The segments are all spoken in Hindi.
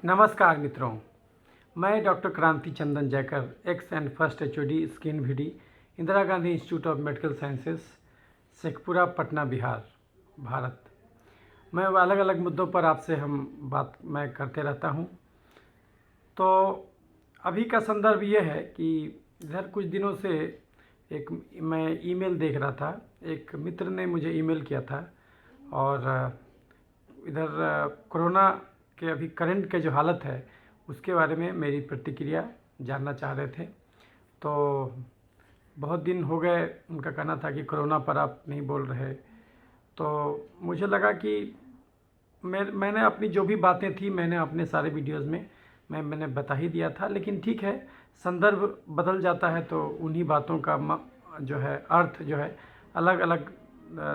नमस्कार मित्रों, मैं doctor Kranti Chandan Jaykar ex and first HOD skin VD Indira Gandhi institute of medical sciences Sheikhpura Patna Bihar Bharat. मैं अलग अलग मुद्दों पर आपसे मैं करते रहता हूं। तो अभी का संदर्भ ये है कि इधर कुछ दिनों से मैं ईमेल देख रहा था। एक मित्र ने मुझे ईमेल किया था और इधर कोरोना के अभी करंट के जो हालत है उसके बारे में मेरी प्रतिक्रिया जानना चाह रहे थे। तो बहुत दिन हो गए, उनका कहना था कि कोरोना पर आप नहीं बोल रहे। तो मुझे लगा कि मैंने अपनी जो भी बातें थी मैंने अपने सारे वीडियोज़ में मैंने बता ही दिया था। लेकिन ठीक है, संदर्भ बदल जाता है तो उन्हीं बातों का जो है अर्थ जो है अलग अलग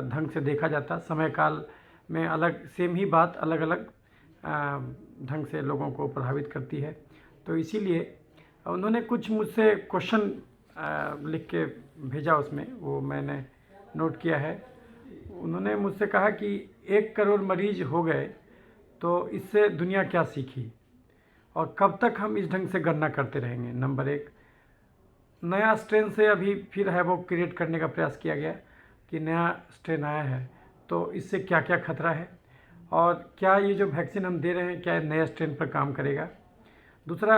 ढंग से देखा जाता। समय काल में अलग सेम ही बात अलग अलग ढंग से लोगों को प्रभावित करती है। तो इसीलिए उन्होंने कुछ मुझसे क्वेश्चन लिख के भेजा, उसमें वो मैंने नोट किया है। उन्होंने मुझसे कहा कि 1 करोड़ मरीज हो गए तो इससे दुनिया क्या सीखी और कब तक हम इस ढंग से गणना करते रहेंगे। नंबर 1, नया स्ट्रेन से अभी फिर है वो क्रिएट करने का प्रयास किया गया कि नया स्ट्रेन आया है तो इससे क्या क्या खतरा है और क्या ये जो वैक्सीन हम दे रहे हैं क्या नए स्ट्रेन पर काम करेगा। दूसरा,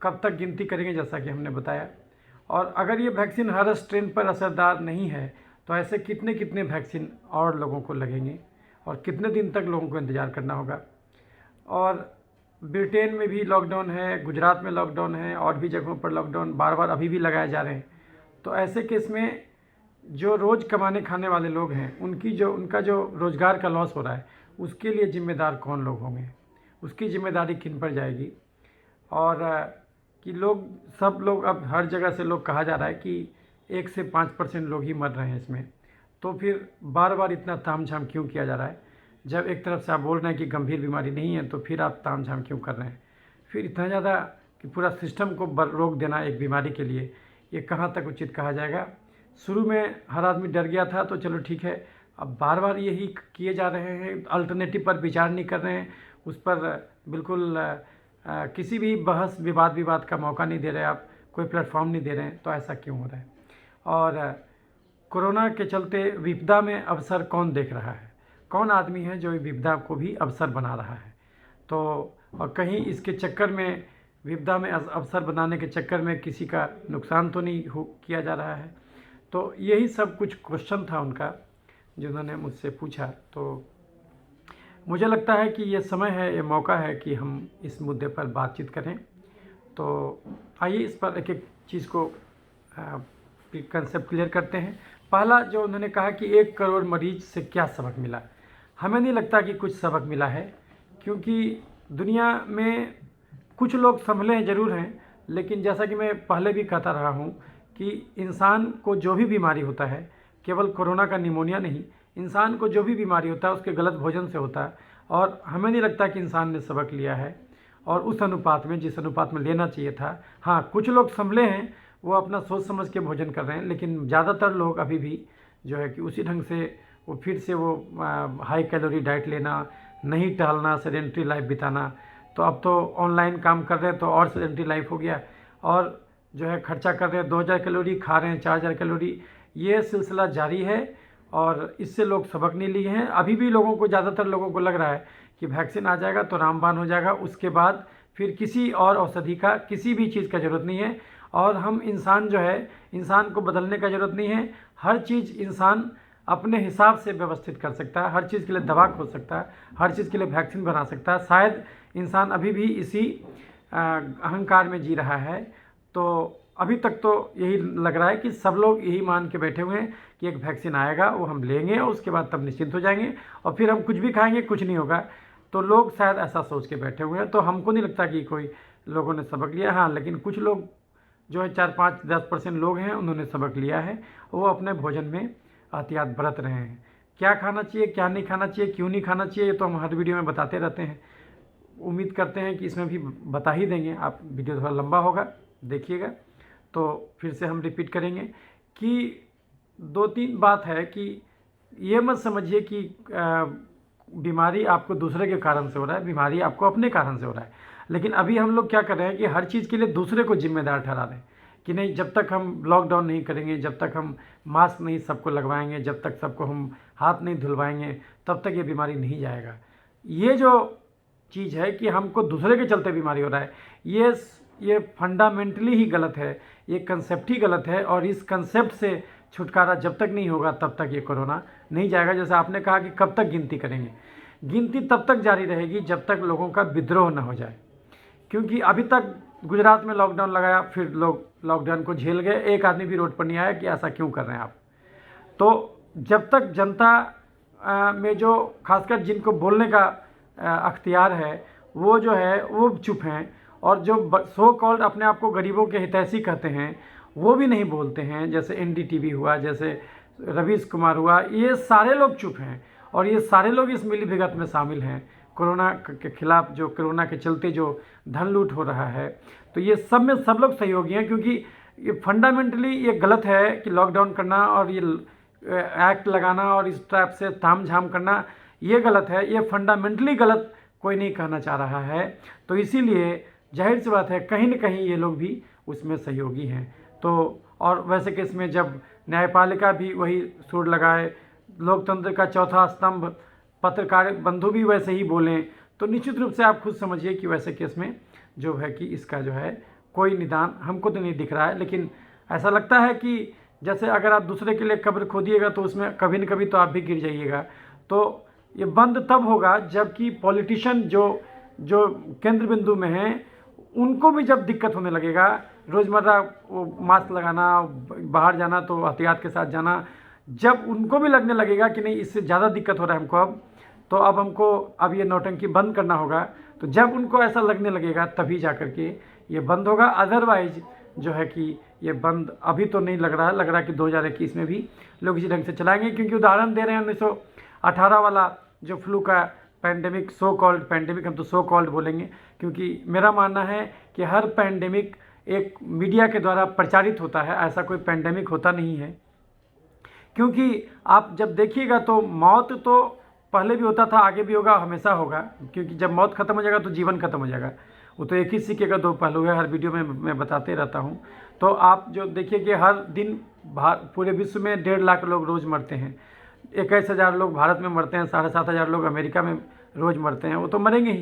कब तक गिनती करेंगे, जैसा कि हमने बताया। और अगर ये वैक्सीन हर स्ट्रेन पर असरदार नहीं है तो ऐसे कितने कितने वैक्सीन और लोगों को लगेंगे और कितने दिन तक लोगों को इंतज़ार करना होगा। और ब्रिटेन में भी लॉकडाउन है, गुजरात में लॉकडाउन है, और भी जगहों पर लॉकडाउन बार बार अभी भी लगाए जा रहे हैं। तो ऐसे केस में जो रोज़ कमाने खाने वाले लोग हैं उनका जो रोज़गार का लॉस हो रहा है उसके लिए ज़िम्मेदार कौन लोग होंगे, उसकी ज़िम्मेदारी किन पर जाएगी। और कि सब लोग अब हर जगह से लोग कहा जा रहा है कि 1 से 5% लोग ही मर रहे हैं इसमें। तो फिर बार बार इतना तामझाम क्यों किया जा रहा है? जब एक तरफ से आप बोल रहे हैं कि गंभीर बीमारी नहीं है तो फिर आप तामझाम क्यों कर रहे हैं? फिर इतना ज़्यादा कि पूरा सिस्टम को रोक देना एक बीमारी के लिए, ये कहाँ तक उचित कहा जाएगा। शुरू में हर आदमी डर गया था तो चलो ठीक है, अब बार बार यही किए जा रहे हैं, अल्टरनेटिव पर विचार नहीं कर रहे हैं, उस पर बिल्कुल किसी भी बहस विवाद का मौका नहीं दे रहे आप, कोई प्लेटफॉर्म नहीं दे रहे हैं। तो ऐसा क्यों हो रहा है? और कोरोना के चलते विपदा में अवसर कौन देख रहा है? कौन आदमी है जो विपदा को भी अवसर बना रहा है? तो और कहीं इसके चक्कर में, विपदा में अवसर बनाने के चक्कर में किसी का नुकसान तो नहीं किया जा रहा है? तो यही सब कुछ क्वेश्चन था उनका जिन्होंने मुझसे पूछा। तो मुझे लगता है कि ये समय है, ये मौका है कि हम इस मुद्दे पर बातचीत करें। तो आइए इस पर एक एक चीज़ को कंसेप्ट क्लियर करते हैं। पहला, जो उन्होंने कहा कि 1 करोड़ मरीज से क्या सबक मिला। हमें नहीं लगता कि कुछ सबक मिला है, क्योंकि दुनिया में कुछ लोग संभले ज़रूर हैं, लेकिन जैसा कि मैं पहले भी कहता रहा हूँ कि इंसान को जो भी बीमारी होता है, केवल कोरोना का निमोनिया नहीं, इंसान को जो भी बीमारी होता है उसके गलत भोजन से होता है। और हमें नहीं लगता कि इंसान ने सबक लिया है और उस अनुपात में, जिस अनुपात में लेना चाहिए था। हाँ, कुछ लोग संभले हैं, वो अपना सोच समझ के भोजन कर रहे हैं, लेकिन ज़्यादातर लोग अभी भी जो है कि उसी ढंग से वो फिर से वो हाई कैलोरी डाइट लेना, नहीं टहलना, सेडेंट्री लाइफ बिताना। तो अब तो ऑनलाइन काम कर रहे हैं तो और सेडेंट्री लाइफ हो गया, और जो है खर्चा कर रहे हैं, 2000 कैलोरी खा रहे हैं, 4000 कैलोरी। ये सिलसिला जारी है और इससे लोग सबक नहीं लिए हैं। अभी भी लोगों को, ज़्यादातर लोगों को लग रहा है कि वैक्सीन आ जाएगा तो रामबाण हो जाएगा, उसके बाद फिर किसी और औषधि का, किसी भी चीज़ का ज़रूरत नहीं है। और हम इंसान जो है, इंसान को बदलने का ज़रूरत नहीं है। हर चीज़ इंसान अपने हिसाब से व्यवस्थित कर सकता है, हर चीज़ के लिए दवा खोज सकता है, हर चीज़ के लिए वैक्सीन बना सकता है। शायद इंसान अभी भी इसी अहंकार में जी रहा है। तो अभी तक तो यही लग रहा है कि सब लोग यही मान के बैठे हुए हैं कि एक वैक्सीन आएगा, वो हम लेंगे और उसके बाद तब निश्चिंत हो जाएंगे और फिर हम कुछ भी खाएंगे, कुछ नहीं होगा। तो लोग शायद ऐसा सोच के बैठे हुए हैं। तो हमको नहीं लगता कि कोई लोगों ने सबक लिया। हाँ, लेकिन कुछ लोग जो है 4-5-10% लोग हैं, उन्होंने सबक लिया है। वो अपने भोजन में एहतियात बरत रहे हैं। क्या खाना चाहिए, क्या नहीं खाना चाहिए, क्यों नहीं खाना चाहिए, ये तो हम हर वीडियो में बताते रहते हैं। उम्मीद करते हैं कि इसमें भी बता ही देंगे। आप वीडियो थोड़ा लंबा होगा, देखिएगा। तो फिर से हम रिपीट करेंगे कि 2-3 बात है कि ये मत समझिए कि बीमारी आपको दूसरे के कारण से हो रहा है, बीमारी आपको अपने कारण से हो रहा है। लेकिन अभी हम लोग क्या कर रहे हैं कि हर चीज़ के लिए दूसरे को जिम्मेदार ठहरा रहे हैं कि नहीं, जब तक हम लॉकडाउन नहीं करेंगे, जब तक हम मास्क नहीं सबको लगवाएंगे, जब तक सबको हम हाथ नहीं धुलवाएंगे, तब तक ये बीमारी नहीं जाएगा। ये जो चीज़ है कि हमको दूसरे के चलते बीमारी हो रहा है, ये फंडामेंटली ही गलत है, ये कंसेप्ट ही गलत है। और इस कंसेप्ट से छुटकारा जब तक नहीं होगा तब तक ये कोरोना नहीं जाएगा। जैसे आपने कहा कि कब तक गिनती करेंगे, गिनती तब तक जारी रहेगी जब तक लोगों का विद्रोह न हो जाए। क्योंकि अभी तक गुजरात में लॉकडाउन लगाया, फिर लोग लॉकडाउन को झेल गए, एक आदमी भी रोड पर नहीं आया कि ऐसा क्यों कर रहे हैं आप। तो जब तक जनता में जो खासकर जिनको बोलने का अख्तियार है वो जो है वो चुप हैं, और जो सो कॉल्ड अपने आप को गरीबों के हितैषी कहते हैं वो भी नहीं बोलते हैं, जैसे एनडीटीवी हुआ, जैसे रवीश कुमार हुआ, ये सारे लोग चुप हैं। और ये सारे लोग इस मिलीभगत में शामिल हैं कोरोना के खिलाफ, जो कोरोना के चलते जो धन लूट हो रहा है। तो ये सब में सब लोग सहयोगी हैं, क्योंकि ये फंडामेंटली ये गलत है कि लॉकडाउन करना और ये एक्ट लगाना और इस टाइप से ताम झाम करना, ये गलत है। ये फंडामेंटली गलत कोई नहीं कहना चाह रहा है। तो इसीलिए जाहिर सी बात है कहीं न कहीं ये लोग भी उसमें सहयोगी हैं। तो और वैसे केस में जब न्यायपालिका भी वही सुर लगाए, लोकतंत्र का चौथा स्तंभ पत्रकार बंधु भी वैसे ही बोलें, तो निश्चित रूप से आप खुद समझिए कि वैसे केस में जो है कि इसका जो है कोई निदान हमको तो नहीं दिख रहा है। लेकिन ऐसा लगता है कि जैसे अगर आप दूसरे के लिए कब्र खोदिएगा तो उसमें कभी न कभी तो आप भी गिर जाइएगा। तो ये बंद तब होगा जबकि पॉलिटिशियन जो केंद्र बिंदु में हैं उनको भी जब दिक्कत होने लगेगा, रोज़मर्रा वो मास्क लगाना, बाहर जाना तो एहतियात के साथ जाना, जब उनको भी लगने लगेगा कि नहीं इससे ज़्यादा दिक्कत हो रहा है हमको तो अब हमको ये नौटंकी बंद करना होगा, तो जब उनको ऐसा लगने लगेगा तभी जा कर के ये बंद होगा। अदरवाइज जो है कि ये बंद अभी तो नहीं लग रहा है कि 2021 में भी लोग इसी ढंग से चलाएंगे। क्योंकि उदाहरण दे रहे हैं 1918 वाला जो फ्लू का पैंडेमिक, सो कॉल्ड पैंडेमिक, हम तो सो कॉल्ड बोलेंगे क्योंकि मेरा मानना है कि हर पैंडेमिक एक मीडिया के द्वारा प्रचारित होता है, ऐसा कोई पैंडेमिक होता नहीं है। क्योंकि आप जब देखिएगा तो मौत तो पहले भी होता था, आगे भी होगा, हमेशा होगा। क्योंकि जब मौत खत्म हो जाएगा तो जीवन खत्म हो जाएगा। वो तो एक ही सिक्के का दो पहलू है, हर वीडियो में मैं बताते रहता हूँ। तो आप जो देखिए कि हर दिन पूरे विश्व में 1.5 लाख लोग रोज़ मरते हैं, 21,000 लोग भारत में मरते हैं, 7,500 लोग अमेरिका में रोज़ मरते हैं। वो तो मरेंगे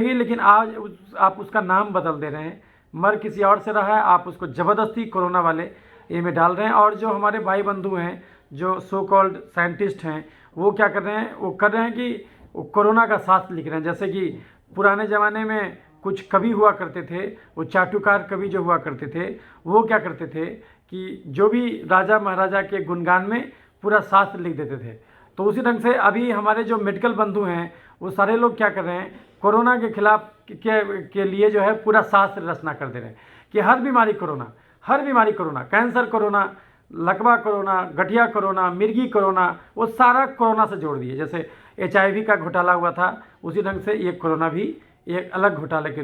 ही, लेकिन आज आप उसका नाम बदल दे रहे हैं। मर किसी और से रहा है, आप उसको ज़बरदस्ती कोरोना वाले ये में डाल रहे हैं। और जो हमारे भाई बंधु हैं जो सो कॉल्ड साइंटिस्ट हैं वो क्या कर रहे हैं, वो कर रहे हैं कि वो कोरोना का शास्त्र लिख रहे हैं। जैसे कि पुराने ज़माने में कुछ कवि हुआ करते थे, वो चाटुकार कवि जो हुआ करते थे वो क्या करते थे कि जो भी राजा महाराजा के गुणगान में पूरा शास्त्र लिख देते थे। तो उसी ढंग से अभी हमारे जो मेडिकल बंधु हैं वो सारे लोग क्या कर रहे हैं, कोरोना के खिलाफ के लिए जो है पूरा शास्त्र रचना कर दे रहे हैं कि हर बीमारी कोरोना, कैंसर कोरोना, लकवा कोरोना, गठिया कोरोना, मिर्गी कोरोना, वो सारा कोरोना से जोड़ दिए। जैसे HIV का घोटाला हुआ था उसी ढंग से ये कोरोना भी एक अलग घोटाले के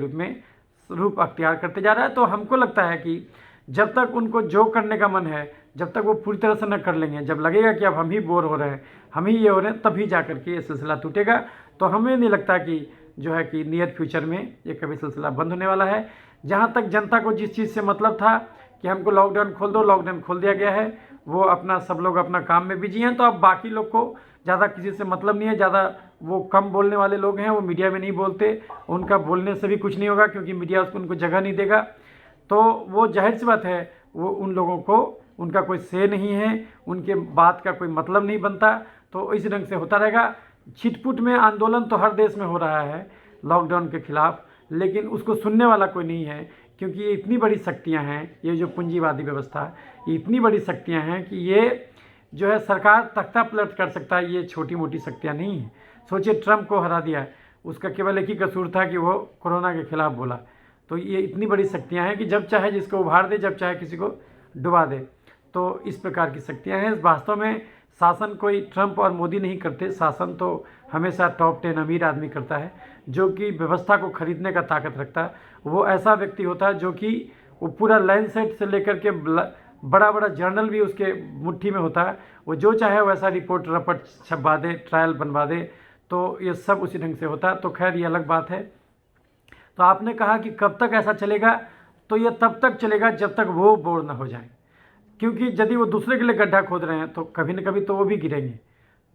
रूप अख्तियार करते जा रहा है। तो हमको लगता है कि जब तक उनको जो करने का मन है, जब तक वो पूरी तरह से न कर लेंगे, जब लगेगा कि अब हम ही बोर हो रहे हैं, हम ही ये हो रहे हैं, तभी जा कर के ये सिलसिला टूटेगा। तो हमें नहीं लगता कि जो है कि नियर फ्यूचर में ये कभी सिलसिला बंद होने वाला है। जहाँ तक जनता को जिस चीज़ से मतलब था कि हमको लॉकडाउन खोल दो, लॉकडाउन खोल दिया गया है, वो अपना सब लोग अपना काम में बिजी हैं। तो अब बाकी लोग को ज़्यादा किसी से मतलब नहीं है। ज़्यादा वो कम बोलने वाले लोग हैं, वो मीडिया में नहीं बोलते, उनका बोलने से भी कुछ नहीं होगा क्योंकि मीडिया उनको जगह नहीं देगा। तो वो जाहिर सी बात है वो उन लोगों को उनका कोई से नहीं है, उनके बात का कोई मतलब नहीं बनता। तो इसी ढंग से होता रहेगा। छिटपुट में आंदोलन तो हर देश में हो रहा है लॉकडाउन के खिलाफ, लेकिन उसको सुनने वाला कोई नहीं है। क्योंकि ये इतनी बड़ी शक्तियाँ हैं, ये जो पूंजीवादी व्यवस्था, ये इतनी बड़ी शक्तियाँ हैं कि ये जो है सरकार तख्ता पलट कर सकता है, ये छोटी मोटी शक्तियाँ नहीं हैं। सोचिए ट्रंप को हरा दिया, उसका केवल एक ही कसूर था कि वो कोरोना के खिलाफ बोला। तो ये इतनी बड़ी शक्तियाँ हैं कि जब चाहे जिसको उभार दे, जब चाहे किसी को डुबा दे। तो इस प्रकार की शक्तियाँ हैं। वास्तव में शासन कोई ट्रंप और मोदी नहीं करते, शासन तो हमेशा टॉप 10 अमीर आदमी करता है, जो कि व्यवस्था को खरीदने का ताकत रखता है। वो ऐसा व्यक्ति होता है जो कि वो पूरा लैंडसेट से लेकर के बड़ा बड़ा जर्नल भी उसके मुट्ठी में होता है। वो जो चाहे वैसा रिपोर्ट रपट छपवा दे, ट्रायल बनवा दे, तो ये सब उसी ढंग से होता है। तो खैर ये अलग बात है। तो आपने कहा कि कब तक ऐसा चलेगा, तो ये तब तक चलेगा जब तक वो बोर ना हो जाए, क्योंकि यदि वो दूसरे के लिए गड्ढा खोद रहे हैं तो कभी न कभी तो वो भी गिरेंगे।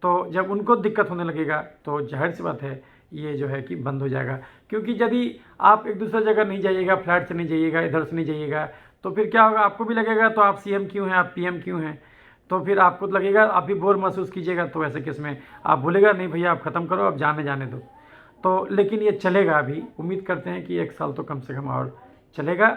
तो जब उनको दिक्कत होने लगेगा तो जाहिर सी बात है ये जो है कि बंद हो जाएगा। क्योंकि यदि आप एक दूसरे जगह नहीं जाइएगा, फ्लैट से नहीं जाइएगा, इधर से नहीं जाइएगा, तो फिर क्या होगा, आपको भी लगेगा तो आप सीएम क्यों हैं, आप पीएम क्यों हैं, तो फिर आपको तो लगेगा, आप भी बोर महसूस कीजिएगा। तो ऐसे केस में आप बोलेगा नहीं भैया आप ख़त्म करो, अब जाने दो। तो लेकिन ये चलेगा, अभी उम्मीद करते हैं कि 1 साल तो कम से कम और चलेगा।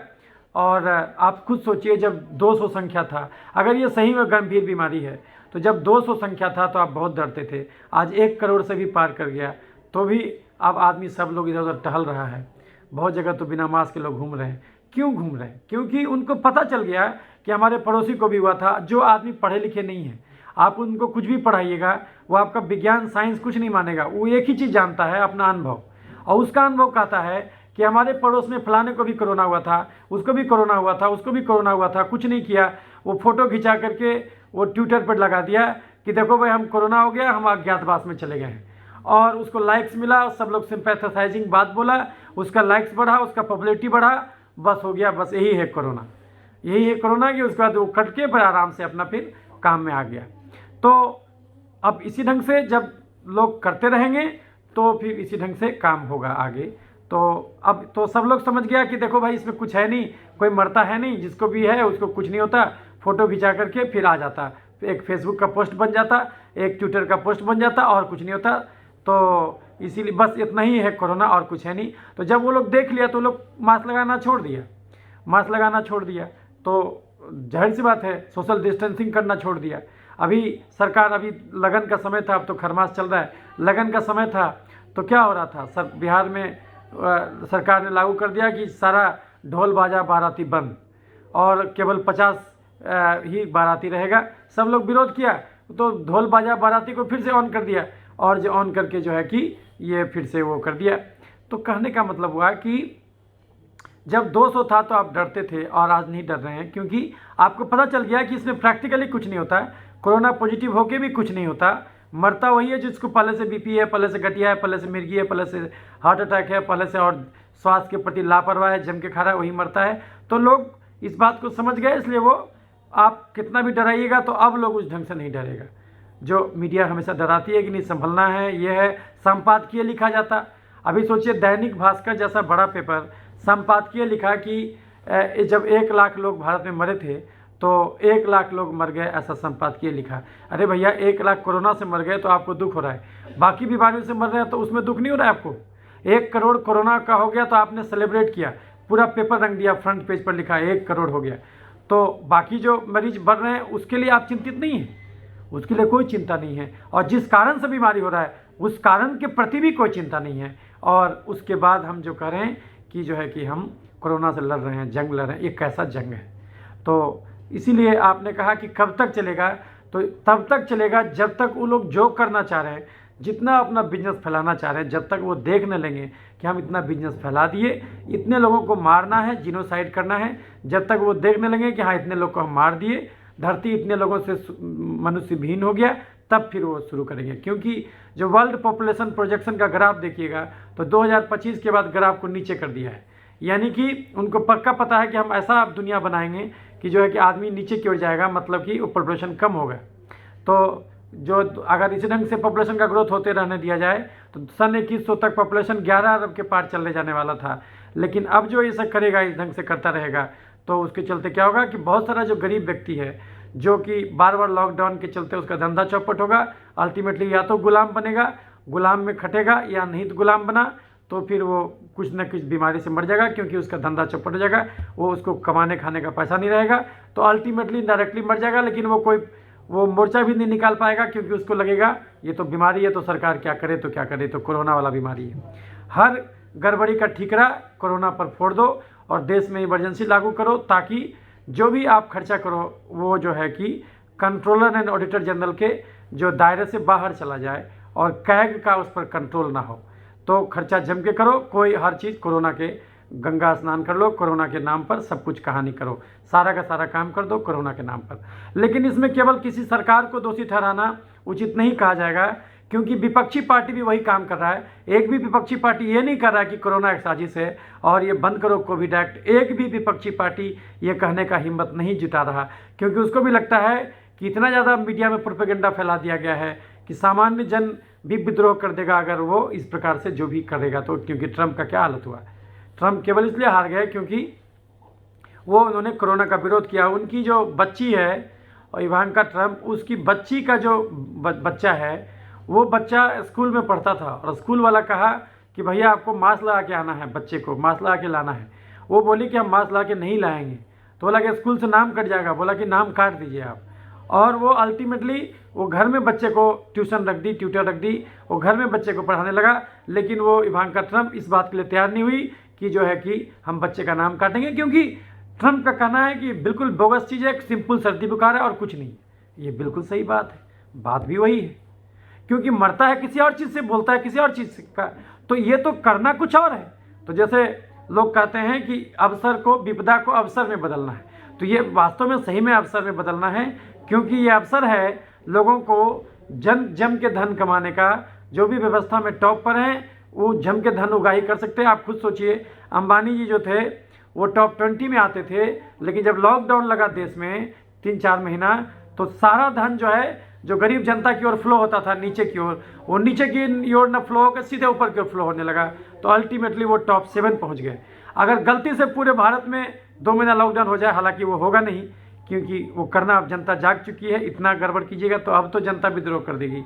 और आप खुद सोचिए, जब 200 संख्या था, अगर ये सही में गंभीर बीमारी है, तो जब 200 संख्या था तो आप बहुत डरते थे। आज 1 करोड़ से भी पार कर गया, तो भी अब आदमी सब लोग इधर उधर टहल रहा है। बहुत जगह तो बिना मास्क के लोग घूम रहे हैं। क्यों घूम रहे हैं? क्योंकि उनको पता चल गया कि हमारे पड़ोसी को भी हुआ था। जो आदमी पढ़े लिखे नहीं है, आप उनको कुछ भी पढ़ाइएगा, वो आपका विज्ञान साइंस कुछ नहीं मानेगा। वो एक ही चीज़ जानता है, अपना अनुभव, और उसका अनुभव कहता है कि हमारे पड़ोस में फलाने को भी कोरोना हुआ था, उसको भी कोरोना हुआ था, उसको भी कोरोना हुआ था, कुछ नहीं किया। वो फ़ोटो खिंचा करके वो ट्विटर पर लगा दिया कि देखो भाई हम कोरोना हो गया, हम अज्ञातवास में चले गए हैं, और उसको लाइक्स मिला, सब लोग सिंपैथेसाइजिंग बात बोला, उसका लाइक्स बढ़ा, उसका पॉपुलैरिटी बढ़ा, बस हो गया। बस यही है कोरोना, यही है कोरोना कि उसके बाद वो कट के फिर आराम से अपना फिर काम में आ गया। तो अब इसी ढंग से जब लोग करते रहेंगे तो फिर इसी ढंग से काम होगा आगे। तो अब तो सब लोग समझ गया कि देखो भाई इसमें कुछ है नहीं, कोई मरता है नहीं, जिसको भी है उसको कुछ नहीं होता, फ़ोटो खिंचा करके फिर आ जाता, एक फेसबुक का पोस्ट बन जाता, एक ट्विटर का पोस्ट बन जाता, और कुछ नहीं होता। तो इसीलिए बस इतना ही है कोरोना, और कुछ है नहीं। तो जब वो लोग देख लिया तो लोग मास्क लगाना छोड़ दिया, मास्क लगाना छोड़ दिया। तो जाहिर सी बात है सोशल डिस्टेंसिंग करना छोड़ दिया। अभी सरकार, अभी लगन का समय था, अब तो खरमास चल रहा है, लगन का समय था तो क्या हो रहा था, सब बिहार में सरकार ने लागू कर दिया कि सारा ढोल बाजा बाराती बंद, और केवल 50 ही बाराती रहेगा। सब लोग विरोध किया तो ढोल बाजा बाराती को फिर से ऑन कर दिया, और जो ऑन करके जो है कि ये फिर से वो कर दिया। तो कहने का मतलब हुआ कि जब 200 था तो आप डरते थे, और आज नहीं डर रहे हैं, क्योंकि आपको पता चल गया कि इसमें प्रैक्टिकली कुछ नहीं होता है। कोरोना पॉजिटिव होके भी कुछ नहीं होता, मरता वही है जिसको पहले से बीपी है, पहले से गठिया है, पहले से मिर्गी है, पहले से हार्ट अटैक है, पहले से और स्वास्थ्य के प्रति लापरवाह है, जम के खा रहा है, वही मरता है। तो लोग इस बात को समझ गए, इसलिए वो आप कितना भी डराइएगा तो अब लोग उस ढंग से नहीं डरेगा। जो मीडिया हमेशा डराती है कि नहीं संभलना है, ये है, संपादकीय लिखा जाता। अभी सोचिए दैनिक भास्कर जैसा बड़ा पेपर संपादकीय लिखा कि जब 1 लाख लोग भारत में मरे थे तो 1 लाख लोग मर गए, ऐसा संपादकीय लिखा। अरे भैया 1 लाख कोरोना से मर गए तो आपको दुख हो रहा है, बाकी बीमारियों से मर रहे हैं तो उसमें दुख नहीं हो रहा है आपको। 1 करोड़ कोरोना का हो गया तो आपने सेलिब्रेट किया, पूरा पेपर रंग दिया, फ्रंट पेज पर लिखा 1 करोड़ हो गया। तो बाकी जो मरीज बढ़ रहे हैं उसके लिए आप चिंतित नहीं हैं, उसके लिए कोई चिंता नहीं है। और जिस कारण से बीमारी हो रहा है उस कारण के प्रति भी कोई चिंता नहीं है। और उसके बाद हम जो कह रहे हैं कि जो है कि हम कोरोना से लड़ रहे हैं, जंग लड़ रहे हैं, ये कैसा जंग है। तो इसीलिए आपने कहा कि कब तक चलेगा, तो तब तक चलेगा जब तक वो लोग जो करना चाह रहे हैं, जितना अपना बिजनेस फैलाना चाह रहे हैं, जब तक वो देख न लेंगे कि हम इतना बिजनेस फैला दिए, इतने लोगों को मारना है, जिनोसाइड करना है, जब तक वो देखने लगेंगे कि हाँ इतने लोग को हम मार दिए, धरती इतने लोगों से मनुष्य विहीन हो गया, तब फिर वो शुरू करेंगे। क्योंकि जो वर्ल्ड पॉपुलेशन प्रोजेक्शन का ग्राफ देखिएगा तो 2025 के बाद ग्राफ को नीचे कर दिया है। यानी कि उनको पक्का पता है कि हम ऐसा दुनिया बनाएंगे कि जो है कि आदमी नीचे की ओर जाएगा, मतलब कि वो पॉपुलेशन कम होगा। तो जो अगर इसी ढंग से पॉपुलेशन का ग्रोथ होते रहने दिया जाए तो सन 2100 तक पॉपुलेशन 11 अरब के पार चलने जाने वाला था। लेकिन अब जो ये सब करेगा, इस ढंग से करता रहेगा, तो उसके चलते क्या होगा कि बहुत सारा जो गरीब व्यक्ति है, जो कि बार बार लॉकडाउन के चलते उसका धंधा चौपट होगा, अल्टीमेटली या तो गुलाम बनेगा, गुलाम में खटेगा, या नहीं तो गुलाम बना तो फिर वो कुछ न कुछ बीमारी से मर जाएगा, क्योंकि उसका धंधा चौपट हो जाएगा, वो उसको कमाने खाने का पैसा नहीं रहेगा, तो अल्टीमेटली डायरेक्टली मर जाएगा। लेकिन वो मोर्चा भी नहीं निकाल पाएगा, क्योंकि उसको लगेगा ये तो बीमारी है तो सरकार क्या करे, तो क्या करे, तो कोरोना वाला बीमारी है। हर गड़बड़ी का ठीकरा कोरोना पर फोड़ दो और देश में इमरजेंसी लागू करो, ताकि जो भी आप खर्चा करो वो जो है कि कंट्रोलर एंड ऑडिटर जनरल के जो दायरे से बाहर चला जाए और कैग का उस पर कंट्रोल ना हो। तो खर्चा जम के करो, कोई हर चीज़ कोरोना के, गंगा स्नान कर लो कोरोना के नाम पर, सब कुछ कहानी करो, सारा का सारा काम कर दो कोरोना के नाम पर। लेकिन इसमें केवल किसी सरकार को दोषी ठहराना उचित नहीं कहा जाएगा, क्योंकि विपक्षी पार्टी भी वही काम कर रहा है। एक भी विपक्षी पार्टी ये नहीं कर रहा है कि कोरोना एक साजिश है और ये बंद करो कोविड एक्ट। एक भी विपक्षी पार्टी ये कहने का हिम्मत नहीं जुटा रहा, क्योंकि उसको भी लगता है कि इतना ज़्यादा मीडिया में प्रोपेगेंडा फैला दिया गया है कि सामान्य जन भी विद्रोह कर देगा अगर वो इस प्रकार से जो भी करेगा तो। क्योंकि ट्रंप का क्या हालत हुआ, ट्रंप केवल इसलिए हार गए क्योंकि उन्होंने कोरोना का विरोध किया। उनकी जो बच्ची है और इवांका ट्रंप, उसकी बच्ची का जो बच्चा है वो बच्चा स्कूल में पढ़ता था और स्कूल वाला कहा कि भैया आपको मास्क लगा के आना है, बच्चे को मास्क लगा के लाना है। वो बोली कि हम मास्क लगा के नहीं लाएंगे, तो बोला कि स्कूल से नाम कट जाएगा। बोला कि नाम काट दीजिए आप। और वो अल्टीमेटली वो घर में बच्चे को ट्यूशन रख दी, ट्यूटर रख दी, वो घर में बच्चे को पढ़ाने लगा। लेकिन वो इवांका ट्रंप इस बात के लिए तैयार नहीं हुई कि जो है कि हम बच्चे का नाम काटेंगे, क्योंकि ट्रंप का कहना है कि बिल्कुल बोगस चीज़ है, सिंपल सर्दी बुखार है और कुछ नहीं। ये बिल्कुल सही बात है, बात भी वही है, क्योंकि मरता है किसी और चीज़ से, बोलता है किसी और चीज़ का, तो ये तो करना कुछ और है। तो जैसे लोग कहते हैं कि अवसर को, विपदा को अवसर में बदलना है, तो ये वास्तव में सही में अवसर में बदलना है, क्योंकि ये अवसर है लोगों को जम के धन कमाने का। जो भी व्यवस्था में टॉप पर हैं वो जम के धन उगाही कर सकते हैं। आप खुद सोचिए, अंबानी जी जो थे वो टॉप 20 में आते थे, लेकिन जब लॉकडाउन लगा देश में 3-4 महीना, तो सारा धन जो है जो गरीब जनता की ओर फ्लो होता था नीचे की ओर, वो नीचे की ओर न फ्लो होकर सीधे ऊपर की ओर फ्लो होने लगा। तो अल्टीमेटली वो टॉप 7 पहुंच गए। अगर गलती से पूरे भारत में 2 महीना लॉकडाउन हो जाए, हालांकि वो होगा नहीं, क्योंकि वो करना अब जनता जाग चुकी है। इतना गड़बड़ कीजिएगा तो अब तो जनता विद्रोह कर देगी,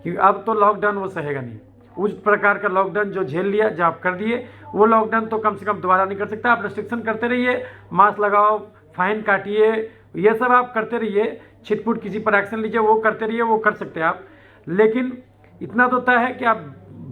क्योंकि अब तो लॉकडाउन वो सहेगा नहीं। उस प्रकार का लॉकडाउन जो झेल लिया, जो आप कर दिए, वो लॉकडाउन तो कम से कम दोबारा नहीं कर सकता। आप रिस्ट्रिक्शन करते रहिए, मास्क लगाओ, फाइन काटिए, ये सब आप करते रहिए, छिटपुट किसी पर एक्शन लीजिए, वो करते रहिए, वो कर सकते हैं आप। लेकिन इतना तो तय है कि आप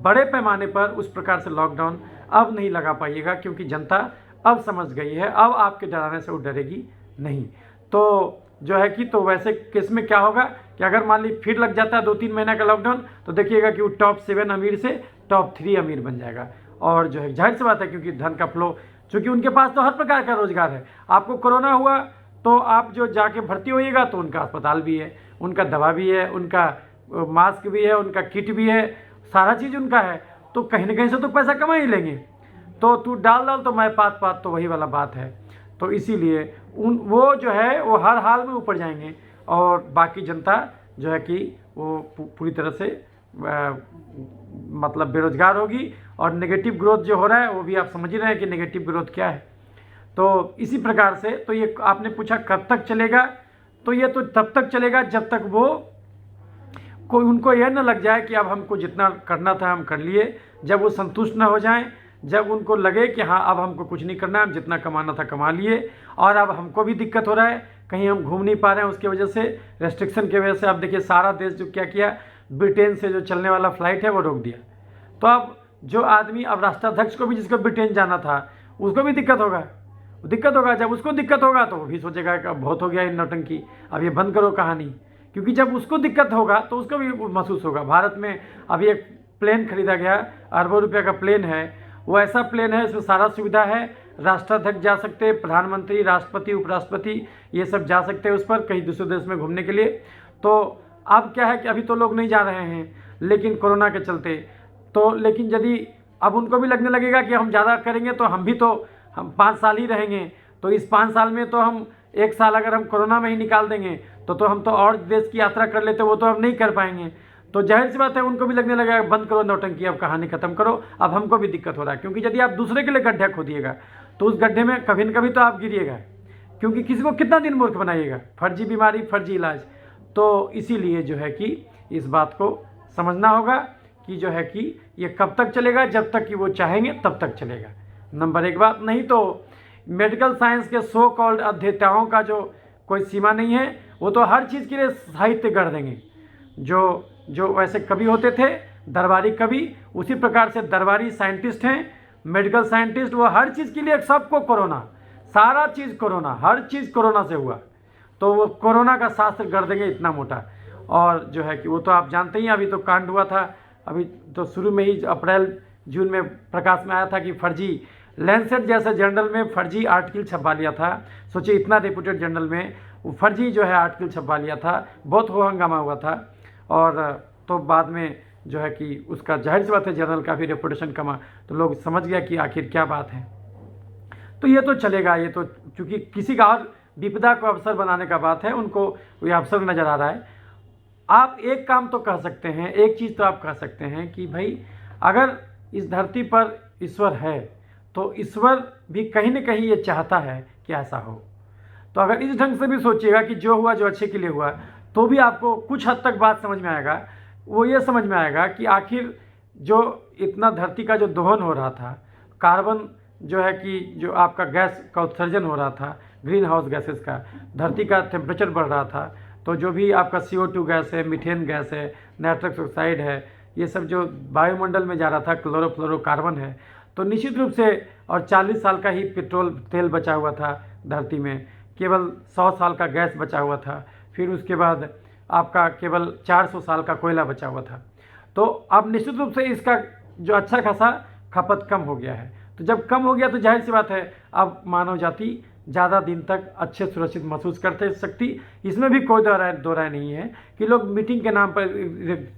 बड़े पैमाने पर उस प्रकार से लॉकडाउन अब नहीं लगा पाइएगा, क्योंकि जनता अब समझ गई है, अब आपके डराने से वो डरेगी नहीं। तो जो है कि तो वैसे केस में क्या होगा कि अगर मान ली फिर लग जाता है 2-3 महीना का लॉकडाउन, तो देखिएगा कि वो टॉप 7 अमीर से टॉप 3 अमीर बन जाएगा। और जो है जाहिर सी बात है, क्योंकि धन का फ्लो, चूँकि उनके पास तो हर प्रकार का रोजगार है। आपको कोरोना हुआ तो आप जो जाके भर्ती होइएगा तो उनका अस्पताल भी है, उनका दवा भी है, उनका मास्क भी है, उनका किट भी है, सारा चीज़ उनका है। तो कहीं ना कहीं से तो पैसा कमा ही लेंगे। तो तू डाल तो मैं पात, तो वही वाला बात है। तो इसीलिए वो जो है वो हर हाल में ऊपर जाएंगे, और बाकी जनता जो है कि वो पूरी तरह से मतलब बेरोजगार होगी। और नेगेटिव ग्रोथ जो हो रहा है वो भी आप समझ ही रहे हैं कि नेगेटिव ग्रोथ क्या है। तो इसी प्रकार से, तो ये आपने पूछा कब तक चलेगा, तो ये तो तब तक चलेगा जब तक वो कोई उनको यह न लग जाए कि अब हमको जितना करना था हम कर लिए। जब वो संतुष्ट न हो जाएं, जब उनको लगे कि हाँ अब हमको कुछ नहीं करना, हम जितना कमाना था कमा लिए, और अब हमको भी दिक्कत हो रहा है, कहीं हम घूम नहीं पा रहे हैं उसकी वजह से, रेस्ट्रिक्शन की वजह से। अब देखिए सारा देश जो क्या किया, ब्रिटेन से जो चलने वाला फ्लाइट है वो रोक दिया। तो अब जो आदमी, अब राष्ट्राध्यक्ष को भी जिसको ब्रिटेन जाना था उसको भी दिक्कत होगा। जब उसको दिक्कत होगा तो वो भी सोचेगा कि अब बहुत हो गया इन नौटंकी, अब ये बंद करो कहानी। क्योंकि जब उसको दिक्कत होगा तो उसको भी महसूस होगा। भारत में अभी एक प्लेन खरीदा गया, अरबों रुपये का प्लेन है। वो ऐसा प्लेन है, इसमें सारा सुविधा है, राष्ट्राध्यक्ष जा सकते हैं, प्रधानमंत्री, राष्ट्रपति, उपराष्ट्रपति, ये सब जा सकते हैं उस पर कहीं दूसरे देश में घूमने के लिए। तो अब क्या है कि अभी तो लोग नहीं जा रहे हैं, लेकिन कोरोना के चलते। तो लेकिन यदि अब उनको भी लगने लगेगा कि हम ज़्यादा करेंगे तो हम 5 साल ही रहेंगे, तो इस 5 साल में तो हम 1 साल अगर हम कोरोना में ही निकाल देंगे तो हम तो और देश की यात्रा कर लेते, वो तो हम नहीं कर पाएंगे। तो जाहिर सी बात है उनको भी लगने लगेगा बंद करो नौटंकी, अब कहानी खत्म करो, अब हमको भी दिक्कत हो रहा है। क्योंकि यदि आप दूसरे के लिए गड्ढा खोदिएगा तो उस गड्ढे में कभी न कभी तो आप गिरिएगा, क्योंकि किसी को कितना दिन मूर्ख बनाइएगा, फर्जी बीमारी, फर्जी इलाज। तो इसीलिए जो है कि इस बात को समझना होगा कि जो है कि ये कब तक चलेगा, जब तक कि वो चाहेंगे तब तक चलेगा, नंबर 1 बात। नहीं तो मेडिकल साइंस के सो कॉल्ड अध्येताओं का जो कोई सीमा नहीं है, वो तो हर चीज़ के लिए साहित्य गढ़ देंगे। जो वैसे कवि होते थे, दरबारी कवि, उसी प्रकार से दरबारी साइंटिस्ट हैं, मेडिकल साइंटिस्ट, वो हर चीज़ के लिए, सबको कोरोना, सारा चीज़ कोरोना, हर चीज़ कोरोना से हुआ, तो वो कोरोना का शास्त्र गढ़ देंगे इतना मोटा। और जो है कि वो तो आप जानते ही, अभी तो कांड हुआ था, अभी तो शुरू में ही अप्रैल जून में प्रकाश में आया था कि फर्जी लैंसेट जैसे जर्नल में फर्जी आर्टिकल छपवा लिया था। सोचिए इतना रेपुटेड जर्नल में वो फर्जी जो है आर्टिकल छपवा लिया था, बहुत हो हंगामा हुआ था। और तो बाद में जो है कि उसका जाहिर सी बात है जर्नल का भी रेपुटेशन कमा, तो लोग समझ गया कि आखिर क्या बात है। तो ये तो चलेगा, ये तो चूँकि किसी का और विपदा को अवसर बनाने का बात है, उनको ये अवसर नज़र आ रहा है। आप एक काम तो कह सकते हैं, एक चीज़ तो आप कह सकते हैं कि भाई अगर इस धरती पर ईश्वर है तो ईश्वर भी कहीं न कहीं ये चाहता है कि ऐसा हो। तो अगर इस ढंग से भी सोचिएगा कि जो हुआ जो अच्छे के लिए हुआ, तो भी आपको कुछ हद तक बात समझ में आएगा। वो ये समझ में आएगा कि आखिर जो इतना धरती का जो दोहन हो रहा था, कार्बन जो है कि जो आपका गैस का उत्सर्जन हो रहा था, ग्रीन हाउस गैसेस का, धरती का टेम्परेचर बढ़ रहा था, तो जो भी आपका CO2 गैस है, मीथेन गैस है, नाइट्रस ऑक्साइड है, ये सब जो वायुमंडल में जा रहा था, क्लोरोफ्लोरोकार्बन है, तो निश्चित रूप से, और 40 साल का ही पेट्रोल तेल बचा हुआ था धरती में, केवल 100 साल का गैस बचा हुआ था, फिर उसके बाद आपका केवल 400 साल का कोयला बचा हुआ था। तो अब निश्चित रूप से इसका जो अच्छा खासा खपत कम हो गया है। तो जब कम हो गया तो जाहिर सी बात है अब मानव जाति ज़्यादा दिन तक अच्छे सुरक्षित महसूस करते सकती। इसमें भी कोई दो राय नहीं है कि लोग मीटिंग के नाम पर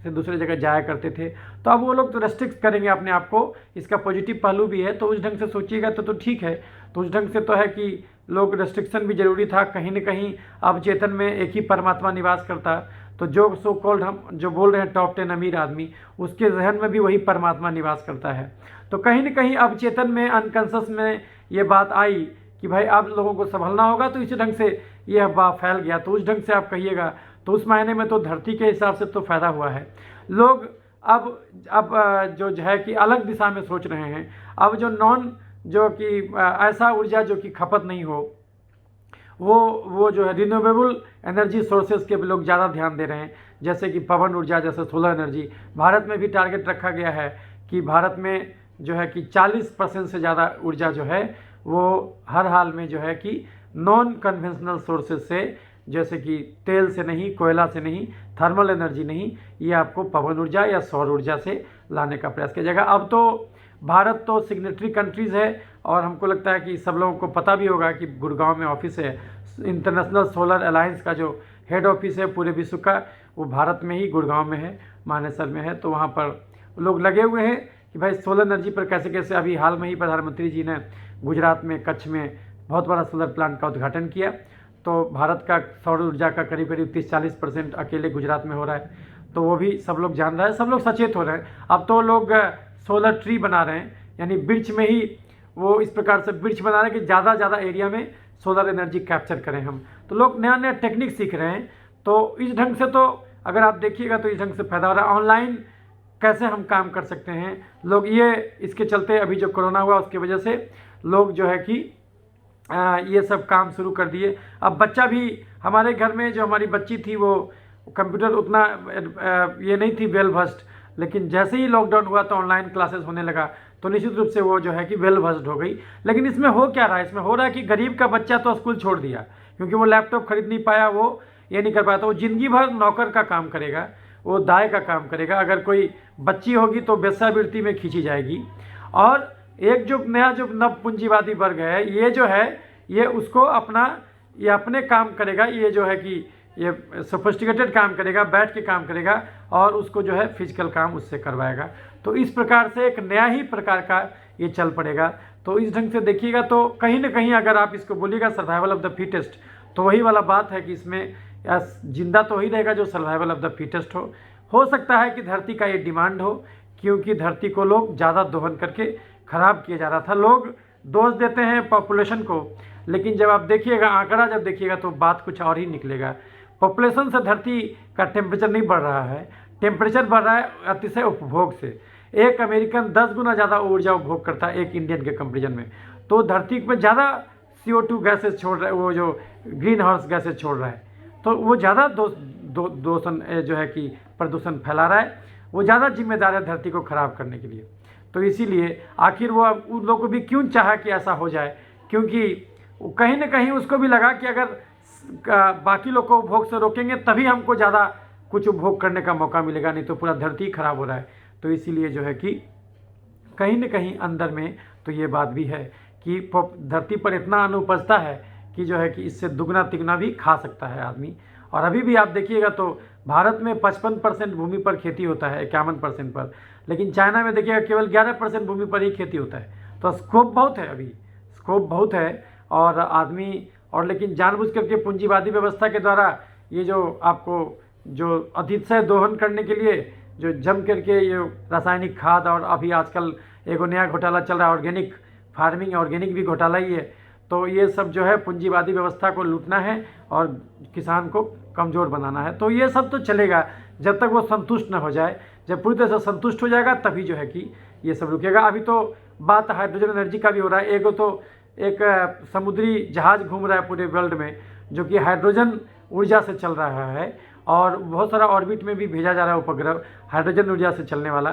से दूसरे जगह जाया करते थे, तो अब वो लोग तो रेस्ट्रिक्ट करेंगे अपने आप को। इसका पॉजिटिव पहलू भी है, तो उस ढंग से सोचिएगा तो ठीक है। तो उस ढंग से तो है कि लोग रेस्ट्रिक्शन भी जरूरी था। कहीं न कहीं अवचेतन में एक ही परमात्मा निवास करता, तो जो सो कॉल्ड हम जो बोल रहे हैं टॉप 10 अमीर आदमी, उसके जहन में भी वही परमात्मा निवास करता है। तो कहीं न कहीं अवचेतन में, अनकॉन्शियस में ये बात आई कि भाई आप लोगों को संभलना होगा, तो इसी ढंग से यह बात फैल गया। तो उस ढंग से आप कहिएगा तो उस मायने में तो धरती के हिसाब से तो फ़ायदा हुआ है। लोग अब जो है कि अलग दिशा में सोच रहे हैं। अब जो कि ऐसा ऊर्जा जो कि खपत नहीं हो, वो जो है रिन्यूएबल एनर्जी सोर्सेज के भी लोग ज़्यादा ध्यान दे रहे हैं, जैसे कि पवन ऊर्जा, जैसे सोलर एनर्जी। भारत में भी टारगेट रखा गया है कि भारत में जो है कि 40% से ज़्यादा ऊर्जा जो है वो हर हाल में जो है कि नॉन कन्वेंशनल सोर्सेज से, जैसे कि तेल से नहीं, कोयला से नहीं, थर्मल एनर्जी नहीं, ये आपको पवन ऊर्जा या सौर ऊर्जा से लाने का प्रयास किया जाएगा। अब तो भारत तो सिग्नेटरी कंट्रीज़ है, और हमको लगता है कि सब लोगों को पता भी होगा कि गुड़गांव में ऑफिस है इंटरनेशनल सोलर अलायंस का, जो हेड ऑफिस है पूरे विश्व का, वो भारत में ही गुड़गांव में है, मानेसर में है। तो वहाँ पर लोग लगे हुए हैं कि भाई सोलर एनर्जी पर कैसे कैसे। अभी हाल में ही प्रधानमंत्री जी ने गुजरात में कच्छ में बहुत बड़ा सोलर प्लांट का उद्घाटन किया। तो भारत का सौर ऊर्जा का करीब करीब 30-40% अकेले गुजरात में हो रहा है। तो वो भी सब लोग जान रहे हैं, सब लोग सचेत हो रहे हैं। अब तो लोग सोलर ट्री बना रहे हैं, यानी वृक्ष में ही वो इस प्रकार से वृक्ष बना रहे हैं कि ज़्यादा एरिया में सोलर एनर्जी कैप्चर करें हम। तो लोग नया टेक्निक सीख रहे हैं। तो इस ढंग से तो अगर आप देखिएगा तो इस ढंग से फ़ायदा हो रहा है। ऑनलाइन कैसे हम काम कर सकते हैं, लोग ये इसके चलते, अभी जो कोरोना हुआ उसकी वजह से लोग जो है कि ये सब काम शुरू कर दिए। अब बच्चा भी, हमारे घर में जो हमारी बच्ची थी वो कंप्यूटर उतना ये नहीं थी वेल वर्स्ड, लेकिन जैसे ही लॉकडाउन हुआ तो ऑनलाइन क्लासेस होने लगा, तो निश्चित रूप से वो जो है कि वेल वर्स्ड हो गई। लेकिन इसमें हो क्या रहा है, इसमें हो रहा है कि गरीब का बच्चा तो स्कूल छोड़ दिया क्योंकि वो लैपटॉप खरीद नहीं पाया, वो ये नहीं कर पाया, तो वो ज़िंदगी भर नौकर का काम करेगा, वो दाय का काम करेगा। अगर कोई बच्ची होगी तो वेश्यावृत्ति में खींची जाएगी। और एक जो नया जो नव पूंजीवादी वर्ग है, ये जो है ये उसको ये अपने काम करेगा, ये जो है कि ये सोफिस्टिकेटेड काम करेगा, बैठ के काम करेगा, और उसको जो है फिजिकल काम उससे करवाएगा। तो इस प्रकार से एक नया ही प्रकार का ये चल पड़ेगा। तो इस ढंग से देखिएगा तो कहीं ना कहीं अगर आप इसको बोलिएगा सर्वाइवल ऑफ द फिटेस्ट, तो वही वाला बात है कि इसमें जिंदा तो ही रहेगा जो सर्वाइवल ऑफ द फिटेस्ट हो सकता है कि धरती का ये डिमांड हो, क्योंकि धरती को लोग ज़्यादा दोहन करके ख़राब किया जा रहा था। लोग दोष देते हैं पॉपुलेशन को, लेकिन जब आप देखिएगा आंकड़ा जब देखिएगा तो बात कुछ और ही निकलेगा। पॉपुलेशन से धरती का टेम्परेचर नहीं बढ़ रहा है, टेम्परेचर बढ़ रहा है अतिशय उपभोग से। एक अमेरिकन 10 गुना ज़्यादा ऊर्जा उपभोग करता है एक इंडियन के कंपेरिजन में। तो धरती पर ज़्यादा CO2 गैसेज छोड़ रहा है, वो जो ग्रीन हाउस गैसेज छोड़ रहा है, तो वो ज़्यादा दोषण जो है कि प्रदूषण फैला रहा है, वो ज़्यादा जिम्मेदार है धरती को ख़राब करने के लिए। तो इसीलिए आखिर वो उन लोगों को भी क्यों चाहा कि ऐसा हो जाए, क्योंकि कहीं ना कहीं उसको भी लगा कि अगर बाकी लोग को उपभोग से रोकेंगे तभी हमको ज़्यादा कुछ उपभोग करने का मौका मिलेगा, नहीं तो पूरा धरती ख़राब हो रहा है। तो इसीलिए जो है कि कहीं ना कहीं अंदर में तो ये बात भी है कि धरती पर इतना अन्न उपजता है कि जो है कि इससे दुगना तिगना भी खा सकता है आदमी। और अभी भी आप देखिएगा तो भारत में 55% भूमि पर खेती होता है, 51% पर, लेकिन चाइना में देखिएगा केवल 11% भूमि पर ही खेती होता है। तो स्कोप बहुत है, अभी स्कोप बहुत है। और आदमी और लेकिन जानबूझ करके पूंजीवादी व्यवस्था के द्वारा ये जो आपको जो अतिशय दोहन करने के लिए जो जम करके ये रासायनिक खाद, और अभी आजकल एक नया घोटाला चल रहा है ऑर्गेनिक फार्मिंग, ऑर्गेनिक भी घोटाला ही है। तो ये सब जो है पूंजीवादी व्यवस्था को लूटना है और किसान को कमज़ोर बनाना है। तो ये सब तो चलेगा जब तक वो संतुष्ट न हो जाए। जब पूरी तरह से संतुष्ट हो जाएगा तभी जो है कि ये सब रुकेगा। अभी तो बात हाइड्रोजन एनर्जी का भी हो रहा है। एक समुद्री जहाज़ घूम रहा है पूरे वर्ल्ड में जो कि हाइड्रोजन ऊर्जा से चल रहा है, और बहुत सारा ऑर्बिट में भी भेजा जा रहा है उपग्रह हाइड्रोजन ऊर्जा से चलने वाला।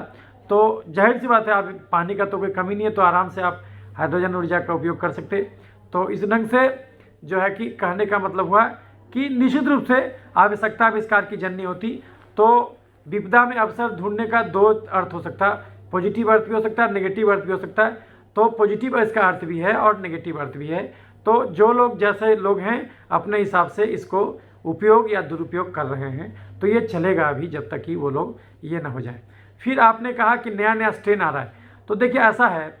तो जाहिर सी बात है, आप पानी का तो कोई कमी नहीं है, तो आराम से आप हाइड्रोजन ऊर्जा का उपयोग कर सकते। तो इस ढंग से जो है कि कहने का मतलब हुआ कि निश्चित रूप से आवश्यकता आविष्कार की जननी होती। तो विपदा में अवसर ढूंढने का दो अर्थ हो सकता है, पॉजिटिव अर्थ भी हो सकता है, नेगेटिव अर्थ भी हो सकता है। तो पॉजिटिव इसका अर्थ भी है और नेगेटिव अर्थ भी है। तो जो लोग जैसे लोग हैं अपने हिसाब से इसको उपयोग या दुरुपयोग कर रहे हैं, तो ये चलेगा अभी जब तक कि वो लोग ये ना हो जाए। फिर आपने कहा कि नया नया स्ट्रेन आ रहा है। तो देखिए ऐसा है,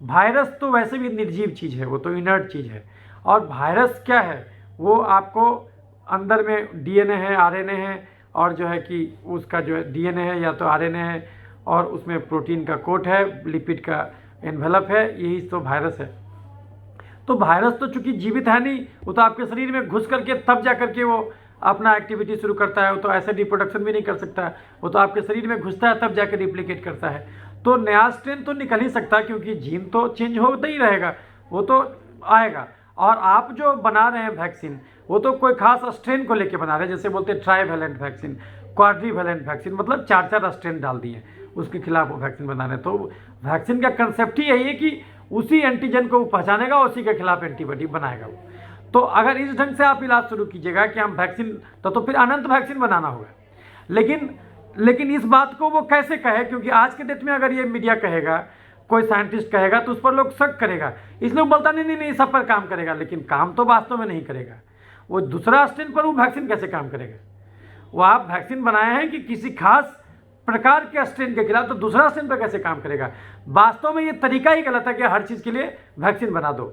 वायरस तो वैसे भी निर्जीव चीज़ है, वो तो इनर्ट चीज़ है। और वायरस क्या है, वो आपको अंदर में डीएनए है, आरएनए है, और जो है कि उसका जो है डीएनए है या तो आरएनए है, और उसमें प्रोटीन का कोट है, लिपिड का एनवेलप है, यही तो वायरस है। तो वायरस तो चूंकि जीवित है नहीं, वो तो आपके शरीर में घुस करके तब जा करके वो अपना एक्टिविटी शुरू करता है। वो तो ऐसे रिप्रोडक्शन भी नहीं कर सकता है, वो तो आपके शरीर में घुसता है तब जाकर रिप्लिकेट करता है। तो नया स्ट्रेन तो निकल ही सकता है, क्योंकि जीन तो चेंज होता ही रहेगा, वो तो आएगा। और आप जो बना रहे हैं वैक्सीन, वो तो कोई खास स्ट्रेन को लेके बना रहे हैं, जैसे बोलते हैं ट्राईवैलेंट वैक्सीन, क्वाड्रीवैलेंट वैक्सीन, मतलब 4 स्ट्रेन डाल दिए उसके खिलाफ वो वैक्सीन बना रहे हैं। तो वैक्सीन का कंसेप्ट ही यही है कि उसी एंटीजन को वो पहचानेगा, उसी के खिलाफ एंटीबॉडी बनाएगा वो। तो अगर इस ढंग से आप इलाज शुरू कीजिएगा कि हम वैक्सीन, तो फिर अनंत वैक्सीन बनाना होगा। लेकिन इस बात को वो कैसे कहे, क्योंकि आज के डेट में अगर ये मीडिया कहेगा, कोई साइंटिस्ट कहेगा, तो उस पर लोग शक करेगा, इसलिए वो बोलता नहीं सब पर काम करेगा, लेकिन काम तो वास्तव में नहीं करेगा। वो दूसरा स्ट्रेन पर वो वैक्सीन कैसे काम करेगा? वो आप वैक्सीन बनाए हैं कि किसी खास प्रकार के स्ट्रेन के खिलाफ, तो दूसरा स्ट्रेन पर कैसे काम करेगा? वास्तव में ये तरीका ही गलत है कि हर चीज़ के लिए वैक्सीन बना दो।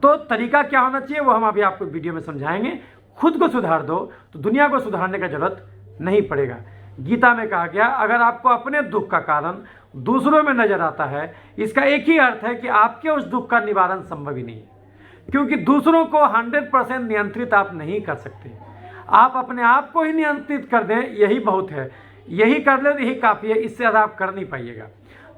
तो तरीका क्या होना चाहिए वो हम अभी आपको वीडियो में समझाएंगे। खुद को सुधार दो तो दुनिया को सुधारने का जरूरत नहीं पड़ेगा। गीता में कहा गया, अगर आपको अपने दुख का कारण दूसरों में नजर आता है, इसका एक ही अर्थ है कि आपके उस दुख का निवारण संभव ही नहीं है, क्योंकि दूसरों को 100% नियंत्रित आप नहीं कर सकते। आप अपने आप को ही नियंत्रित कर दें, यही बहुत है, यही कर ले तो यही काफ़ी है, इससे ज़्यादा आप कर नहीं पाइएगा।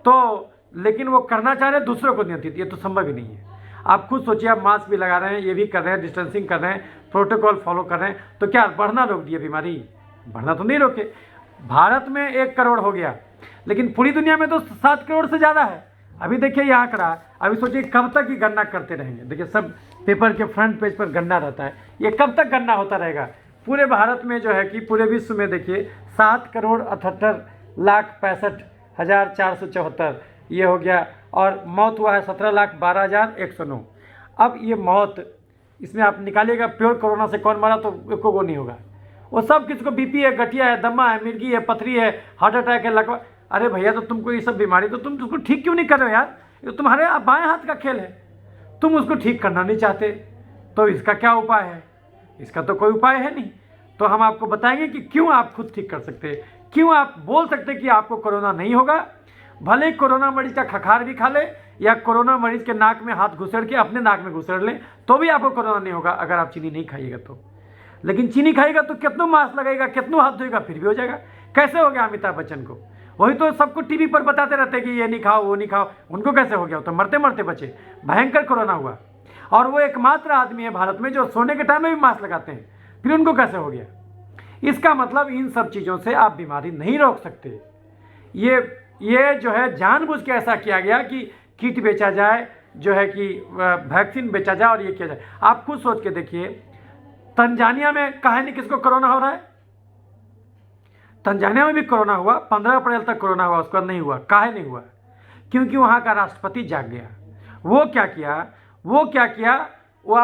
तो लेकिन वो करना चाह रहे हैं दूसरों को नियंत्रित, ये तो संभव ही नहीं है। आप खुद सोचिए, आप मास्क भी लगा रहे हैं, ये भी कर रहे हैं, डिस्टेंसिंग कर रहे हैं, प्रोटोकॉल फॉलो कर रहे हैं, तो क्या बढ़ना रोक दिया बीमारी? बढ़ना तो नहीं रोके। भारत में 1 करोड़ हो गया, लेकिन पूरी दुनिया में तो 7 करोड़ से ज़्यादा है। अभी देखिए ये आंकड़ा, अभी सोचिए कब तक ये गणना करते रहेंगे। देखिए सब पेपर के फ्रंट पेज पर गणना रहता है, ये कब तक गणना होता रहेगा? पूरे भारत में जो है कि पूरे विश्व में देखिए 7,78,65,474 ये हो गया, और मौत हुआ है 17,12,109। अब ये मौत, इसमें आप निकालिएगा प्योर कोरोना से कौन मरा, तो एको को नहीं होगा। वो सब किसी को बीपी है, गठिया है, दमा है, मिर्गी है, पथरी है, हार्ट अटैक है, लकवा। अरे भैया, तो तुमको ये सब बीमारी, तो तुम उसको ठीक क्यों नहीं कर रहे हो यार? ये तुम्हारे बाएं हाथ का खेल है, तुम उसको ठीक करना नहीं चाहते, तो इसका क्या उपाय है? इसका तो कोई उपाय है नहीं। तो हम आपको बताएंगे कि क्यों आप खुद ठीक कर सकते हैं, क्यों आप बोल सकते हैं कि आपको कोरोना नहीं होगा। भले कोरोना मरीज का खखार भी खा ले, या कोरोना मरीज के नाक में हाथ घुसेड़ के अपने नाक में घुसेड़ ले, तो भी आपको कोरोना नहीं होगा अगर आप चीनी नहीं खाइएगा तो। लेकिन चीनी खाएगा तो कितनों मास्क लगेगा, कितनों हाथ धोएगा, फिर भी हो जाएगा। कैसे हो गया अमिताभ बच्चन को? वही तो सबको टीवी पर बताते रहते हैं कि ये नहीं खाओ, वो नहीं खाओ, उनको कैसे हो गया? तो मरते मरते बचे, भयंकर कोरोना हुआ। और वो एकमात्र आदमी है भारत में जो सोने के टाइम में भी मास्क लगाते हैं, फिर उनको कैसे हो गया? इसका मतलब इन सब चीज़ों से आप बीमारी नहीं रोक सकते। ये जो है जानबूझ के ऐसा किया गया कि किट बेचा जाए, जो है कि वैक्सीन बेचा जाए और ये किया जाए। आप खुद सोच के देखिए, तंजानिया में काहे नहीं किसको कोरोना हो रहा है? तंजानिया में भी कोरोना हुआ, 15 अप्रैल तक कोरोना हुआ, उसका नहीं हुआ। काहे नहीं हुआ? क्योंकि वहाँ का राष्ट्रपति जाग गया। वो क्या किया? वो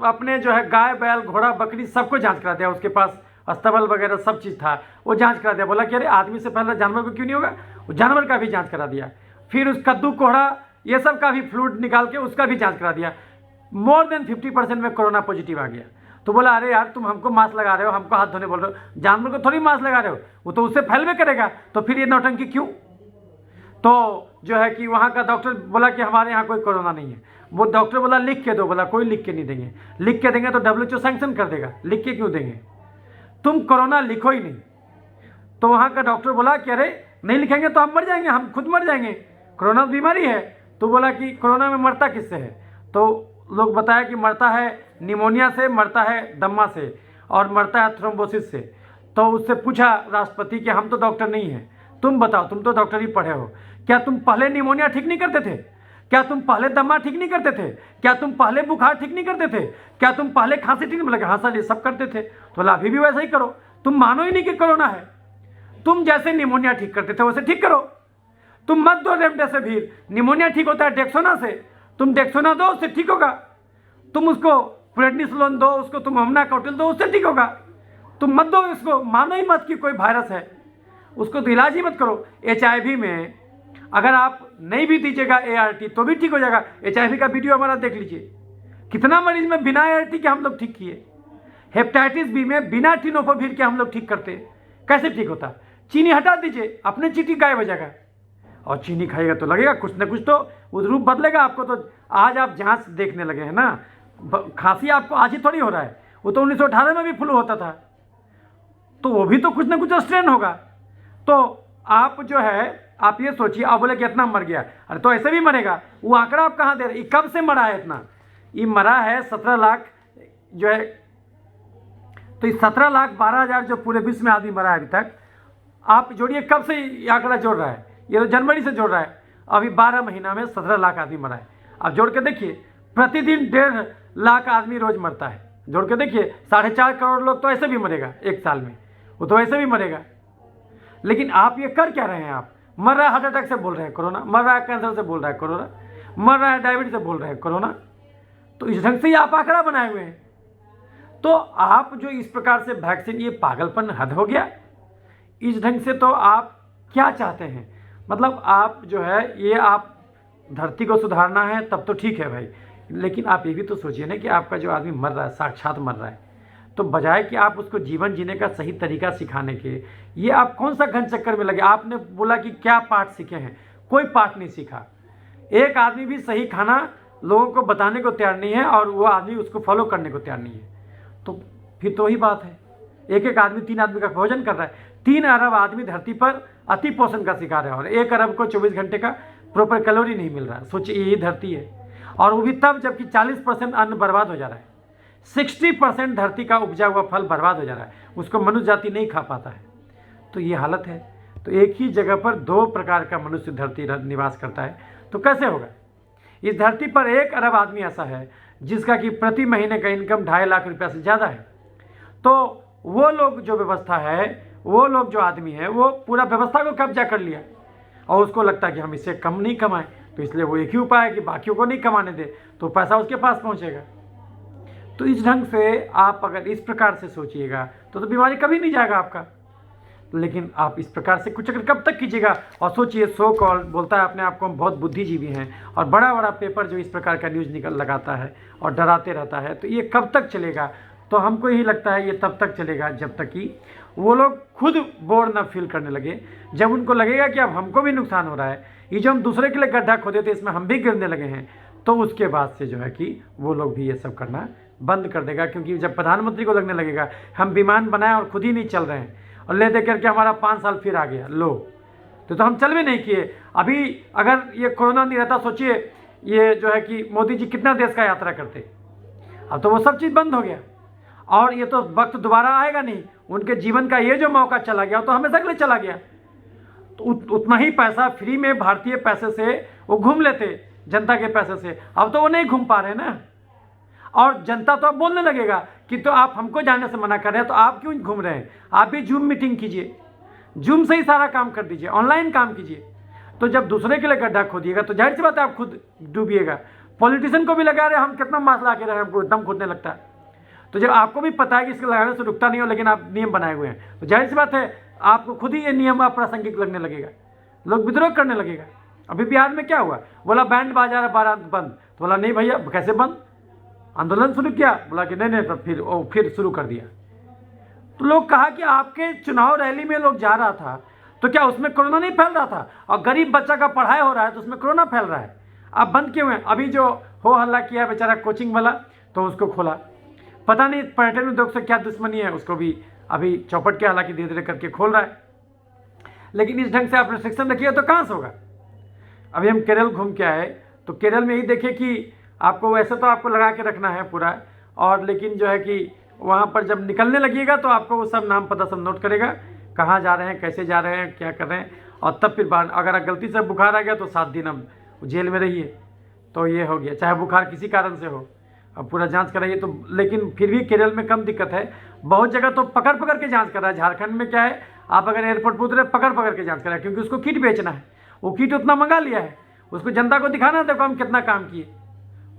अपने जो है गाय, बैल, घोड़ा, बकरी सबको जांच करा दिया। उसके पास अस्तबल वगैरह सब चीज़ था, वो जांच करा दिया। बोला कि अरे आदमी से पहले जानवर को क्यों नहीं होगा, वो जानवर का भी जांच करा दिया। फिर उस कद्दू कोहड़ा ये सब का भी फ्लूइड निकाल के उसका भी जांच करा दिया। मोर देन 50% में कोरोना पॉजिटिव आ गया। तो बोला अरे यार तुम हमको मास्क लगा रहे हो, हमको हाथ धोने बोल रहे हो, जानवर को थोड़ी मास्क लगा रहे हो, वो तो उससे फैलवे करेगा, तो फिर ये नौटंकी क्यों। तो जो है कि वहाँ का डॉक्टर बोला कि हमारे यहाँ कोई कोरोना नहीं है। वो डॉक्टर बोला लिख के दो, बोला कोई लिख के नहीं देंगे, लिख के देंगे तो WHO सैंक्शन कर देगा, लिख के क्यों देंगे, तुम कोरोना लिखो ही नहीं। तो वहाँ का डॉक्टर बोला कि अरे नहीं लिखेंगे तो हम मर जाएंगे, हम खुद मर जाएंगे, कोरोना बीमारी है। तो बोला कि कोरोना में मरता किससे है, तो लोग बताया कि मरता है निमोनिया से, मरता है दम्मा से, और मरता है थ्रोम्बोसिस से। तो उससे पूछा राष्ट्रपति कि हम तो डॉक्टर नहीं हैं, तुम बताओ, तुम तो डॉक्टर ही पढ़े हो, क्या तुम पहले निमोनिया ठीक नहीं करते थे, क्या तुम पहले दमा ठीक नहीं करते थे, क्या तुम पहले बुखार ठीक नहीं करते थे, क्या तुम पहले खांसी ठीक नहीं, बोला हाँ सर ये सब करते थे। तो बोला अभी भी वैसा ही करो, तुम मानो ही नहीं कि कोरोना है, तुम जैसे निमोनिया ठीक करते थे वैसे ठीक करो, तुम मत दो रेमडेसिविर, निमोनिया ठीक होता है डेक्सोना से, तुम डेक्सोना दो उससे ठीक होगा, तुम उसको प्रेडनिसोलोन दो, उसको तुम अमना कौटिल दो उससे ठीक होगा, तुम मत दो इसको, मानो ही मत कि कोई वायरस है, उसको तो इलाज ही मत करो। HIV में अगर आप नहीं भी दीजिएगा ART तो भी ठीक हो जाएगा। HIV का वीडियो हमारा देख लीजिए, कितना मरीज में बिना ART के हम लोग ठीक किए। हेपेटाइटिस B में बिना टिनोफोविर के हम लोग ठीक करते, कैसे ठीक होता। चीनी हटा दीजिए, अपने चीटी गायब हो जाएगा, और चीनी खाएगा तो लगेगा कुछ ना कुछ तो वो रूप बदलेगा आपको। तो आज आप जांच देखने लगे हैं ना, खांसी आपको आज ही थोड़ी हो रहा है, वो तो 1918 में भी फ्लू होता था, तो वो भी तो कुछ ना कुछ स्ट्रेन होगा। तो आप जो है आप ये सोचिए, आप बोले कि इतना मर गया, अरे तो ऐसे भी मरेगा, वो आंकड़ा आप कहाँ दे रहे, कब से मरा है इतना, ये मरा है 17 लाख जो है, तो ये 17,12,000 जो पूरे विश्व में आदमी मरा है अभी तक, आप जोड़िए कब से ये आंकड़ा जोड़ रहा है, ये तो जनवरी से जोड़ रहा है, अभी 12 महीना में 17 लाख आदमी मरा है। आप जोड़ के देखिए, प्रतिदिन 1.5 लाख आदमी रोज मरता है, जोड़ के देखिए 4.5 करोड़ लोग तो ऐसे भी मरेगा एक साल में, वो तो ऐसे भी मरेगा। लेकिन आप ये कर क्या रहे हैं, आप मर रहा है हार्ट अटैक से बोल रहे हैं कोरोना, मर रहा है कैंसर से बोल रहा है कोरोना, मर रहा है डायबिटीज से बोल रहे हैं कोरोना। तो इस ढंग से ही आप आंकड़ा बनाए हुए हैं। तो आप जो इस प्रकार से वैक्सीन, ये पागलपन हद हो गया। इस ढंग से तो आप क्या चाहते हैं, मतलब आप जो है ये आप धरती को सुधारना है तब तो ठीक है भाई, लेकिन आप ये भी तो सोचिए ना कि आपका जो आदमी मर रहा है, साक्षात मर रहा है, तो बजाय कि आप उसको जीवन जीने का सही तरीका सिखाने के, ये आप कौन सा घन चक्कर में लगे। आपने बोला कि क्या पाठ सीखे हैं, कोई पाठ नहीं सीखा। एक आदमी भी सही खाना लोगों को बताने को तैयार नहीं है और वो आदमी उसको फॉलो करने को तैयार नहीं है, तो फिर तो वही बात है, एक आदमी 3 आदमी का भोजन कर रहा है। 3 अरब आदमी धरती पर अति पोषण का शिकार है और 1 अरब को 24 घंटे का प्रॉपर कैलोरी नहीं मिल रहा है। सोचिए यही धरती है, और वो भी तब जबकि 40% अन्न बर्बाद हो जा रहा है, 60% धरती का उपजा हुआ फल बर्बाद हो जा रहा है, उसको मनुष्य जाति नहीं खा पाता है। तो ये हालत है। तो एक ही जगह पर 2 प्रकार का मनुष्य धरती निवास करता है, तो कैसे होगा। इस धरती पर 1 अरब आदमी ऐसा है जिसका कि प्रति महीने का इनकम 2.5 लाख रुपया से ज़्यादा है। तो वो लोग जो व्यवस्था है, वो लोग जो आदमी है, वो पूरा व्यवस्था को कब्जा कर लिया और उसको लगता है कि हम इससे कम नहीं कमाएं, तो इसलिए वो एक ही उपाय है कि बाकियों को नहीं कमाने दे, तो पैसा उसके पास पहुंचेगा। तो इस ढंग से आप अगर इस प्रकार से सोचिएगा तो बीमारी कभी नहीं जाएगा आपका। लेकिन आप इस प्रकार से कुछ अगर कब तक कीजिएगा, और सोचिए सो कॉल बोलता है अपने आप को हम बहुत बुद्धिजीवी हैं, और बड़ा बड़ा पेपर जो इस प्रकार का न्यूज़ निकल लगाता है और डराते रहता है, तो ये कब तक चलेगा। तो हमको यही लगता है ये तब तक चलेगा जब तक कि वो लोग खुद बोर न फील करने लगे, जब उनको लगेगा कि अब हमको भी नुकसान हो रहा है, ये जो हम दूसरे के लिए गड्ढा खोदे थे इसमें हम भी गिरने लगे हैं, तो उसके बाद से जो है कि वो लोग भी ये सब करना बंद कर देगा। क्योंकि जब प्रधानमंत्री को लगने लगेगा हम विमान बनाए और खुद ही नहीं चल रहे हैं, और ले दे करके हमारा 5 साल फिर आ गया, लो तो हम चल भी नहीं किए। अभी अगर ये कोरोना नहीं रहता, सोचिए ये जो है कि मोदी जी कितना देश का यात्रा करते। अब तो वो सब चीज़ बंद हो गया, और ये तो वक्त दोबारा आएगा नहीं। उनके जीवन का ये जो मौका चला गया तो हमेशा के लिए चला गया। तो उतना ही पैसा फ्री में भारतीय पैसे से वो घूम लेते, जनता के पैसे से। अब तो वो नहीं घूम पा रहे ना, और जनता तो अब बोलने लगेगा कि तो आप हमको जाने से मना कर रहे हैं, तो आप क्यों घूम रहे हैं। आप भी जूम मीटिंग कीजिए, जूम से ही सारा काम कर दीजिए, ऑनलाइन काम कीजिए। तो जब दूसरे के लिए गड्ढा खोदिएगा तो जाहिर सी बात है आप खुद डूबिएगा। पॉलिटिशियन को भी लगा रहे हम कितना मास्क ला के रहे, हमको दम घुटने लगता है। तो जब आपको भी पता है कि इसके लगाने से रुकता नहीं हो, लेकिन आप नियम बनाए हुए हैं, तो जाहिर सी बात है आपको खुद ही ये नियम अप्रासंगिक लगने लगेगा, लोग विद्रोह करने लगेगा। अभी बिहार में क्या हुआ, बोला बैंड बाजा बारात बंद, तो बोला नहीं भैया कैसे बंद, आंदोलन शुरू किया, बोला कि नहीं तो फिर शुरू कर दिया। तो लोग कहा कि आपके चुनाव रैली में लोग जा रहा था तो क्या उसमें कोरोना नहीं फैल रहा था, और गरीब बच्चा का पढ़ाई हो रहा है तो उसमें कोरोना फैल रहा है, आप बंद क्यों हैं? अभी जो हो हल्ला किया बेचारा कोचिंग वाला, तो उसको खोला, पता नहीं पर्यटन उद्योग से क्या दुश्मनी है, उसको भी अभी चौपट के हालांकि धीरे धीरे करके खोल रहा है। लेकिन इस ढंग से आप रिस्ट्रिक्शन रखिए तो कहाँ से होगा। अभी हम केरल घूम के आए, तो केरल में ही देखे कि आपको वैसे तो आपको लगा के रखना है पूरा, और लेकिन जो है कि वहाँ पर जब निकलने लगिएगा तो आपको वो सब नाम पता सब नोट करेगा, कहाँ जा रहे हैं, कैसे जा रहे हैं, क्या कर रहे हैं, और तब फिर बाहर अगर गलती से बुखार आ गया तो 7 दिन अब जेल में रहिए। तो ये हो गया, चाहे बुखार किसी कारण से हो, अब पूरा जांच कराइए। तो लेकिन फिर भी केरल में कम दिक्कत है, बहुत जगह तो पकड़ पकड़ के जांच कर रहा है। झारखंड में क्या है, आप अगर एयरपोर्ट पर उतरे पकड़ पकड़ के जांच कर रहा है, क्योंकि उसको किट बेचना है, वो किट उतना मंगा लिया है, उसको जनता को दिखाना है देखो हम कितना काम किए,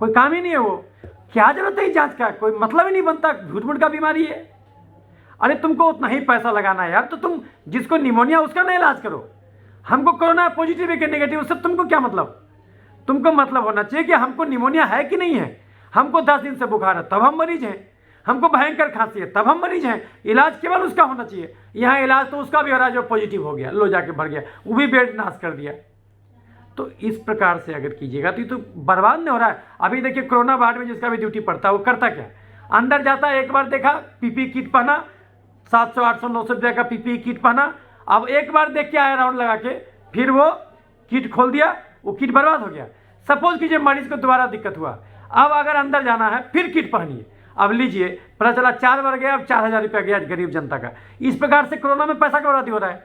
कोई काम ही नहीं है वो, क्या जरूरत है जांच का, कोई मतलब ही नहीं बनता, झूठ मूठ का बीमारी है। अरे तुमको उतना ही पैसा लगाना है यार, तो तुम जिसको निमोनिया उसका ना इलाज करो, हमको कोरोना पॉजिटिव है कि नेगेटिव उससे तुमको क्या मतलब। तुमको मतलब होना चाहिए कि हमको निमोनिया है कि नहीं है, हमको 10 दिन से बुखार है तब हम मरीज हैं, हमको भयंकर खांसी है तब हम मरीज हैं, इलाज केवल उसका होना चाहिए। यहाँ इलाज तो उसका भी हो रहा है जो पॉजिटिव हो गया, लो जाके भर गया, वो भी बेड नाश कर दिया। तो इस प्रकार से अगर कीजिएगा तो ये तो बर्बाद नहीं हो रहा है। अभी देखिए कोरोना वार्ड में जिसका भी ड्यूटी पड़ता है वो करता क्या, अंदर जाता है, एक बार देखा पीपी किट पहना, 700 800 900 रुपये का पीपी किट पहना, अब एक बार देख के आया राउंड लगा के, फिर वो किट खोल दिया, वो किट बर्बाद हो गया। सपोज कीजिए मरीज को दोबारा दिक्कत हुआ, अब अगर अंदर जाना है फिर किट पहनिए, अब लीजिए पता चला 4 बार गया, अब 4000 रुपया गया गरीब जनता का। इस प्रकार से कोरोना में पैसा बर्बादी हो रहा है।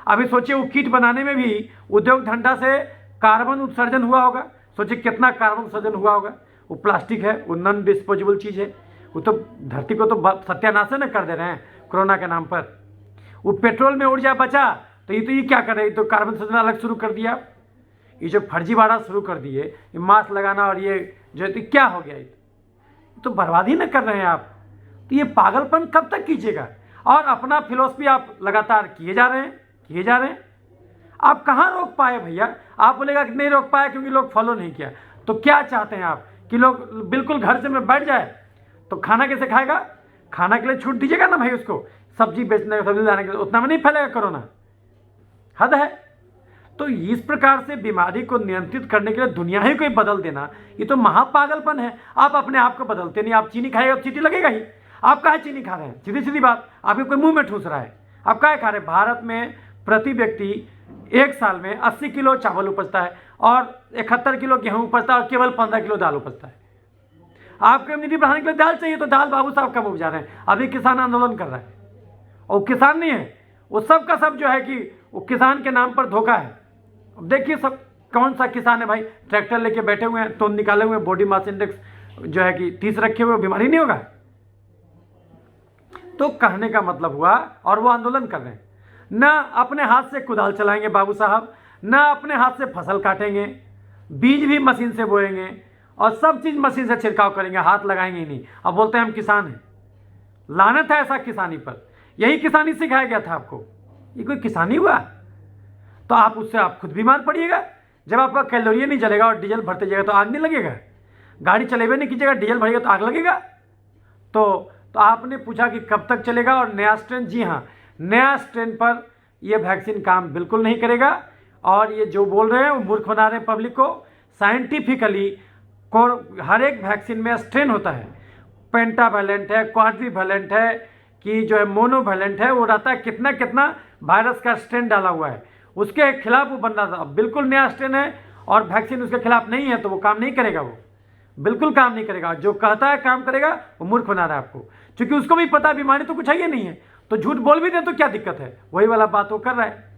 अभी सोचिए वो किट बनाने में भी उद्योग धंधा से कार्बन उत्सर्जन हुआ होगा, सोचिए कितना कार्बन उत्सर्जन हुआ होगा। वो प्लास्टिक है, वो नॉन डिस्पोजेबल चीज़ है, वो तो धरती को तो सत्यानाश न कर दे रहे हैं कोरोना के नाम पर। वो पेट्रोल में ऊर्जा बचा तो ये क्या कर रहे हैं, तो कार्बन उत्सर्जन अलग शुरू कर दिया। ये जो फर्जीवाड़ा शुरू कर दिए, ये मास्क लगाना और ये जो है, तो क्या हो गया, ये तो बर्बादी न कर रहे हैं आप। तो ये पागलपन कब तक कीजिएगा, और अपना फिलॉसफी आप लगातार किए जा रहे हैं। आप कहाँ रोक पाए भैया, आप बोलेगा कि नहीं रोक पाए क्योंकि लोग फॉलो नहीं किया। तो क्या चाहते हैं आप कि लोग बिल्कुल घर से में बैठ जाए, तो खाना कैसे खाएगा, खाना के लिए छूट दीजिएगा ना भाई उसको, सब्जी बेचने सब्जी लाने के लिए, उतना में नहीं फैलेगा कोरोना, हद है। तो इस प्रकार से बीमारी को नियंत्रित करने के लिए दुनिया ही कोई बदल देना, ये तो महापागलपन है। आप अपने आप को बदलते नहीं, आप चीनी खाएगा तो चीटी लगेगा ही। आप काहे चीनी खा रहे हैं, सीधी सीधी बात, आपके कोई मुंह में ठूस रहा है, आप काहे खा रहे हैं। भारत में प्रति व्यक्ति एक साल में 80 किलो चावल उपजता है और 71 किलो गेहूं उपजता है और केवल 15 किलो दाल उपजता है। आपको इम्यूनिटी बढ़ाने के लिए दाल चाहिए तो दाल बाबू साहब कम उपजा रहे हैं। अभी किसान आंदोलन कर रहा है, और किसान नहीं है वो, सब का सब जो है कि वो किसान के नाम पर धोखा है। अब देखिए सब कौन सा किसान है भाई, ट्रैक्टर लेके बैठे हुए हैं, तोन निकाले हुए, बॉडी मास इंडेक्स जो है कि 30 रखे हुए, बीमारी नहीं होगा। तो कहने का मतलब हुआ, और वो आंदोलन कर रहे हैं, ना अपने हाथ से कुदाल चलाएंगे बाबू साहब, ना अपने हाथ से फसल काटेंगे, बीज भी मशीन से बोएंगे और सब चीज़ मशीन से छिड़काव करेंगे, हाथ लगाएंगे ही नहीं। अब बोलते हैं हम किसान हैं, लानत है ऐसा किसानी पर। यही किसानी सिखाया गया था आपको, ये कोई किसानी हुआ? तो आप उससे आप खुद बीमार पड़िएगा। जब आपका कैलोरी नहीं जलेगा और डीजल भरते जाएगा तो आग नहीं लगेगा, गाड़ी चलेबे नहीं कीजिएगा, डीजल भरेगा तो आग लगेगा। तो आपने पूछा कि कब तक चलेगा, और नया स्ट्रेन, जी हाँ, नया स्ट्रेन पर यह वैक्सीन काम बिल्कुल नहीं करेगा। और ये जो बोल रहे हैं वो मूर्ख बना रहे हैं पब्लिक को। साइंटिफिकली हर एक वैक्सीन में स्ट्रेन होता है, पेंटावैलेंट है, क्वाड्रीवैलेंट है, कि जो है मोनोवैलेंट है, वो रहता है कितना कितना वायरस का स्ट्रेन डाला हुआ है, उसके खिलाफ वो बन रहा था। अब बिल्कुल नया स्ट्रेन है और वैक्सीन उसके खिलाफ नहीं है तो वो काम नहीं करेगा, वो बिल्कुल काम नहीं करेगा। जो कहता है काम करेगा वो मूर्ख बना रहा है आपको, क्योंकि उसको भी पता बीमारी तो कुछ है ही नहीं है, तो झूठ बोल भी दे तो क्या दिक्कत है, वही वाला बात वो कर रहा है।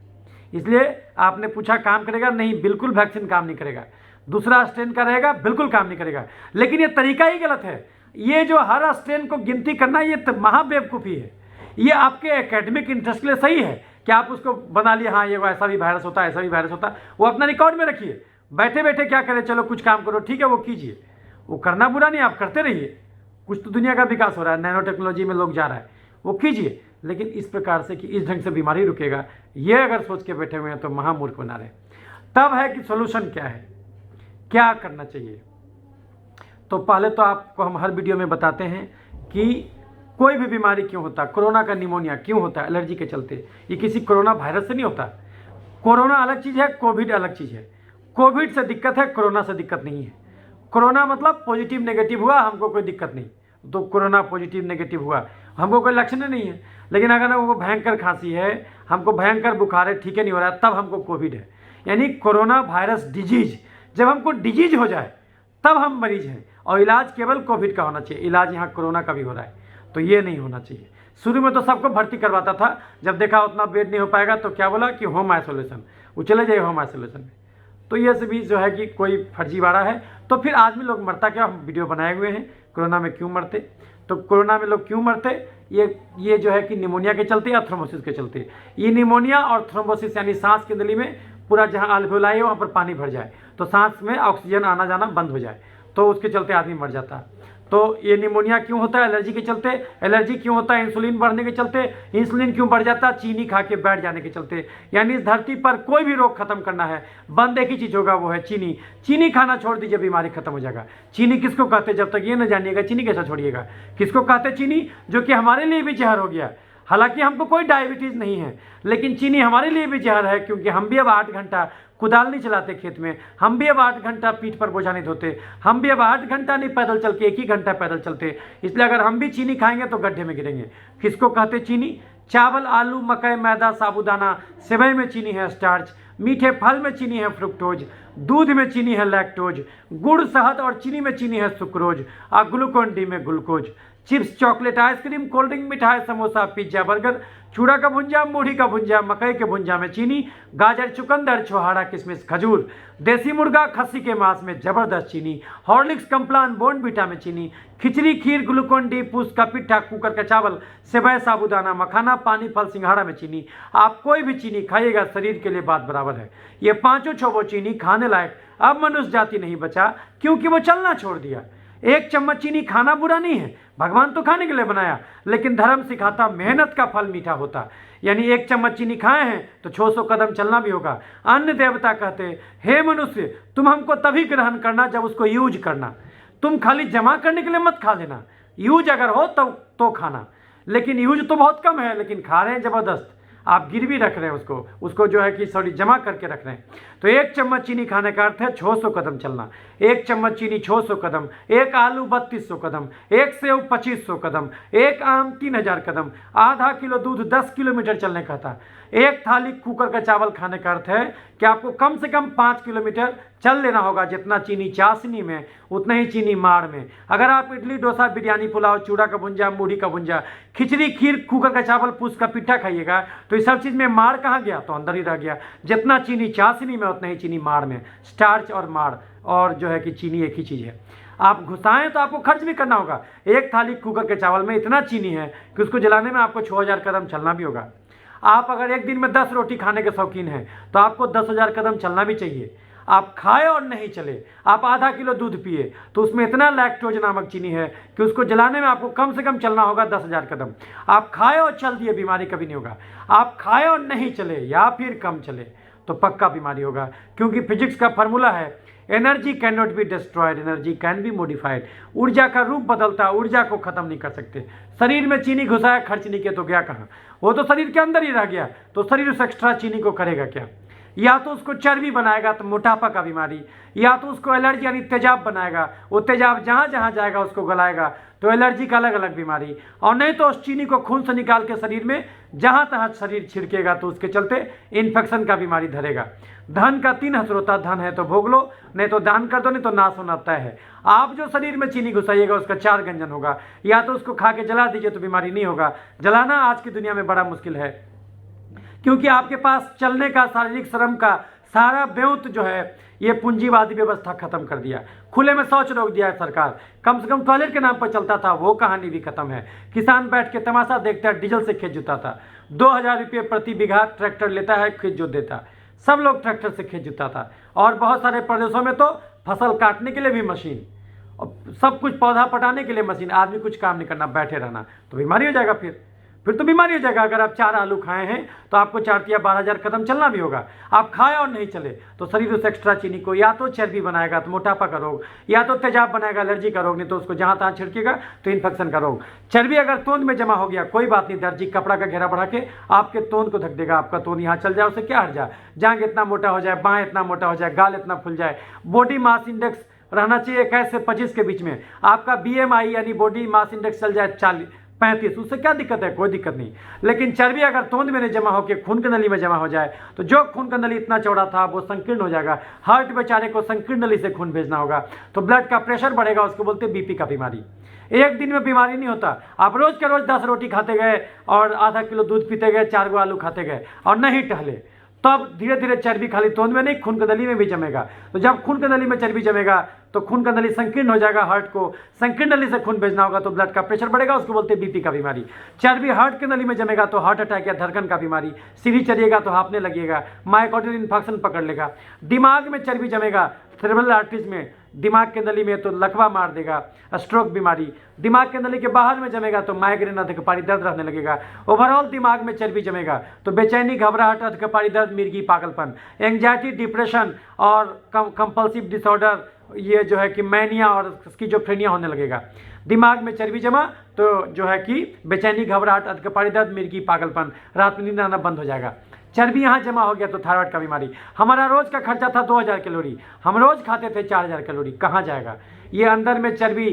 इसलिए आपने पूछा काम करेगा, नहीं, बिल्कुल वैक्सीन काम नहीं करेगा। दूसरा स्ट्रेन का रहेगा, बिल्कुल काम नहीं करेगा। लेकिन ये तरीका ही गलत है। ये जो हर स्ट्रेन को गिनती करना, ये महाबेवकूफ़ी है। ये आपके एकेडमिक इंटरेस्ट के लिए सही है कि आप उसको बना लिए, हाँ ये ऐसा भी वायरस होता है, ऐसा भी वायरस होता है, वो अपना रिकॉर्ड में रखिए। बैठे बैठे क्या करें, चलो कुछ काम करो, ठीक है वो कीजिए, वो करना बुरा नहीं, आप करते रहिए, कुछ तो दुनिया का विकास हो रहा है, नैनो टेक्नोलॉजी में लोग जा रहा है, वो कीजिए, लेकिन इस प्रकार से कि इस ढंग से बीमारी रुकेगा, ये अगर सोच के बैठे हुए हैं तो महामूर्ख बना रहे। तब है कि सोल्यूशन क्या है, क्या करना चाहिए। तो पहले तो आपको हम हर वीडियो में बताते हैं कि कोई भी बीमारी क्यों होता है, कोरोना का निमोनिया क्यों होता है, एलर्जी के चलते, ये किसी कोरोना वायरस से नहीं होता। कोरोना अलग चीज़ है, कोविड अलग चीज़ है। कोविड से दिक्कत है, कोरोना से दिक्कत नहीं है। कोरोना मतलब पॉजिटिव नेगेटिव हुआ, हमको कोई दिक्कत नहीं, तो कोरोना पॉजिटिव नेगेटिव हुआ, हमको कोई लक्षण नहीं है। लेकिन अगर हमको भयंकर खांसी है, हमको भयंकर बुखार है, ठीक है नहीं हो रहा है, तब हमको कोविड है। यानी कोरोना वायरस डिजीज, जब हमको डिजीज हो जाए तब हम मरीज हैं, और इलाज केवल कोविड का होना चाहिए। इलाज यहाँ कोरोना का भी हो रहा है, तो ये नहीं होना चाहिए। शुरू में तो सबको भर्ती करवाता था, जब देखा उतना बेड नहीं हो पाएगा तो क्या बोला कि होम आइसोलेशन, वो चले जाइए होम आइसोलेशन में। तो ये सभी जो है कि कोई फर्जीवाड़ा है। तो फिर आदमी लोग मरता क्या, हम वीडियो बनाए हुए हैं कोरोना में क्यों मरते। तो कोरोना में लोग क्यों मरते, ये जो है कि निमोनिया के चलते या थ्रोम्बोसिस के चलते। ये निमोनिया और थ्रोम्बोसिस यानी सांस की नली में पूरा जहाँ अल्वेओलाई है वहाँ पर पानी भर जाए, तो सांस में ऑक्सीजन आना जाना बंद हो जाए, तो उसके चलते आदमी मर जाता है। तो ये निमोनिया क्यों होता है, एलर्जी के चलते। एलर्जी क्यों होता है, इंसुलिन बढ़ने के चलते। इंसुलिन क्यों बढ़ जाता है, चीनी खा के बैठ जाने के चलते। यानी इस धरती पर कोई भी रोग खत्म करना है, बंद एक ही चीज़ होगा, वो है चीनी। चीनी खाना छोड़ दीजिए, बीमारी खत्म हो जाएगा। चीनी किसको कहते हैं, जब तक ये न जानिएगा चीनी कैसा छोड़िएगा। किसको कहते हैं चीनी, जो कि हमारे लिए भी जहर हो गया। हालांकि हमको कोई डायबिटीज़ नहीं है, लेकिन चीनी हमारे लिए भी जहर है, क्योंकि हम भी अब 8 घंटा कुदाल नहीं चलाते खेत में, हम भी अब 8 घंटा पीठ पर बोझा नहीं ढोते, हम भी अब 8 घंटा नहीं पैदल चल के 1 ही घंटा पैदल चलते। इसलिए अगर हम भी चीनी खाएंगे तो गड्ढे में गिरेंगे। किसको कहते चीनी, चावल, आलू, मकई, मैदा, साबूदाना, सेवई में चीनी है स्टार्च, मीठे फल में चीनी है फ्रुक्टोज, दूध में चीनी है लैक्टोज, गुड़, शहद और चीनी में चीनी है सुक्रोज, और ग्लूकोन डी में glucose. Chips, chocolate, ice cream, cold drink, मिठाई, समोसा, पिज्जा, बर्गर, चूड़ा का भुंजा, मूढ़ी का भुंजा, मकई के भुंजा में चीनी, गाजर, चुकंदर, छोहाड़ा, किशमिश, खजूर, देसी मुर्गा, खस्सी के मांस में जबरदस्त चीनी, हॉर्लिक्स, कम्प्लान, बोर्नवीटा में चीनी, खिचड़ी, खीर, ग्लूकोन डी, पूस का पिट्ठा, कुकर का चावल, सेवई, साबूदाना, मखाना, पानी, फल, सिंघाड़ा में चीनी। आप कोई भी चीनी खाइएगा, शरीर के लिए बात बराबर है। ये पांचों छो चीनी खाने लायक अब मनुष्य जाति नहीं बचा, क्योंकि वो चलना छोड़ दिया। 1 चम्मच चीनी खाना बुरा नहीं है, भगवान तो खाने के लिए बनाया, लेकिन धर्म सिखाता मेहनत का फल मीठा होता। यानी 1 चम्मच चीनी खाए हैं तो 600 कदम चलना भी होगा। अन्य देवता कहते, हे मनुष्य, तुम हमको तभी ग्रहण करना जब उसको यूज करना। तुम खाली जमा करने के लिए मत खा लेना, यूज अगर हो तो खाना। लेकिन यूज तो बहुत कम है, लेकिन खा रहे हैं जबरदस्त। आप गिरवी रख रहे हैं उसको जो है कि सॉरी जमा करके रख रहे हैं। तो 1 चम्मच चीनी खाने का अर्थ है 600 कदम चलना। 1 चम्मच चीनी 600 कदम, 1 आलू 3200 कदम, 1 सेव 2500 कदम, 1 आम 3000 कदम, आधा किलो दूध 10 किलोमीटर चलने का था। 1 थाली कुकर का चावल खाने का अर्थ है कि आपको कम से कम 5 किलोमीटर चल लेना होगा। जितना चीनी चाशनी में उतना ही चीनी माड़ में। अगर आप इडली, डोसा, बिरयानी, पुलाव, चूड़ा का भुंजा, मूढ़ी का भुंजा, खिचड़ी, खीर, कुकर का चावल, पूस का पिट्ठा खाइएगा तो इस सब चीज़ में माड़ कहाँ गया, तो अंदर ही रह गया। जितना चीनी चाशनी में उतना ही चीनी माड़ में। स्टार्च और माड़ और जो है कि चीनी एक ही चीज़ है। आप घुसाएं तो आपको खर्च भी करना होगा। 1 थाली कुकर के चावल में इतना चीनी है कि उसको जलाने में आपको 6000 कदम चलना भी होगा। आप अगर एक दिन में 10 रोटी खाने के शौकीन हैं तो आपको 10,000 कदम चलना भी चाहिए। आप खाए और नहीं चले, आप आधा किलो दूध पिए तो उसमें इतना लैक्टोज नामक चीनी है कि उसको जलाने में आपको कम से कम चलना होगा 10,000 कदम। आप खाए और चल दिए, बीमारी कभी नहीं होगा। आप खाए और नहीं चले या फिर कम चले तो पक्का बीमारी होगा, क्योंकि फिजिक्स का फॉर्मूला है energy can not be destroyed, energy can be modified. ऊर्जा का रूप बदलता, ऊर्जा को खत्म नहीं कर सकते। शरीर में चीनी घुसाया, खर्च नहीं किया तो गया कहाँ, वो तो शरीर के अंदर ही रह गया। तो शरीर उस एक्स्ट्रा चीनी को करेगा क्या, या तो उसको चर्बी बनाएगा तो मोटापा का बीमारी, या तो उसको एलर्जी यानी तेजाब बनाएगा, वो तेजाब जहाँ जहाँ जाएगा उसको गलाएगा तो एलर्जी का अलग अलग बीमारी, और नहीं तो उस चीनी को खून से निकाल के शरीर में जहाँ तहाँ शरीर छिड़केगा तो उसके चलते इन्फेक्शन का बीमारी धरेगा। धन का 3 हसर होता, धन है तो भोग लो, नहीं तो दान कर दो, नहीं तो नाश होना तय है। आप जो शरीर में चीनी घुसाइएगा उसका 4 गंजन होगा, या तो उसको खा के जला दीजिए तो बीमारी नहीं होगा। जलाना आज की दुनिया में बड़ा मुश्किल है, क्योंकि आपके पास चलने का, शारीरिक श्रम का सारा ब्योत जो है ये पूंजीवादी व्यवस्था खत्म कर दिया। खुले में शौच रोक दिया है सरकार। कम से कम टॉयलेट के नाम पर चलता था, वो कहानी भी खत्म है। किसान बैठ के तमाशा देखता है, डीजल से खेत जुताता, 2000 रुपये प्रति बीघा ट्रैक्टर लेता है, खेत जोत देता। सब लोग ट्रैक्टर से खेत जुताता, और बहुत सारे प्रदेशों में तो फसल काटने के लिए भी मशीन, सब कुछ पौधा पटाने के लिए मशीन, आदमी कुछ काम नहीं करना, बैठे रहना, तो बीमारी हो जाएगा। फिर तो बीमारी हो जाएगा। अगर आप 4 आलू खाए हैं तो आपको 4 या 12,000 कदम चलना भी होगा। आप खाए और नहीं चले तो शरीर उस एक्स्ट्रा चीनी को या तो चर्बी बनाएगा तो मोटापा का रोग, या तो तेजाब बनाएगा एलर्जी का रोग, नहीं तो उसको जहाँ तहाँ छिड़केगा तो इन्फेक्शन का रोग। चर्बी अगर तोंद में जमा हो गया कोई बात नहीं, दर्जी कपड़ा का घेरा बढ़ा के आपके तोंद को ढक देगा। आपका तोंद यहाँ चल जाए, उससे क्या हट जाए, जांग इतना मोटा हो जाए, बाएँ इतना मोटा हो जाए, गाल इतना फुल जाए। बॉडी मास इंडेक्स रहना चाहिए 21 से 25 के बीच में। आपका BMI यानी बॉडी मास इंडेक्स चल जाए 35, उससे क्या दिक्कत है, कोई दिक्कत नहीं। लेकिन चर्बी अगर तोंद में नहीं जमा होकर खून की नली में जमा हो जाए तो जो खून का नली इतना चौड़ा था वो संकीर्ण हो जाएगा। हार्ट बेचारे को संकीर्ण नली से खून भेजना होगा तो ब्लड का प्रेशर बढ़ेगा, उसको बोलते हैं BP का बीमारी। एक दिन में बीमारी नहीं होता। आप रोज के रोज 10 रोटी खाते गए और आधा किलो दूध पीते गए, 4 गो आलू खाते गए और नहीं टहले, तब धीरे धीरे चर्बी खाली तोंद में नहीं खून की नली में भी जमेगा। तो जब खून की नली में चर्बी जमेगा तो खून का नली संकीर्ण हो जाएगा, हार्ट को संकीर्ण नली से खून भेजना होगा तो ब्लड का प्रेशर बढ़ेगा, उसको बोलते हैं BP का बीमारी। चर्बी हार्ट की नली में जमेगा तो हार्ट अटैक या धड़कन का बीमारी, सीढ़ी चढ़िएगा तो हाँफने लगेगा, मायोकार्डियल इन्फेक्शन पकड़ लेगा। दिमाग में चर्बी जमेगा सेरेब्रल आर्टरीज में, दिमाग के नली में तो लकवा मार देगा, स्ट्रोक बीमारी। दिमाग के नली के बाहर में जमेगा तो माइग्रेन, अधिकपारी दर्द रहने लगेगा। ओवरऑल दिमाग में चर्बी जमेगा तो बेचैनी, घबराहट, अधिकपारी दर्द, मिर्गी, पागलपन, एंग्जाइटी, डिप्रेशन और कंपल्सिव डिसऑर्डर, ये जो है कि मैनिया और स्किज़ोफ्रेनिया होने लगेगा। दिमाग में चर्बी जमा तो जो है कि बेचैनी, घबराहट, अधिकपारी दर्द, मिर्गी, पागलपन, रात में नींद आना बंद हो जाएगा। चर्बी यहाँ जमा हो गया तो थायराइड का बीमारी। हमारा रोज का खर्चा था 2000 कैलोरी, हम रोज खाते थे 4000 कैलोरी, कहाँ जाएगा? ये अंदर में चर्बी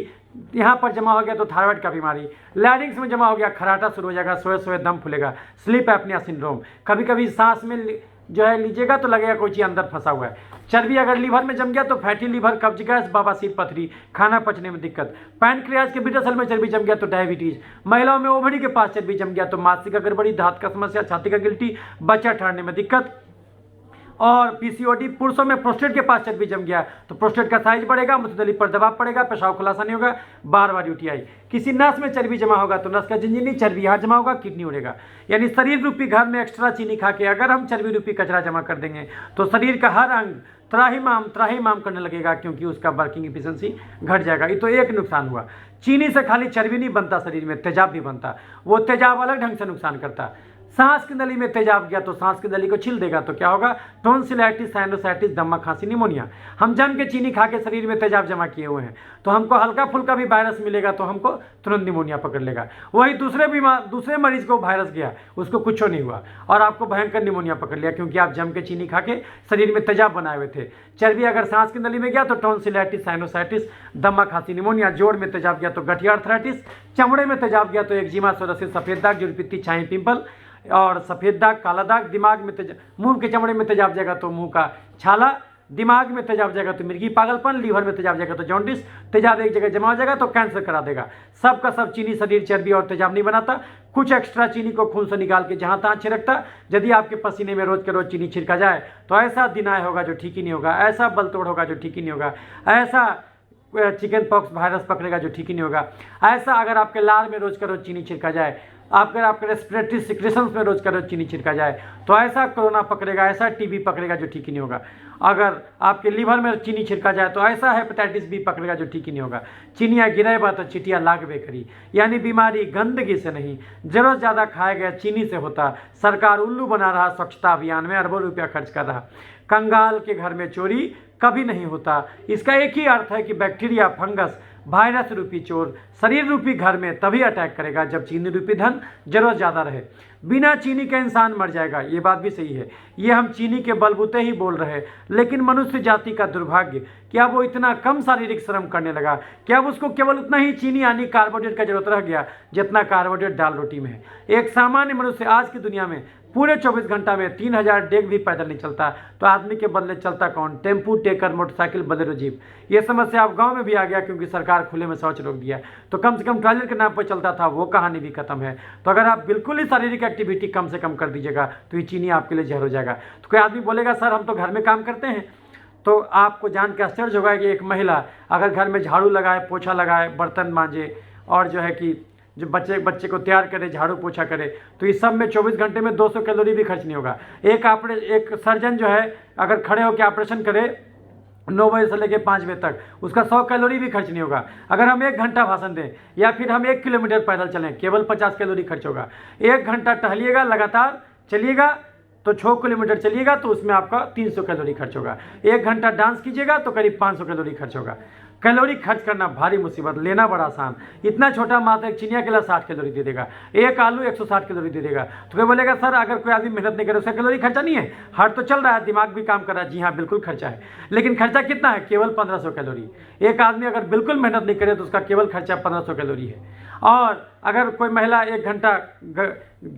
यहाँ पर जमा हो गया तो थायराइड का बीमारी। लैरिंग्स में जमा हो गया, खराटा शुरू हो जाएगा, सोए सोए दम फूलेगा, स्लीप एपनिया सिंड्रोम। कभी कभी सांस में जो है लीजिएगा तो लगेगा कोई चीज़ अंदर फंसा हुआ है। चर्बी अगर लीवर में जम गया तो फैटी लीवर, कब्ज गैस, बवासीर, पथरी, खाना पचने में दिक्कत। पैनक्रियाज के बीटा सेल में चर्बी जम गया तो डायबिटीज। महिलाओं में ओवरी के पास चर्बी जम गया तो मानसिक गड़बड़ी, दांत का समस्या, छाती का गिल्टी, बच्चा ठहरने में दिक्कत। और PCOD। पुरुषों में प्रोस्टेट के पास चर्बी जम गया तो प्रोस्टेट का साइज बढ़ेगा, मूत्रनली पर दबाव पड़ेगा, पेशाब खुलासा नहीं होगा, बार बार UTI। किसी नस में चर्बी जमा होगा तो नस का झिनझिनी, चर्बी यहाँ जमा होगा, किडनी उड़ेगा। यानी शरीर रूपी घर में एक्स्ट्रा चीनी खा के अगर हम चर्बी रूपी कचरा जमा कर देंगे तो शरीर का हर अंग त्राहिमाम करने लगेगा, क्योंकि उसका वर्किंग एफिशिएंसी घट जाएगा। ये तो एक नुकसान हुआ। चीनी से खाली चर्बी नहीं बनता, शरीर में तेजाब भी बनता। वो तेजाब अलग ढंग से नुकसान करता। सांस की नली में तेजाब गया तो सांस की नली को छील देगा तो क्या होगा? टॉन्सिलाइटिस, साइनोसाइटिस, दमा, खांसी, निमोनिया। हम जम के चीनी खा के शरीर में तेजाब जमा किए हुए हैं तो हमको हल्का फुल्का भी वायरस मिलेगा तो हमको तुरंत निमोनिया पकड़ लेगा। वही दूसरे मरीज को वायरस गया, उसको कुछ नहीं हुआ और आपको भयंकर निमोनिया पकड़ लिया, क्योंकि आप जम के चीनी खा के शरीर में तेजाब बनाए हुए थे। चर्बी अगर सांस की नली में गया तो टॉन्सिलाइटिस, साइनोसाइटिस, दमा, खांसी, निमोनिया। जोड़ में तेजाब गया तो गठिया आर्थराइटिस। चमड़े में तेजाब गया तो एक्जिमा, सोरियासिस, सफेद दाग, जुड़पित्ती, छाई, पिंपल और सफेद दाग, काला दाग। दिमाग में मुंह के चमड़े में तेजाब जाएगा तो मुंह का छाला। दिमाग में तेजाब जाएगा तो मिर्गी, पागलपन। लीवर में तेजाब जाएगा तो जॉन्डिस। तेजाब एक जगह जमा हो जाएगा तो कैंसर करा देगा। सब का सब चीनी शरीर चर्बी और तेजाब नहीं बनाता। कुछ एक्स्ट्रा चीनी को खून से निकाल के जहाँ तहाँ छिड़कता। यदि आपके पसीने में रोज के रोज चीनी छिड़का जाए तो ऐसा दिनाय होगा जो ठीक ही नहीं होगा, ऐसा बलतोड़ होगा जो ठीक ही नहीं होगा, ऐसा चिकन पॉक्स वायरस पकड़ेगा जो ठीक ही नहीं होगा, ऐसा अगर आपके लार में रोज का रोज चीनी छिड़का जाए, अगर आपके रेस्पिरेटरी सिक्रेशंस में रोज का रोज चीनी छिड़का जाए तो ऐसा कोरोना पकड़ेगा, ऐसा TB पकड़ेगा जो ठीक ही नहीं होगा। अगर आपके लीवर में चीनी छिड़का जाए तो ऐसा हेपेटाइटिस B पकड़ेगा जो ठीक ही नहीं होगा। चीनिया गिरेबा तो चिटिया लागबे करी। यानी बीमारी गंदगी से नहीं, जरूरत ज़्यादा खाया गया चीनी से होता। सरकार उल्लू बना रहा स्वच्छता अभियान में, अरबों रुपया खर्च कर रहा। कंगाल के घर में चोरी कभी नहीं होता। इसका एक ही अर्थ है कि बैक्टीरिया, फंगस, वायरस रूपी चोर शरीर रूपी घर में तभी अटैक करेगा जब चीनी रूपी धन जरूरत ज़्यादा रहे। बिना चीनी के इंसान मर जाएगा, ये बात भी सही है। ये हम चीनी के बलबूते ही बोल रहे हैं, लेकिन मनुष्य जाति का दुर्भाग्य कि अब वो इतना कम शारीरिक श्रम करने लगा कि अब उसको केवल उतना ही चीनी यानी कार्बोहाइड्रेट का जरूरत रह गया जितना कार्बोहाइड्रेट दाल रोटी में है। एक सामान्य मनुष्य आज की दुनिया में पूरे 24 घंटा में 3000 डेग भी पैदल नहीं चलता, तो आदमी के बदले चलता कौन? Tempo, taker, motorcycle, Bolero, jeep. ये समस्या अब गांव में भी आ गया क्योंकि सरकार खुले में शौच रोक दिया। तो कम से कम टॉयलेट के नाम पर चलता था, वो कहानी भी खत्म है। तो अगर आप बिल्कुल ही शारीरिक एक्टिविटी कम से कम कर दीजिएगा तो ये चीनी आपके लिए जहर हो जाएगा। तो कोई आदमी बोलेगा सर हम तो घर में काम करते हैं, तो आपको जान के आश्चर्य होगा कि एक महिला अगर घर में झाड़ू लगाए, पोछा लगाए, बर्तन मांजे और जो है कि जो बच्चे को तैयार करे, झाड़ू पोछा करे, तो इस सब में 24 घंटे में 200 कैलोरी भी खर्च नहीं होगा। एक सर्जन जो है अगर खड़े होकर ऑपरेशन करे 9 बजे से लेकर 5 बजे तक, उसका 100 कैलोरी भी खर्च नहीं होगा। अगर हम 1 घंटा भाषण दें या फिर हम 1 किलोमीटर पैदल चलें, केवल 50 कैलोरी खर्च होगा। 1 घंटा टहलिएगा, लगातार चलिएगा तो 6 किलोमीटर चलिएगा तो उसमें आपका 300 कैलोरी खर्च होगा। 1 घंटा डांस कीजिएगा तो करीब 500 कैलोरी खर्च होगा। कैलोरी खर्च करना भारी मुसीबत, लेना बड़ा आसान। इतना छोटा मात्र एक चिनिया केला 60 कैलोरी दे देगा, एक आलू 160 कैलोरी दे देगा। तो कोई बोलेगा सर अगर कोई आदमी मेहनत नहीं करे उसका कैलोरी खर्चा नहीं है? हार्ट तो चल रहा है, दिमाग भी काम कर रहा है। जी हाँ, बिल्कुल खर्चा है, लेकिन खर्चा कितना है? केवल 1500 कैलोरी। एक आदमी अगर बिल्कुल मेहनत नहीं करे तो उसका केवल खर्चा 1500 कैलोरी है। और अगर कोई महिला 1 घंटा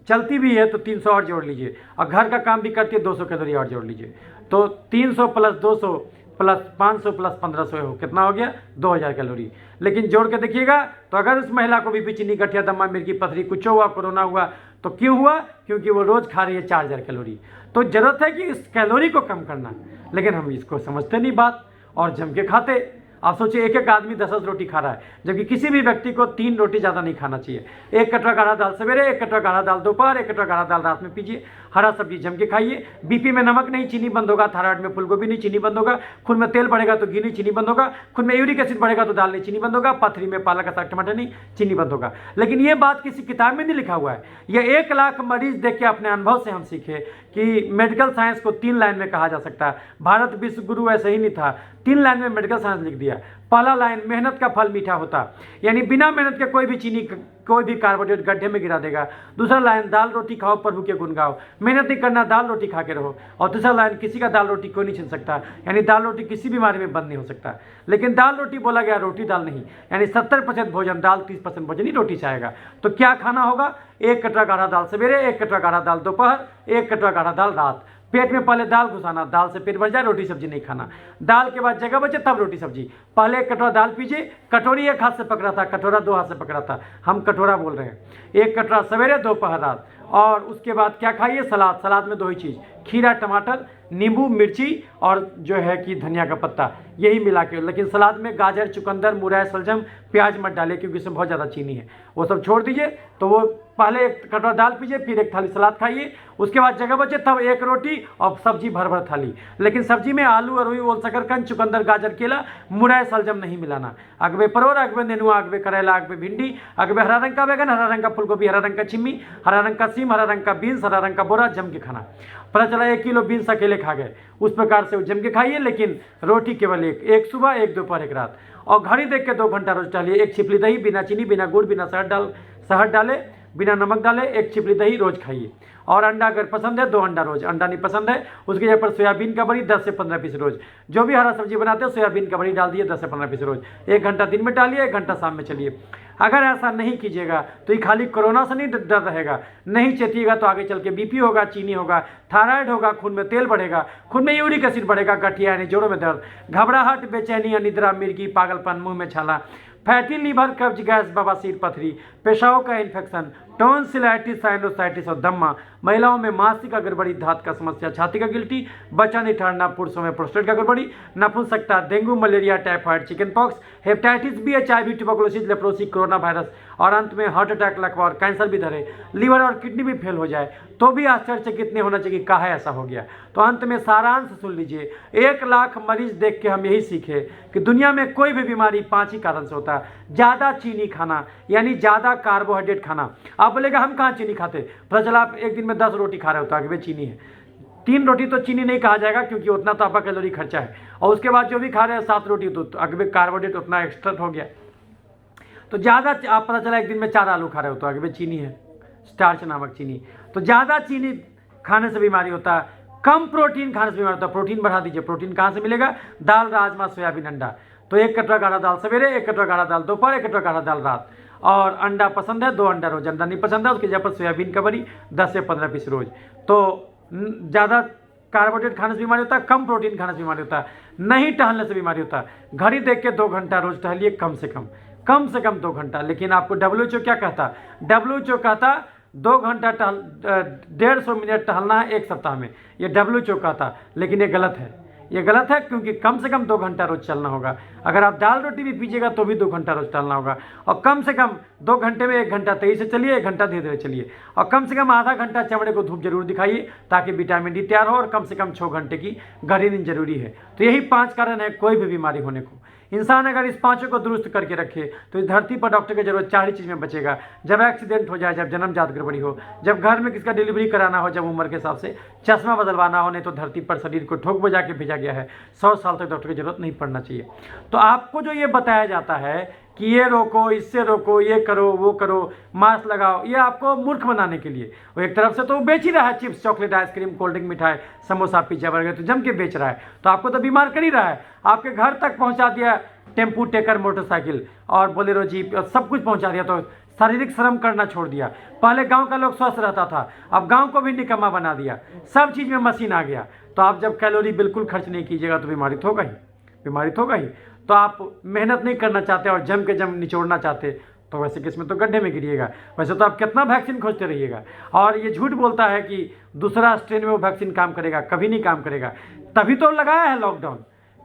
चलती भी है तो 300 और जोड़ लीजिए, और घर का काम भी करती है 200 कैलोरी और जोड़ लीजिए। तो 300 प्लस 200 प्लस 500 प्लस 1500 हो, कितना हो गया? 2000 कैलोरी। लेकिन जोड़ के देखिएगा तो अगर उस महिला को बीपी, चीनी, गठिया, दमा, मिर्गी, पथरी कुछ हुआ, कोरोना हुआ, तो क्यों हुआ? क्योंकि वो रोज खा रही है 4000 कैलोरी। तो जरूरत है कि इस कैलोरी को कम करना, लेकिन हम इसको समझते नहीं बात और जम के खाते। आप सोचिए, एक एक आदमी 10-10 रोटी खा रहा है, जबकि किसी भी व्यक्ति को 3 रोटी ज़्यादा नहीं खाना चाहिए। 1 कटोरा गाढ़ा दाल सवेरे, 1 कटोरा गाढ़ा दाल दोपहर, 1 कटोरा गाढ़ा दाल रात में पीजिए। हरा सब्जी जम के खाइए। बीपी में नमक नहीं, चीनी बंद होगा। थायराइड में फूलगोभी नहीं, चीनी बंद होगा। खून में तेल बढ़ेगा तो घी नहीं, चीनी बंद होगा। खून में यूरिक एसिड बढ़ेगा तो दाल नहीं, चीनी बंद होगा। पथरी में पालक का साग, टमाटर नहीं, चीनी बंद होगा। लेकिन ये बात किसी किताब में नहीं लिखा हुआ है। ये 1 लाख मरीज देख के अपने अनुभव से हम सीखे कि मेडिकल साइंस को 3 लाइन में कहा जा सकता है। भारत विश्व गुरु ऐसे ही नहीं था, 3 लाइन में मेडिकल साइंस लिख दिया। पहला लाइन, मेहनत का फल मीठा होता, यानी बिना मेहनत के कोई भी चीनी, कोई भी कार्बोहाइड्रेट गड्ढे में गिरा देगा। दूसरा लाइन, दाल रोटी खाओ, प्रभु के गुण गाओ, मेहनत नहीं करना, दाल रोटी खा के रहो। और तीसरा लाइन, किसी का दाल रोटी कोई नहीं छीन सकता, यानी दाल रोटी किसी बीमारी में बंद नहीं हो सकता। लेकिन दाल रोटी बोला गया, रोटी दाल नहीं, यानी 70% भोजन दाल, 30% भोजन ही रोटी से आएगा। तो क्या खाना होगा? 1 कटोरा गाढ़ा दाल सवेरे, 1 कटोरा गाढ़ा दाल दोपहर, 1 कटोरा गाढ़ा दाल रात। पेट में पहले दाल घुसाना, दाल से पेट भर जाए, रोटी सब्जी नहीं खाना। दाल के बाद जगह बचे तब रोटी सब्जी। पहले 1 कटोरा दाल पीजिए, कटोरी 1 हाथ से पकड़ा था, कटोरा 2 हाथ से पकड़ा था, हम कटोरा बोल रहे हैं। 1 कटोरा सवेरे, दोपहर, रात। और उसके बाद क्या खाइए? सलाद। सलाद में 2 ही चीज़, खीरा, टमाटर, नींबू, मिर्ची और जो है कि धनिया का पत्ता, यही मिला के। लेकिन सलाद में गाजर, चुकंदर, मुरई, सलजम, प्याज मत डालिए क्योंकि इसमें बहुत ज़्यादा चीनी है, वो सब छोड़ दीजिए। तो वो पहले 1 कटोरा दाल पीजिए, फिर 1 थाली सलाद खाइए, उसके बाद जगह बचे तब 1 रोटी और सब्जी भर भर थाली। लेकिन सब्जी में आलू, अरुई, ओल, शकरकंद, चुकंदर, गाजर, केला, मुरई, सलजम नहीं मिलाना। अगबे परवल, अगबे नेनुआ, अगबे करेला, अगबे भिंडी, अगबे हरा रंग का बैगन, हरा रंग का फूलगोभी, हरा रंग का छिम्मी, हरा रंग का सीम, हरा रंग का बीन्स, हरा रंग का बोरा, जम के खाना। पता चला 1 किलो बीन्स अकेले खा गए, उस प्रकार से जम के खाइए। लेकिन रोटी केवल 1 सुबह, 1 दोपहर, 1 रात। और घड़ी देख के 2 घंटा रोज टहलिए। 1 छिपली दही, बिना चीनी, बिना गुड़, बिना शहद डाले, बिना नमक डाले 1 छिपली दही रोज खाइए। और अंडा अगर पसंद है 2 अंडा रोज, अंडा नहीं पसंद है उसकी जगह पर सोयाबीन का बड़ी 10 से 15 पीस रोज। जो भी हरा सब्जी बनाते हो सोयाबीन का बड़ी डाल दिए 10 से 15 पीस रोज। 1 घंटा दिन में डालिए, 1 घंटा शाम में चलिए। अगर ऐसा नहीं कीजिएगा तो ये खाली कोरोना से नहीं डर रहेगा, नहीं चेतिएगा तो आगे चल के बीपी होगा, चीनी होगा, थायराइड होगा, खून में तेल बढ़ेगा, खून में यूरिक एसिड बढ़ेगा, गठिया यानी जोड़ों में दर्द, घबराहट, बेचैनी, अनिद्रा, मिर्गी, पागलपन, मुंह में छाला, फैटी लीवर, कब्ज, गैस, बवासीर, पथरी, पेशाब का इन्फेक्शन, टॉन्सिलाइटिस, साइनोसाइटिस और दम्मा। महिलाओं में मासिक गड़बड़ी, धात का समस्या, छाती का गिल्टी, बच्चा नहीं ठहरना, पुरुषों में प्रोस्टेट का गड़बड़ी, नपुंसकता, dengue, malaria, typhoid, chicken pox, hepatitis B, HIV, tuberculosis, leprosy, corona virus और अंत में हार्ट अटैक, लकवा और कैंसर भी धरे, लीवर और किडनी भी फेल हो जाए तो भी आश्चर्यचकित नहीं होना चाहिए कि काहे ऐसा हो गया। तो अंत में सारांश सुन लीजिए, 1 लाख मरीज देख के हम यही सीखे कि दुनिया में कोई भी बीमारी 5 ही कारण से होता है। ज़्यादा चीनी खाना, यानी ज़्यादा कार्बोहाइड्रेट खाना। आप बोलेगा हम कहाँ चीनी खाते? पता चला आप एक दिन में 10 रोटी खा रहे हो तो आगे चीनी है। 3 रोटी तो चीनी नहीं कहा जाएगा क्योंकि उतना तो आपका कैलोरी खर्चा है। और उसके बाद जो भी खा रहे हैं 7 रोटी तो आगे कार्बोहाइड्रेट उतना एक्स्ट्रा हो गया। तो ज़्यादा आप पता चला एक दिन में 4 आलू खा रहे हो तो आगे चीनी है, स्टार्च नामक चीनी। तो ज़्यादा चीनी खाने से बीमारी होता है, कम प्रोटीन खाने से बीमारी होता है। प्रोटीन बढ़ा दीजिए। प्रोटीन कहाँ से मिलेगा? दाल, राजमा, सोयाबीन, अंडा। तो 1 कटोरा गाढ़ा दाल सवेरे, 1 कटोरा गाढ़ा दाल दोपहर, 1 कटोरा गाढ़ा दाल रात। और अंडा पसंद है 2 अंडा रोज, अंडा नहीं पसंद है उसकी जगह पर सोयाबीन का बड़ी 10 से 15 पीस रोज। तो ज़्यादा कार्बोहाइड्रेट खाने से बीमारी होता है, कम प्रोटीन खाने से बीमारी होता है, नहीं टहलने से बीमारी होता है। घड़ी देख के 2 घंटा रोज टहलिए, कम से कम 2 घंटा। लेकिन आपको WHO क्या कहता? WHO कहता 2 घंटा 150 मिनट टहलना है 1 सप्ताह में, ये WHO कहता। लेकिन ये गलत है, ये गलत है, क्योंकि कम से कम 2 घंटा रोज चलना होगा। अगर आप दाल रोटी भी पीजिएगा तो भी 2 घंटा रोज चलना होगा, और कम से कम 2 घंटे में 1 घंटा तेजी से चलिए, 1 घंटा धीरे धीरे चलिए, और कम से कम आधा घंटा चमड़े को धूप जरूर दिखाइए ताकि विटामिन डी तैयार हो, और कम से कम 6 घंटे की गहरी नींद जरूरी है। तो यही 5 कारण है कोई भी बीमारी होने को। इंसान अगर इस 5 को दुरुस्त करके रखे तो इस धरती पर डॉक्टर की जरूरत 4 ही चीज़ में बचेगा। जब एक्सीडेंट हो जाए, जब जन्मजात गड़बड़ी हो, जब घर में किसका डिलीवरी कराना हो, जब उम्र के हिसाब से चश्मा बदलवाना हो, नहीं तो धरती पर शरीर को ठोक बजा के भेजा गया है, 100 साल तक डॉक्टर की जरूरत नहीं पड़ना चाहिए। तो आपको जो ये बताया जाता है कि ये रोको, इससे रोको, ये करो, वो करो, मास्क लगाओ, ये आपको मूर्ख बनाने के लिए। वो एक तरफ से तो बेच ही रहा है chips, chocolate, ice cream, cold drink, मिठाई, समोसा, पिज्जा, बर्गर, तो जम के बेच रहा है, तो आपको तो बीमार कर ही रहा है। आपके घर तक पहुंचा दिया टेम्पू, टेकर, मोटरसाइकिल और बोलेरो, जीप, सब कुछ पहुंचा दिया, तो शारीरिक श्रम करना छोड़ दिया। पहले गांव का लोग स्वस्थ रहता था, अब गांव को भी निकम्मा बना दिया, सब चीज़ में मशीन आ गया। तो आप जब कैलोरी बिल्कुल खर्च नहीं कीजिएगा तो बीमारी तो होगा ही, बीमारी तो होगा ही। तो आप मेहनत नहीं करना चाहते और जम के जम निचोड़ना चाहते, तो वैसे किस्में तो गड्ढे में गिरिएगा। वैसे तो आप कितना वैक्सीन खोजते रहिएगा, और ये झूठ बोलता है कि दूसरा स्ट्रेन में वो वैक्सीन काम करेगा, कभी नहीं काम करेगा। तभी तो लगाया है लॉकडाउन,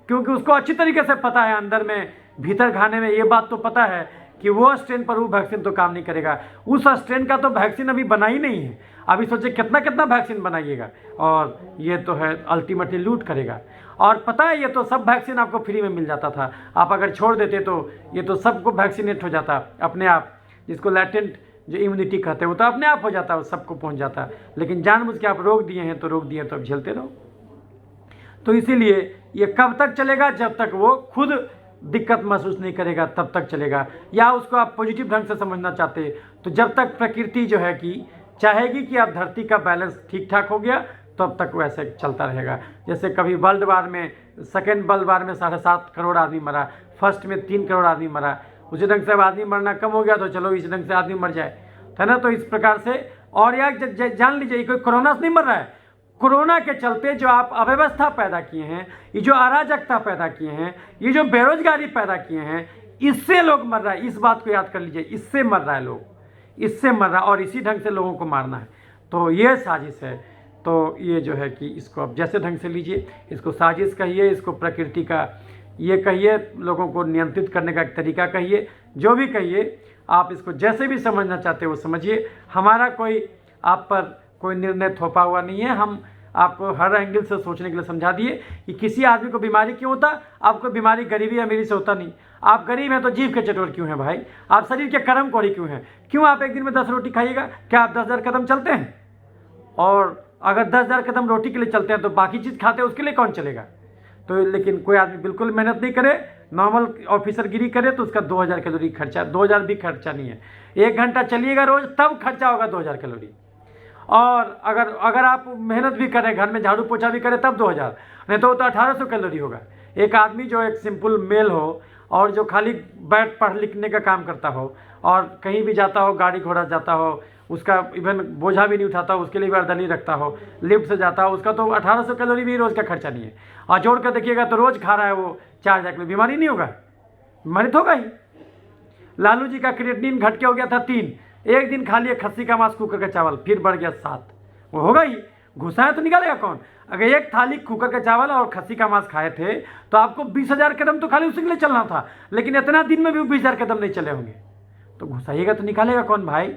क्योंकि उसको अच्छी तरीके से पता है, अंदर में भीतर खाने में ये बात तो पता है कि वो स्ट्रेन पर वो वैक्सीन तो काम नहीं करेगा। उस स्ट्रेन का तो वैक्सीन अभी बना ही नहीं है। अभी सोचिए कितना कितना वैक्सीन बनाइएगा, और ये तो है अल्टीमेटली लूट करेगा। और पता है ये तो सब वैक्सीन आपको फ्री में मिल जाता था, आप अगर छोड़ देते तो ये तो सबको वैक्सीनेट हो जाता अपने आप, जिसको लैटेंट जो इम्यूनिटी कहते हैं वो तो अपने आप हो जाता, वो सबको पहुंच जाता। लेकिन जानबूझ के आप रोक दिए हैं, तो रोक दिए तो अब झेलते रहो। तो इसीलिए ये कब तक चलेगा? जब तक वो खुद दिक्कत महसूस नहीं करेगा तब तक चलेगा। या उसको आप पॉजिटिव ढंग से समझना चाहते तो जब तक प्रकृति जो है कि चाहेगी कि आप धरती का बैलेंस ठीक ठाक हो गया तब तक वैसे चलता रहेगा। जैसे कभी वर्ल्ड वार में, सेकेंड वर्ल्ड वार में 7.5 करोड़ आदमी मरा, फर्स्ट में 3 करोड़ आदमी मरा, उसी ढंग से अब आदमी मरना कम हो गया तो चलो इसी ढंग से आदमी मर जाए, है ना। तो इस प्रकार से, और यार जान लीजिए कोई कोरोना से नहीं मर रहा है, कोरोना के चलते जो आप अव्यवस्था पैदा किए हैं, ये जो अराजकता पैदा किए हैं, ये जो बेरोजगारी पैदा किए हैं, इससे लोग मर रहा है। इस बात को याद कर लीजिए, इससे मर रहा है लोग, इससे मर रहा है, और इसी ढंग से लोगों को मारना है। तो ये साजिश है। तो ये जो है कि इसको आप जैसे ढंग से लीजिए, इसको साजिश कहिए, इसको प्रकृति का ये कहिए, लोगों को नियंत्रित करने का एक तरीका कहिए, जो भी कहिए, आप इसको जैसे भी समझना चाहते हो वो समझिए। हमारा कोई आप पर कोई निर्णय थोपा हुआ नहीं है। हम आपको हर एंगल से सोचने के लिए समझा दिए कि किसी आदमी को बीमारी क्यों होता। आपको बीमारी गरीबी अमीरी से होता नहीं। आप गरीब हैं तो जीभ के चटोर क्यों हैं भाई? आप शरीर के कर्म कोड़ी क्यों हैं? क्यों आप एक दिन में 10 रोटी खाइएगा? क्या आप 10,000 कदम चलते हैं? और अगर 10,000 कदम रोटी के लिए चलते हैं तो बाकी चीज़ खाते हैं उसके लिए कौन चलेगा? तो लेकिन कोई आदमी बिल्कुल मेहनत नहीं करे, नॉर्मल ऑफिसर गिरी करे तो उसका 2,000 कैलोरी खर्चा, 2,000 भी खर्चा नहीं है। 1 घंटा चलिएगा रोज तब खर्चा होगा 2,000 कैलोरी। और अगर आप मेहनत भी करें, घर में झाड़ू पोछा भी करें, तब 2,000, नहीं तो 1800 कैलोरी होगा। एक आदमी जो एक सिंपल मेल हो और जो खाली बैठ पढ़ लिखने का काम करता हो और कहीं भी जाता हो, गाड़ी घोड़ा जाता हो, उसका इवन बोझा भी नहीं उठाता हो, उसके लिए वर्दली रखता हो, लिफ्ट से जाता हो, उसका तो 1800 कैलोरी भी रोज़ का खर्चा नहीं है। और जोड़ कर देखिएगा तो रोज़ खा रहा है वो 4,000 कैलोरी, बीमारी नहीं होगा? बीमारी तो होगा ही। लालू जी का क्रिएटिनिन घट के हो गया था 3, एक दिन खा लिया खस्सी का मांस कुकर का चावल, फिर बढ़ गया 7, वो होगा ही। घुसाया तो निकालेगा कौन? अगर एक थाली कुकर का चावल और खस्सी का मांस खाए थे तो आपको 20,000 कदम तो खाली उसी के लिए चलना था, लेकिन इतना दिन में भी 20,000 कदम नहीं चले होंगे। तो घुसाइएगा तो निकालेगा कौन भाई?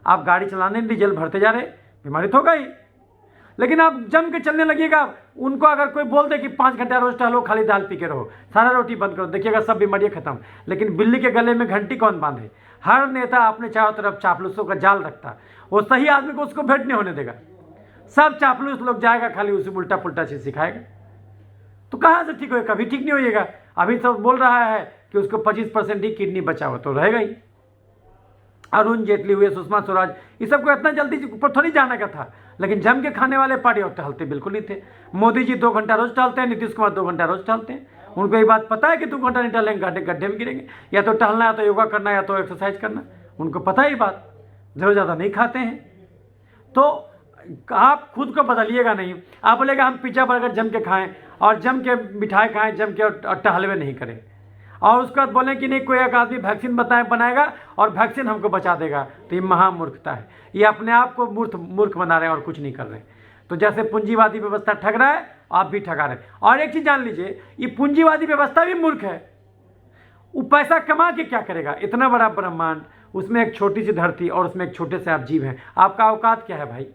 आप गाड़ी चलाने डीजल भरते जा रहे, बीमारी तो होगा ही। लेकिन आप जम के चलने लगिएगा, उनको अगर कोई बोल दे कि 5 घंटा रोज टहलो, खाली दाल पी के रहो, सारा रोटी बंद करो, देखिएगा सब बीमारियाँ खत्म। लेकिन बिल्ली के गले में घंटी कौन बांधे? हर नेता अपने चारों तरफ चापलूसों का जाल रखता, वो सही आदमी को उसको भेंट नहीं होने देगा। सब चापलूस लोग जाएगा, खाली उसे उल्टा पुल्टा चीज सिखाएगा। तो कहाँ से ठीक होगा? कभी ठीक नहीं होइएगा। अभी सब बोल रहा है कि उसको 25% ही किडनी बचा हुआ, तो रहेगा ही। अरुण जेटली हुए, सुषमा स्वराज, ये सबको इतना जल्दी ऊपर थोड़ी जाने का था, लेकिन जम के खाने वाले पार्टी और टहलते बिल्कुल नहीं थे। मोदी जी 2 घंटा रोज टहलते हैं, नीतीश कुमार 2 घंटा रोज टहलते हैं। उनको ये बात पता है कि 2 घंटा नहीं टहलेंगे गड्ढे में गिरेंगे। या तो टहलना, या तो योगा करना, या तो एक्सरसाइज करना, उनको पता है ये बात। ज़रूर ज़्यादा नहीं खाते हैं। तो आप खुद को बदलिएगा नहीं। आप बोलेगा हम पिज्जा बर्गर जम के खाएं और जम के मिठाई खाएं, जम के और टहलवे नहीं करें, और उसके बाद बोलें कि नहीं कोई एक आदमी वैक्सीन बनाएगा और वैक्सीन हमको बचा देगा, तो ये महामूर्खता है। ये अपने आप को मूर्ख बना रहे हैं और कुछ नहीं कर रहे हैं। तो तो जैसे पूंजीवादी व्यवस्था ठग रहा है, आप भी ठगा रहे हैं। और एक चीज़ जान लीजिए, ये पूंजीवादी व्यवस्था भी मूर्ख है। वो पैसा कमा के क्या करेगा? इतना बड़ा ब्रह्मांड, उसमें एक छोटी सी धरती और उसमें एक छोटे से आप जीव हैं। आपका औकात क्या है भाई?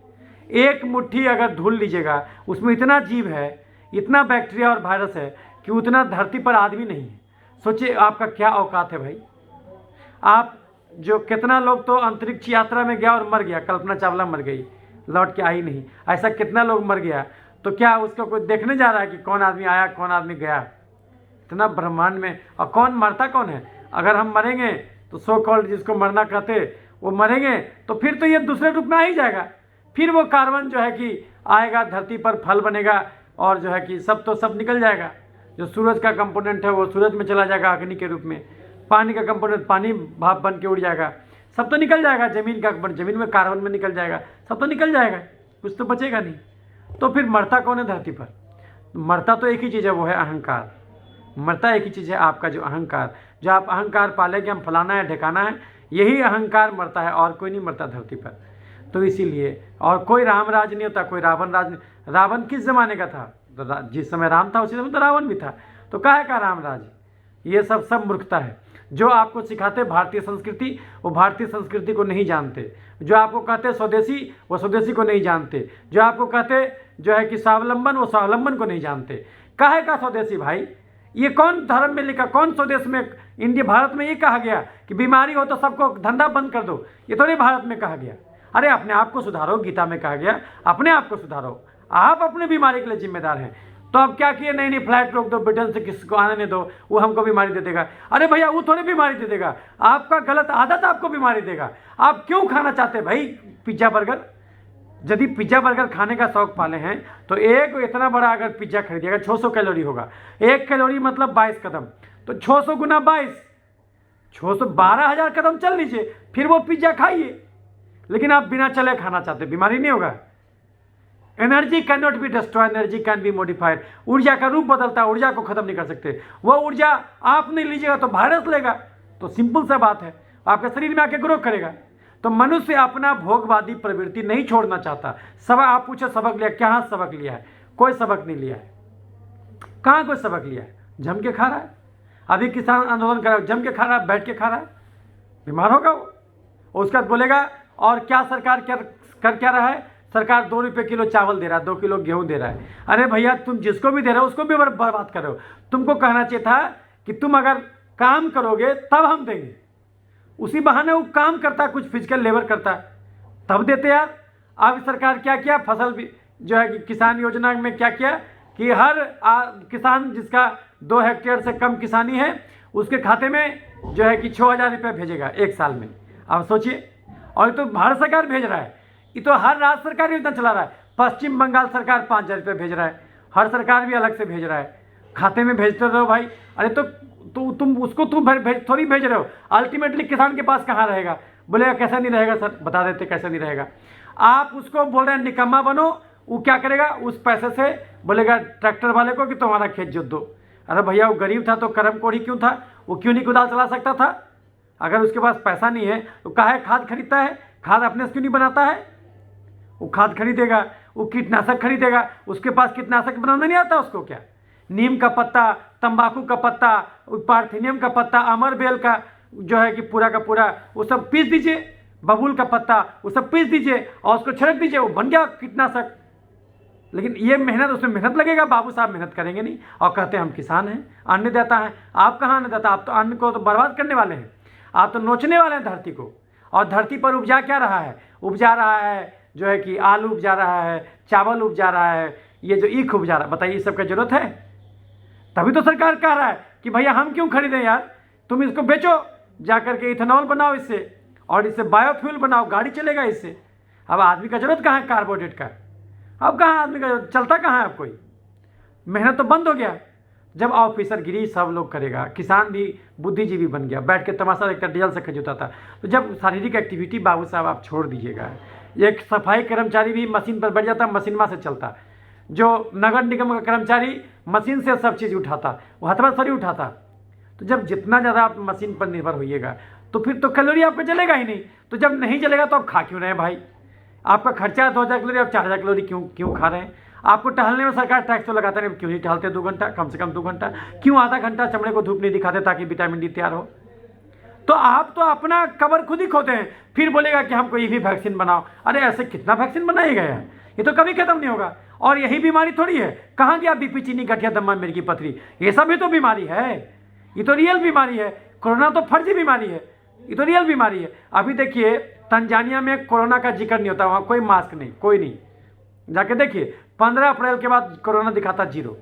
एक मुट्ठी अगर धूल लीजिएगा, उसमें इतना जीव है, इतना बैक्टीरिया और वायरस है कि उतना धरती पर आदमी नहीं है। सोचिए आपका क्या औकात है भाई। आप जो कितना लोग तो अंतरिक्ष यात्रा में गया और मर गया, कल्पना चावला मर गई, लौट के आई नहीं। ऐसा कितना लोग मर गया, तो क्या उसका कोई देखने जा रहा है कि कौन आदमी आया कौन आदमी गया? इतना ब्रह्मांड में, और कौन मरता कौन है? अगर हम मरेंगे तो सो कॉल्ड जिसको मरना कहते वो मरेंगे, तो फिर तो ये दूसरे रूप में आ ही जाएगा। फिर वो कार्बन जो है कि आएगा, धरती पर फल बनेगा, और जो है कि सब तो सब निकल जाएगा। जो सूरज का कंपोनेंट है वो सूरज में चला जाएगा अग्नि के रूप में, पानी का कंपोनेंट पानी भाप बन के उड़ जाएगा, सब तो निकल जाएगा। जमीन का जमीन में कार्बन में निकल जाएगा, सब तो निकल जाएगा, कुछ तो बचेगा नहीं। तो फिर मरता कौन है धरती पर? मरता तो एक ही चीज़ है, वो है अहंकार। मरता एक ही चीज़ है, आपका जो अहंकार, जो आप अहंकार पाले कि हम फलाना है ढकाना है, यही अहंकार मरता है, और कोई नहीं मरता धरती पर। तो इसीलिए, और कोई राम राज नहीं होता, कोई रावण राज नहीं। रावण किस ज़माने का था? तो जिस समय राम था उसी समय तो रावण भी था। तो काहे का राम राज? ये सब मूर्खता है। जो आपको सिखाते भारतीय संस्कृति, वो भारतीय संस्कृति को नहीं जानते। जो आपको कहते स्वदेशी, वो स्वदेशी को नहीं जानते। जो आपको कहते जो है कि स्वावलंबन, वो स्वावलंबन को नहीं जानते। काहे का स्वदेशी भाई? ये कौन धर्म में लिखा, कौन स्वदेश में, इंडिया भारत में ये कहा गया कि बीमारी हो तो सबको धंधा बंद कर दो? ये थोड़ी भारत में कहा गया। अरे अपने आप को सुधारो, गीता में कहा गया अपने आप को सुधारो। आप अपने बीमारी के लिए जिम्मेदार हैं। तो अब क्या किए? नहीं फ्लाइट रोक दो, ब्रिटेन से किसी को आने नहीं दो, वो हमको बीमारी दे देगा। अरे भैया वो थोड़ी बीमारी दे देगा, आपका गलत आदत आपको बीमारी देगा। आप क्यों खाना चाहते भाई पिज्ज़ा बर्गर? यदि पिज्ज़ा बर्गर खाने का शौक पाले हैं तो एक इतना बड़ा अगर पिज्ज़ा खरीदिएगा 600 कैलोरी होगा। 1 कैलोरी मतलब 22 कदम, तो 600 गुना 22, 12,000 कदम चल लीजिए, फिर वो पिज्ज़ा खाइए। लेकिन आप बिना चले खाना चाहते, बीमारी नहीं होगा। Energy can not be destroy, energy can be modified. ऊर्जा का रूप बदलता है, ऊर्जा को खत्म नहीं कर सकते। वो ऊर्जा आप नहीं लीजिएगा तो वायरस लेगा। तो सिंपल सा बात है, आपके शरीर में आके ग्रो करेगा। तो मनुष्य अपना भोगवादी प्रवृत्ति नहीं छोड़ना चाहता। सबक आप पूछे सबक लिया, क्या सबक लिया है? कोई सबक नहीं लिया है। कहाँ कोई सबक लिया है? जम के खा रहा है। अभी किसान आंदोलन कर रहा है, जम के खा रहा है, बैठ के खा रहा है, बीमार होगा वो। और उसके बाद बोलेगा और क्या सरकार कर क्या रहा है? सरकार 2 रुपये किलो चावल दे रहा है, 2 किलो गेहूं दे रहा है। अरे भैया तुम जिसको भी दे रहे हो उसको भी बर्बाद कर रहे हो। तुमको कहना चाहिए था कि तुम अगर काम करोगे तब हम देंगे। उसी बहाने वो काम करता है, कुछ फिजिकल लेबर करता है, तब देते यार। अब सरकार क्या किया? फसल भी जो है कि किसान योजना में क्या किया कि हर किसान जिसका 2 हेक्टेयर से कम किसानी है उसके खाते में जो है कि 6,000 रुपये भेजेगा 1 साल में। अब सोचिए, और तो भारत सरकार भेज रहा है, ये तो हर राज्य सरकार योजना चला रहा है। पश्चिम बंगाल सरकार 5,000 रुपये भेज रहा है, हर सरकार भी अलग से भेज रहा है, खाते में भेजते रहो भाई। अरे तो तुम उसको थोड़ी भेज रहे हो। अल्टीमेटली किसान के पास कहाँ रहेगा? बोलेगा कैसा नहीं रहेगा सर, बता देते कैसा नहीं रहेगा। आप उसको बोल रहे हैं निकम्मा बनो, वो क्या करेगा? उस पैसे से बोलेगा ट्रैक्टर वाले को कि तुम्हारा खेत जोत दो। अरे भैया वो गरीब था तो कर्म कोढ़ी क्यों था? वो क्यों नहीं कुदाल चला सकता था? अगर उसके पास पैसा नहीं है तो काहे खाद खरीदता है? खाद अपने से क्यों नहीं बनाता है? वो खाद खरीदेगा, वो कीटनाशक खरीदेगा, उसके पास कीटनाशक बनाना नहीं आता उसको क्या? नीम का पत्ता, तंबाकू का पत्ता, पार्थेनियम का पत्ता, अमरबेल का जो है कि पूरा का पूरा वो सब पीस दीजिए, बबूल का पत्ता वो सब पीस दीजिए और उसको छिड़क दीजिए, वो बन गया कीटनाशक। लेकिन ये मेहनत, उसमें मेहनत लगेगा, बाबू साहब मेहनत करेंगे नहीं और कहते हैं हम किसान हैं, अन्नदाता हैं। आप कहाँ अन्नदाता? आप तो अन्न को तो बर्बाद करने वाले हैं, आप तो नोचने वाले हैं धरती को। और धरती पर उपजा क्या रहा है? उपजा रहा है जो है कि आलू उपजा रहा है, चावल उपजा रहा है, ये जो ईख उपजा रहा है। बताइए इस सब का जरूरत है? तभी तो सरकार कह रहा है कि भैया हम क्यों खरीदें यार, तुम इसको बेचो, जा करके इथेनॉल बनाओ इससे, और इससे बायोफ्यूल बनाओ, गाड़ी चलेगा इससे। अब आदमी का जरूरत कहाँ है कार्बोहाइड्रेट का? अब कहाँ आदमी का चलता कहाँ है? अब कोई मेहनत तो बंद हो गया। जब ऑफिसर गिरी सब लोग करेगा, किसान भी बुद्धिजीवी बन गया, बैठ के तमाशा देखता, डीजल से खरीदता था। तो जब शारीरिक एक्टिविटी बाबू साहब आप छोड़ दीजिएगा, एक सफाई कर्मचारी भी मशीन पर बैठ जाता, मशीनमा से चलता। जो नगर निगम का कर्मचारी मशीन से सब चीज़ उठाता, वो हथवा थोड़ी उठाता। तो जब जितना ज़्यादा आप मशीन पर निर्भर होइएगा तो फिर तो कैलोरी आपको जलेगा ही नहीं। तो जब नहीं जलेगा तो आप खा क्यों रहे हैं भाई? आपका खर्चा है 2000 कैलोरी, आप 4000 कैलोरी क्यों खा रहे हैं? आपको टहलने में सरकार टैक्स तो लगाता नहीं, क्यों नहीं टहलते 2 घंटा, कम से कम 2 घंटा? क्यों आधा घंटा चमड़े को धूप नहीं दिखाते ताकि विटामिन डी तैयार हो? तो आप तो अपना कबर खुद ही खोते हैं, फिर बोलेगा कि हमको ये भी वैक्सीन बनाओ। अरे ऐसे कितना वैक्सीन बनाएगा यार, ये तो कभी खत्म नहीं होगा। और यही बीमारी थोड़ी है, कहाँ गया बीपी, चीनी, गठिया, दमा, मिर्गी, पथरी, ये सब भी तो बीमारी है। ये तो रियल बीमारी है। कोरोना तो फर्जी बीमारी है, ये तो रियल बीमारी है। अभी देखिए तंजानिया में कोरोना का जिक्र नहीं होता, वहाँ कोई मास्क नहीं, कोई नहीं। जाके देखिए 15 अप्रैल के बाद कोरोना दिखाता 0।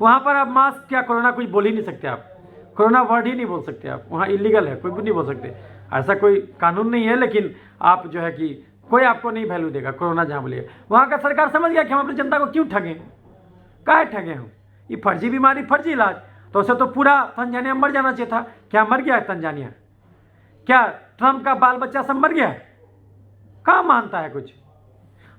वहाँ पर आप मास्क क्या कोरोना कुछ बोल ही नहीं सकते, आप कोरोना वर्ड ही नहीं बोल सकते, आप वहाँ इलीगल है, कोई भी नहीं बोल सकते। ऐसा कोई कानून नहीं है, लेकिन आप जो है कि कोई आपको नहीं वैल्यू देगा कोरोना जहाँ बोलिए। वहाँ का सरकार समझ गया कि हम अपनी जनता को क्यों ठगें, काहे ठगे हम, ये फर्जी बीमारी, फर्जी इलाज। तो उसे तो पूरा तंजानिया मर जाना चाहिए था। क्या मर गया है तंजानिया? क्या ट्रम्प का बाल बच्चा सब मर गया है? कहाँ मानता है कुछ?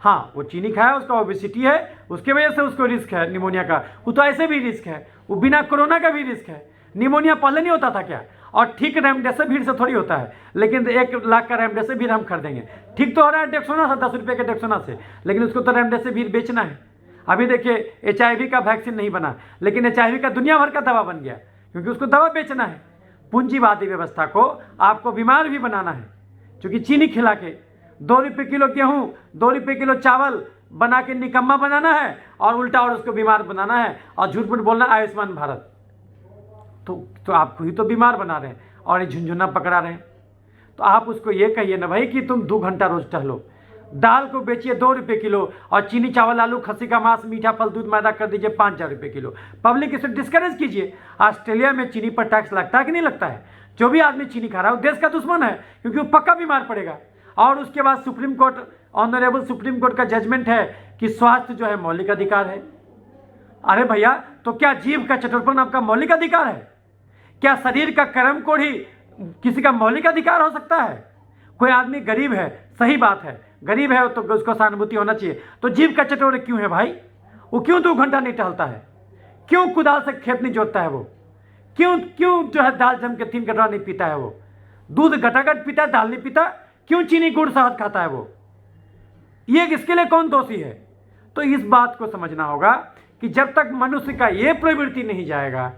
हाँ, वो चीनी खाया, उसका ओबेसिटी है, उसके वजह से उसको रिस्क है निमोनिया का। वो तो ऐसे भी रिस्क है, वो बिना कोरोना का भी रिस्क है। निमोनिया पहले नहीं होता था क्या? और ठीक रेमडेसिविर से थोड़ी होता है, लेकिन 1 लाख का रेमडेसिविर हम खरीदेंगे। ठीक तो हो रहा है डेक्सोना से, 10 रुपये के डेक्सोना से, लेकिन उसको तो रेमडेसिविर बेचना है। अभी देखिए HIV का वैक्सीन नहीं बना, लेकिन HIV का दुनिया भर का दवा बन गया, क्योंकि उसको दवा बेचना है। पूंजीवादी व्यवस्था को आपको बीमार भी बनाना है, क्योंकि चीनी खिला के 2 रुपये किलो गेहूँ, 2 रुपये किलो चावल बना के निकम्मा बनाना है, और उल्टा और उसको बीमार बनाना है, और झूठ मूठ बोलना आयुष्मान भारत। तो आप खुद ही तो बीमार बना रहे हैं और ये झुंझुना पकड़ा रहे हैं। तो आप उसको ये कहिए ना भाई कि तुम 2 घंटा रोज टहलो, दाल को बेचिए 2 रुपये किलो, और चीनी, चावल, आलू, खस्सी का मांस, मीठा फल, दूध, मैदा कर दीजिए 5-4 रुपये किलो। पब्लिक इसे डिस्करेज कीजिए। ऑस्ट्रेलिया में चीनी पर टैक्स लगता है कि नहीं लगता है? जो भी आदमी चीनी खा रहा है वो देश का दुश्मन है, क्योंकि वो पक्का बीमार पड़ेगा। और उसके बाद supreme court, honourable supreme court का जजमेंट है कि स्वास्थ्य जो है मौलिक अधिकार है। अरे भैया, तो क्या जीव का चटुरपन आपका मौलिक अधिकार है? क्या शरीर का कर्म कोढ़ ही किसी का मौलिक अधिकार हो सकता है? कोई आदमी गरीब है, सही बात है, गरीब है तो उसको सहानुभूति होना चाहिए। तो जीव का चटोरे क्यों है भाई? वो क्यों 2 घंटा नहीं टहलता है? क्यों कुदाल से खेत नहीं जोतता है? वो क्यों जो है दाल जम के 3 कटोरा नहीं पीता है? वो दूध गटागट पीता है, दाल नहीं पीता? क्यों चीनी, गुड़, शहद खाता है? वो ये इसके लिए कौन दोषी है? तो इस बात को समझना होगा कि जब तक मनुष्य का ये प्रवृत्ति नहीं जाएगा,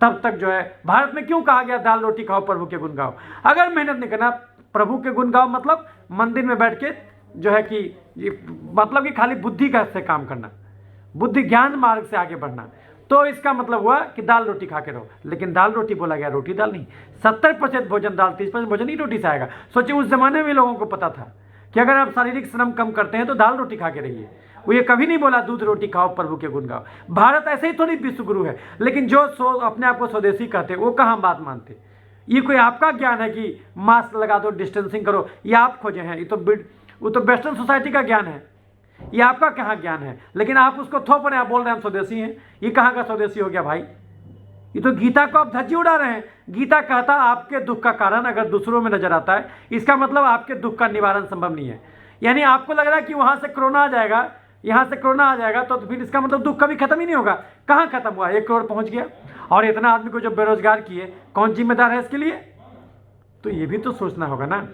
तब तक जो है भारत में क्यों कहा गया दाल रोटी खाओ, प्रभु के गुण गाओ। अगर मेहनत नहीं करना, प्रभु के गुण गाओ मतलब मंदिर में बैठ के जो है कि मतलब कि खाली बुद्धि का से काम करना, बुद्धि ज्ञान मार्ग से आगे बढ़ना, तो इसका मतलब हुआ कि दाल रोटी खा के रहो। लेकिन दाल रोटी बोला गया, रोटी दाल नहीं। 70% भोजन दाल, 30% भोजन ही रोटी से आएगा। सोचिए उस जमाने में लोगों को पता था कि अगर आप शारीरिक श्रम कम करते हैं तो दाल रोटी खा के रहिए। वो ये कभी नहीं बोला दूध रोटी खाओ, प्रभु के गुण गाओ। भारत ऐसे ही थोड़ी विश्व गुरु है, लेकिन जो अपने आप को स्वदेशी कहते वो कहाँ बात मानते। ये कोई आपका ज्ञान है कि मास्क लगा दो, डिस्टेंसिंग करो, ये आप खोजे हैं? ये तो वो तो वेस्टर्न सोसाइटी का ज्ञान है, ये आपका कहाँ ज्ञान है? लेकिन आप उसको थोप रहे हैं, आप बोल रहे हैं हम स्वदेशी हैं। ये कहाँ का स्वदेशी हो गया भाई? ये तो गीता को आप धज्जी उड़ा रहे हैं। गीता कहता आपके दुख का कारण अगर दूसरों में नजर आता है, इसका मतलब आपके दुख का निवारण संभव नहीं है। यानी आपको लग रहा है कि वहां से कोरोना आ जाएगा, यहाँ से कोरोना आ जाएगा, तो फिर इसका मतलब दुख कभी खत्म ही नहीं होगा। कहाँ खत्म हुआ? 1 करोड़ पहुंच गया, और इतना आदमी को जो बेरोजगार किए, कौन जिम्मेदार है इसके लिए? तो ये भी तो सोचना होगा ना।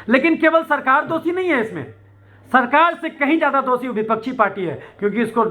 लेकिन केवल सरकार दोषी नहीं है इसमें, सरकार से कहीं ज्यादा दोषी विपक्षी पार्टी है, क्योंकि इसको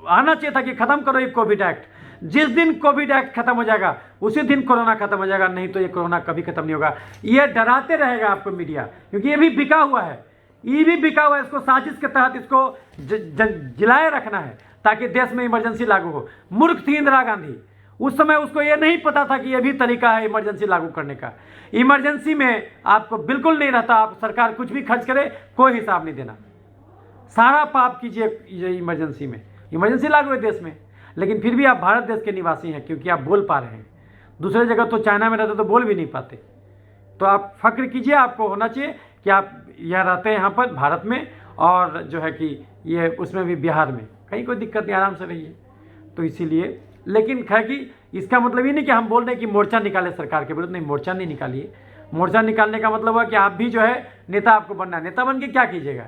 आना चाहिए था कि खत्म करो ये कोविड एक्ट। जिस दिन कोविड एक्ट खत्म हो जाएगा उसी दिन कोरोना खत्म हो जाएगा, नहीं तो ये कोरोना कभी खत्म नहीं होगा। ये डराते रहेगा आपको मीडिया, क्योंकि ये भी बिका हुआ है, ये भी बिका हुआ है। इसको साजिश के तहत इसको जिलाए रखना है ताकि देश में इमरजेंसी लागू हो। मूर्ख थी इंदिरा गांधी, उस समय उसको ये नहीं पता था कि ये भी तरीका है इमरजेंसी लागू करने का। इमरजेंसी में आपको बिल्कुल नहीं रहता, आप सरकार कुछ भी खर्च करे कोई हिसाब नहीं देना, सारा पाप कीजिए इमरजेंसी में। इमरजेंसी लागू है देश में, लेकिन फिर भी आप भारत देश के निवासी हैं, क्योंकि आप बोल पा रहे हैं। दूसरे जगह तो चाइना में रहते तो बोल भी नहीं पाते। तो आप फक्र कीजिए, आपको होना चाहिए कि आप यह रहते हैं यहाँ पर भारत में, और जो है कि ये उसमें भी बिहार में, कहीं कोई दिक्कत नहीं, आराम से रहिए। तो इसीलिए, लेकिन खैर कि इसका मतलब ये नहीं कि हम बोल रहे हैं कि मोर्चा निकाले सरकार के विरुद्ध, नहीं, मोर्चा नहीं निकालिए। मोर्चा निकालने का मतलब हुआ कि आप भी जो है नेता, आपको बनना है। नेता बन के क्या कीजिएगा,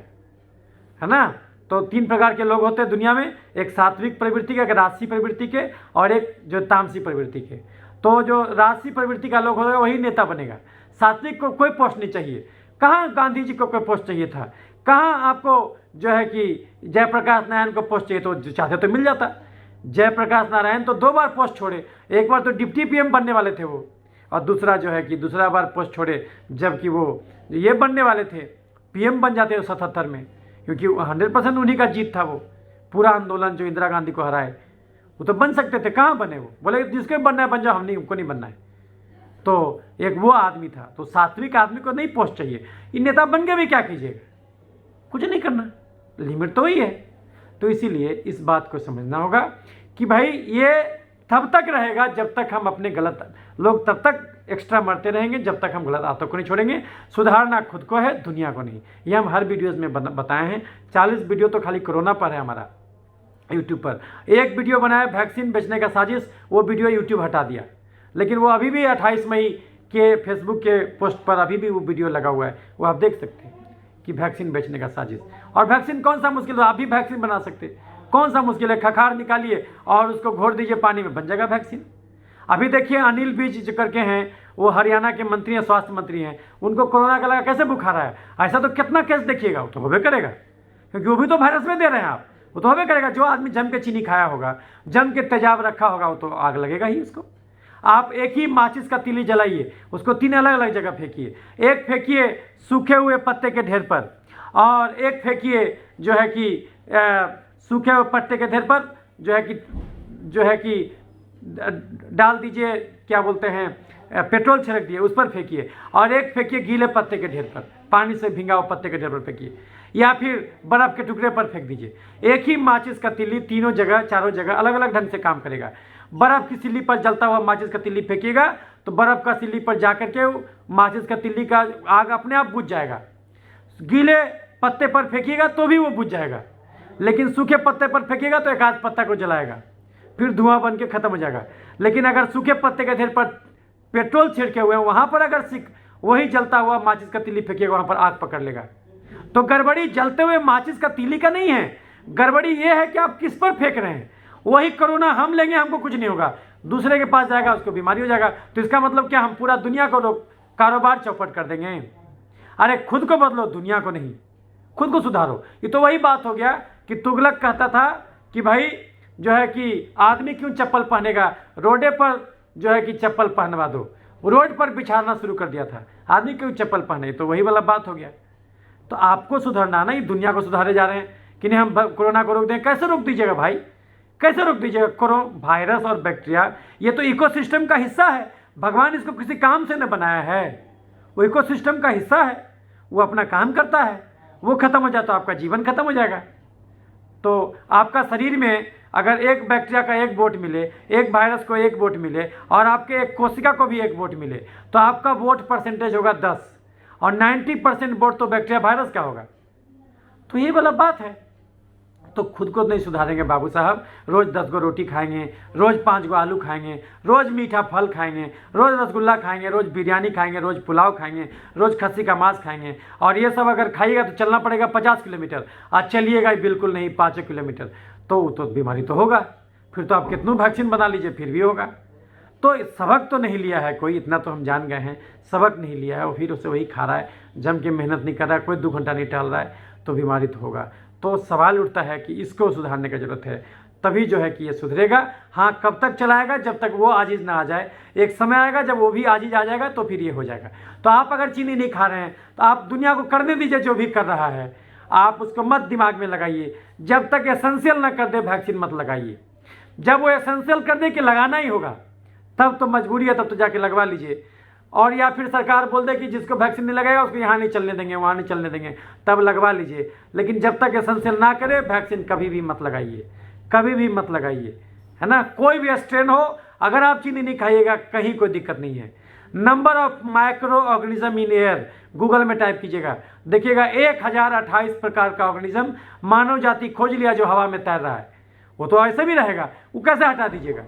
है ना? तो 3 प्रकार के लोग होते हैं दुनिया में, एक सात्विक प्रवृत्ति के, एक राजसी प्रवृत्ति के, और एक जो तामसी प्रवृत्ति के। तो जो राजसी प्रवृत्ति का लोग होगा वही नेता बनेगा। सात्विक को कोई पोस्ट नहीं चाहिए। कहाँ गांधी जी को कोई पोस्ट चाहिए था? कहाँ आपको जो है कि जयप्रकाश नारायण को पोस्ट चाहिए, तो चाहते तो मिल जाता। जयप्रकाश नारायण तो 2 बार पोस्ट छोड़े, एक बार तो डिप्टी पीएम बनने वाले थे वो, और दूसरा जो है कि दूसरा बार पोस्ट छोड़े जबकि वो ये बनने वाले थे, पीएम बन जाते 77 में, क्योंकि 100% उन्हीं का जीत था। वो पूरा आंदोलन जो इंदिरा गांधी को हराए, वो तो बन सकते थे, कहाँ बने वो, बोले जिसको बनना है बन जाओ, हमको नहीं बनना है। तो एक वो आदमी था। तो सात्विक आदमी को नहीं पोस्ट चाहिए। ये नेता बन के भी क्या कीजिएगा, कुछ नहीं करना, लिमिट तो ही है। तो इसीलिए इस बात को समझना होगा कि भाई ये तब तक रहेगा जब तक हम अपने गलत लोग तब तक एक्स्ट्रा मरते रहेंगे जब तक हम गलत आदतों को नहीं छोड़ेंगे। सुधारना खुद को है, दुनिया को नहीं। ये हम हर वीडियोज़ में बताए हैं। 40 वीडियो तो खाली कोरोना पर है हमारा यूट्यूब पर। एक वीडियो बनाया वैक्सीन बेचने का साजिश, वो वीडियो यूट्यूब हटा दिया, लेकिन वो अभी भी 28 मई के फेसबुक के पोस्ट पर अभी भी वो वीडियो लगा हुआ है, वो आप देख सकते हैं कि वैक्सीन बेचने का साजिश। और वैक्सीन कौन सा मुश्किल है, आप भी वैक्सीन बना सकते, कौन सा मुश्किल है, खखार निकालिए और उसको घोर दीजिए पानी में, बन जाएगा वैक्सीन। अभी देखिए अनिल विज जो करके हैं, वो हरियाणा के मंत्री हैं, स्वास्थ्य मंत्री हैं, उनको कोरोना का लगा, कैसे बुखार आया। ऐसा तो कितना केस देखिएगा, वो तो होबे करेगा, क्योंकि वो भी तो वायरस में दे रहे हैं आप, वो तो होबे करेगा। जो आदमी जम के चीनी खाया होगा, जम के तेजाब रखा होगा, वो तो आग लगेगा ही उसको। आप एक ही माचिस का तीली जलाइए, उसको 3 अलग अलग जगह फेंकिए। एक फेंकिए सूखे हुए पत्ते के ढेर पर, और एक फेंकिए जो है कि सूखे हुए पत्ते के ढेर पर जो है कि डाल दीजिए, क्या बोलते हैं, पेट्रोल छिड़क दिए, उस पर फेंकिए। और एक फेंकिए गीले पत्ते के ढेर पर, पानी से भींगा हुआ पत्ते के ढेर पर फेंकिए, या फिर बर्फ़ के टुकड़े पर फेंक दीजिए। एक ही माचिस का तीली तीनों जगह, चारों जगह अलग अलग ढंग से काम करेगा। बर्फ़ की सिल्ली पर जलता हुआ माचिस का तीली फेंकिएगा तो बर्फ़ का सिल्ली पर जाकर के माचिस का तीली का आग अपने आप बुझ जाएगा। गीले पत्ते पर फेंकिएगा तो भी वो बुझ जाएगा, लेकिन सूखे पत्ते पर फेंकिएगा तो एक आध पत्ता को जलाएगा, फिर धुआं बन के खत्म हो जाएगा। लेकिन अगर सूखे पत्ते के ढेर पर पेट्रोल छिड़के हुए हैं, वहाँ पर अगर वही जलता हुआ माचिस का तीली फेंकिएगा, वहाँ पर आग पकड़ लेगा। तो गड़बड़ी जलते हुए माचिस का तीली का नहीं है, गड़बड़ी ये है कि आप किस पर फेंक रहे हैं। वही कोरोना हम लेंगे, हमको कुछ नहीं होगा, दूसरे के पास जाएगा, उसको बीमारी हो जाएगा। तो इसका मतलब क्या, हम पूरा दुनिया को कारोबार चौपट कर देंगे। अरे खुद को बदलो, दुनिया को नहीं, खुद को सुधारो। ये तो वही बात हो गया कि तुगलक कहता था कि भाई जो है कि आदमी क्यों चप्पल पहनेगा, रोडे पर जो है कि चप्पल पहनवा दो, रोड पर बिछाना शुरू कर दिया था, आदमी क्यों चप्पल पहने। तो वही वाला बात हो गया। तो आपको सुधरना नहीं, दुनिया को सुधारे जा रहे हैं कि नहीं हम कोरोना को रोक दें। कैसे रोक दीजिएगा भाई, कैसे रोक दीजिएगा। वायरस और बैक्टीरिया ये तो इकोसिस्टम का हिस्सा है, भगवान इसको किसी काम से न बनाया है, वो इकोसिस्टम का हिस्सा है, वो अपना काम करता है। वो खत्म हो जाए तो आपका जीवन खत्म हो जाएगा। तो आपका शरीर में अगर एक बैक्टीरिया का 1 वोट मिले, एक वायरस को 1 वोट मिले, और आपके एक कोशिका को भी 1 वोट मिले, तो आपका वोट परसेंटेज होगा 10, और 90% वोट तो बैक्टीरिया वायरस का होगा। तो ये वाला बात है। तो खुद को नहीं सुधारेंगे बाबू साहब, रोज़ 10 गो रोटी खाएंगे, रोज़ 5 गो आलू खाएंगे, रोज़ मीठा फल खाएंगे, रोज़ रसगुल्ला खाएंगे, रोज़ बिरयानी खाएंगे, रोज़ पुलाव खाएंगे, रोज़ खस्सी का मांस खाएंगे, और ये सब अगर खाइएगा तो चलना पड़ेगा 50 किलोमीटर, आज चलिएगा बिल्कुल नहीं 5 किलोमीटर, तो बीमारी तो होगा। फिर तो आप कितनों वैक्सीन बना लीजिए फिर भी होगा। तो सबक तो नहीं लिया है कोई, इतना तो हम जान गए हैं, सबक नहीं लिया है और फिर उसे वही खा रहा है, जम के मेहनत नहीं कर रहा है, कोई 2 घंटा नहीं टहल रहा है, तो बीमारी तो होगा। तो सवाल उठता है कि इसको सुधारने की ज़रूरत है, तभी जो है कि ये सुधरेगा। हाँ, कब तक चलाएगा, जब तक वो आजिज़ ना आ जाए। एक समय आएगा जब वो भी आजिज़ आ जाएगा तो फिर ये हो जाएगा। तो आप अगर चीनी नहीं खा रहे हैं तो आप दुनिया को करने दीजिए जो भी कर रहा है, आप उसको मत दिमाग में लगाइए। जब तक एसेंशियल ना कर दे वैक्सीन मत लगाइए। जब वो एसेंशियल कर दे कि लगाना ही होगा, तब तो मजबूरी है, तब तो जाके लगवा लीजिए। और या फिर सरकार बोल दे कि जिसको वैक्सीन नहीं लगेगा उसको यहाँ नहीं चलने देंगे, वहाँ नहीं चलने देंगे, तब लगवा लीजिए। लेकिन जब तक एसेंशियल ना करे वैक्सीन कभी भी मत लगाइए, कभी भी मत लगाइए, है ना। कोई भी स्ट्रेन हो, अगर आप चीनी नहीं खाइएगा कहीं कोई दिक्कत नहीं है। Number of micro organism in air Google में टाइप कीजिएगा, देखिएगा 1028 प्रकार का ऑर्गेनिज्म मानव जाति खोज लिया जो हवा में तैर रहा है। वो तो ऐसे भी रहेगा, वो कैसे हटा दीजिएगा।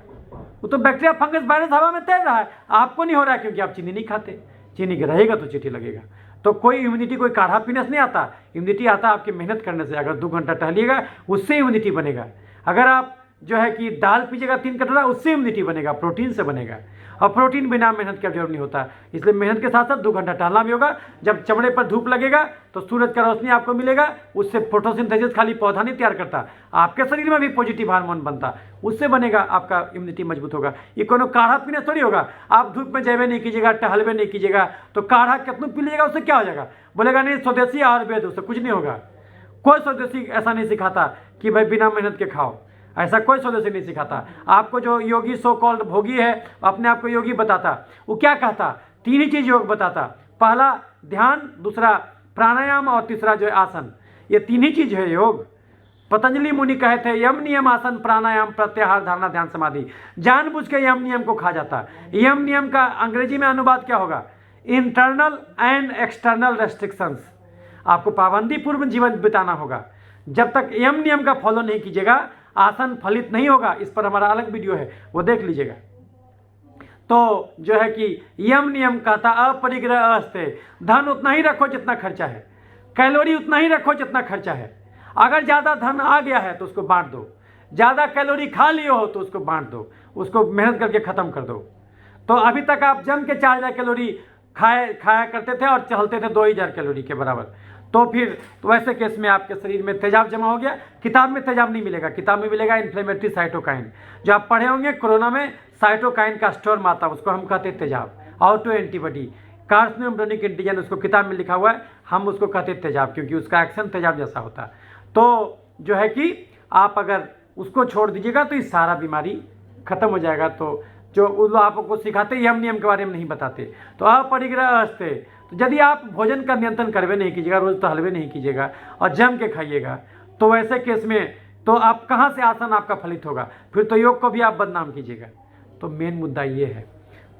वो तो बैक्टीरिया, फंगस, वायरस हवा में तैर रहा है, आपको नहीं हो रहा है क्योंकि आप चीनी नहीं खाते। चीनी के रहेगा तो चीटी लगेगा। तो कोई इम्यूनिटी कोई काढ़ा पीने से नहीं आता, इम्यूनिटी आता आपकी मेहनत करने से। अगर 2 घंटा टहलिएगा उससे इम्यूनिटी बनेगा। अगर आप जो है कि दाल पीजिएगा 3 कटोरा, उससे इम्यूनिटी बनेगा, प्रोटीन से बनेगा। और प्रोटीन बिना मेहनत का जरूर नहीं होता, इसलिए मेहनत के साथ साथ 2 घंटा टहलना भी होगा। जब चमड़े पर धूप लगेगा तो सूरज का रोशनी आपको मिलेगा, उससे फोटोसिंथेसिस खाली पौधा नहीं तैयार करता, आपके शरीर में भी पॉजिटिव हार्मोन बनता, उससे बनेगा, आपका इम्यूनिटी मजबूत होगा। ये कोनो काढ़ा पीने थोड़ी होगा, आप धूप में जाबे नहीं कीजिएगा, टहलबे नहीं कीजिएगा, तो काढ़ा कितना पी लीजिएगा, उससे क्या हो जाएगा? बोलेगा नहीं स्वदेशी आयुर्वेद, उससे कुछ नहीं होगा। कोई स्वदेशी ऐसा नहीं सिखाता कि भाई बिना मेहनत के खाओ, ऐसा कोई स्वदेशी नहीं सिखाता। आपको जो योगी सो कॉल्ड भोगी है, अपने आप को योगी बताता, वो क्या कहता? 3 ही चीज योग बताता, पहला ध्यान, दूसरा प्राणायाम और तीसरा जो है आसन। ये 3 ही चीज है योग। पतंजलि मुनि कहे थे यम नियम आसन प्राणायाम प्रत्याहार धारणा ध्यान समाधि। जानबूझ के यम नियम को खा जाता। यम नियम का अंग्रेजी में अनुवाद क्या होगा? Internal and external restrictions. आपको पाबंदी पूर्व जीवन बिताना होगा। जब तक यम नियम का फॉलो नहीं कीजिएगा, आसन फलित नहीं होगा। इस पर हमारा अलग वीडियो है, वो देख लीजिएगा। तो जो है कि यम नियम कहता अपरिग्रह अस्ते, धन उतना ही रखो जितना खर्चा है, कैलोरी उतना ही रखो जितना खर्चा है। अगर ज़्यादा धन आ गया है तो उसको बांट दो, ज़्यादा कैलोरी खा लिए हो तो उसको बांट दो, उसको मेहनत करके ख़त्म कर दो। तो अभी तक आप जम के 4000 कैलोरी खाया करते थे और चलते थे 2000 कैलोरी के बराबर। तो फिर तो वैसे केस में आपके शरीर में तेजाब जमा हो गया। किताब में तेजाब नहीं मिलेगा, किताब में मिलेगा इन्फ्लेमेटरी साइटोकाइन। जो आप पढ़े होंगे कोरोना में, साइटोकाइन का स्टोर आता है, उसको हम कहते हैं तेजाब, ऑटो एंटीबॉडी, कार्सिनोजेनिक एंटीजन, उसको किताब में लिखा हुआ है, हम उसको कहते हैं तेजाब, क्योंकि उसका एक्शन तेजाब जैसा होता है। तो जो है कि आप अगर उसको छोड़ दीजिएगा तो ये सारा बीमारी खत्म हो जाएगा। तो जो वो आपको सिखाते यम नियम के बारे में नहीं बताते। तो अपरिग्रह अस्ते, तो यदि आप भोजन का नियंत्रण करवे नहीं कीजिएगा, रोज टहलवे नहीं कीजिएगा और जम के खाइएगा, तो वैसे केस में तो आप कहाँ से आसन आपका फलित होगा? फिर तो योग को भी आप बदनाम कीजिएगा। तो मेन मुद्दा ये है।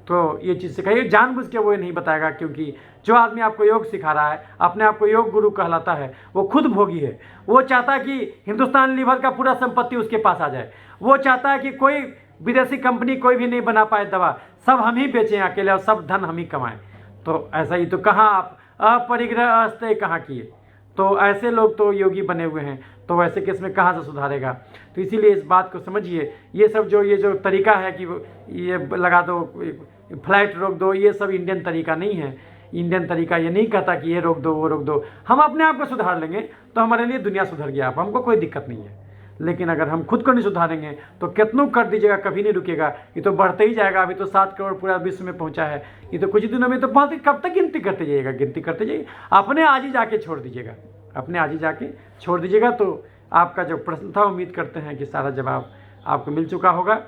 तो ये चीज़ सिखाइए, जानबूझ के वो नहीं बताएगा, क्योंकि जो आदमी आपको योग सिखा रहा है, अपने आप को योग गुरु कहलाता है, वो खुद भोगी है। वो चाहता है कि हिंदुस्तान लीवर का पूरा संपत्ति उसके पास आ जाए। वो चाहता है कि कोई विदेशी कंपनी कोई भी नहीं बना पाए दवा, सब हम ही बेचें अकेले और सब धन हम ही कमाएं। तो ऐसा ही तो कहाँ आप अपरिग्रह अस्ते कहाँ किए? तो ऐसे लोग तो योगी बने हुए हैं, तो वैसे केस में कहाँ से सुधारेगा? तो इसीलिए इस बात को समझिए। ये सब ये जो तरीका है कि ये लगा दो, फ्लाइट रोक दो, ये सब इंडियन तरीका नहीं है। इंडियन तरीका ये नहीं कहता कि ये रोक दो वो रोक दो। हम अपने आप को सुधार लेंगे तो हमारे लिए दुनिया सुधर गया, आप हमको कोई दिक्कत नहीं है। लेकिन अगर हम खुद को नहीं सुधारेंगे तो कितनों कर दीजिएगा, कभी नहीं रुकेगा। ये तो बढ़ते ही जाएगा। अभी तो 7 करोड़ पूरा विश्व में पहुंचा है, ये तो कुछ दिनों में तो बहुत, कब तक गिनती करते जाइएगा? गिनती करते जाइए, अपने आज ही जाके छोड़ दीजिएगा, अपने आज ही जाके छोड़ दीजिएगा। तो आपका जो प्रश्न था, उम्मीद करते हैं कि सारा जवाब आपको मिल चुका होगा।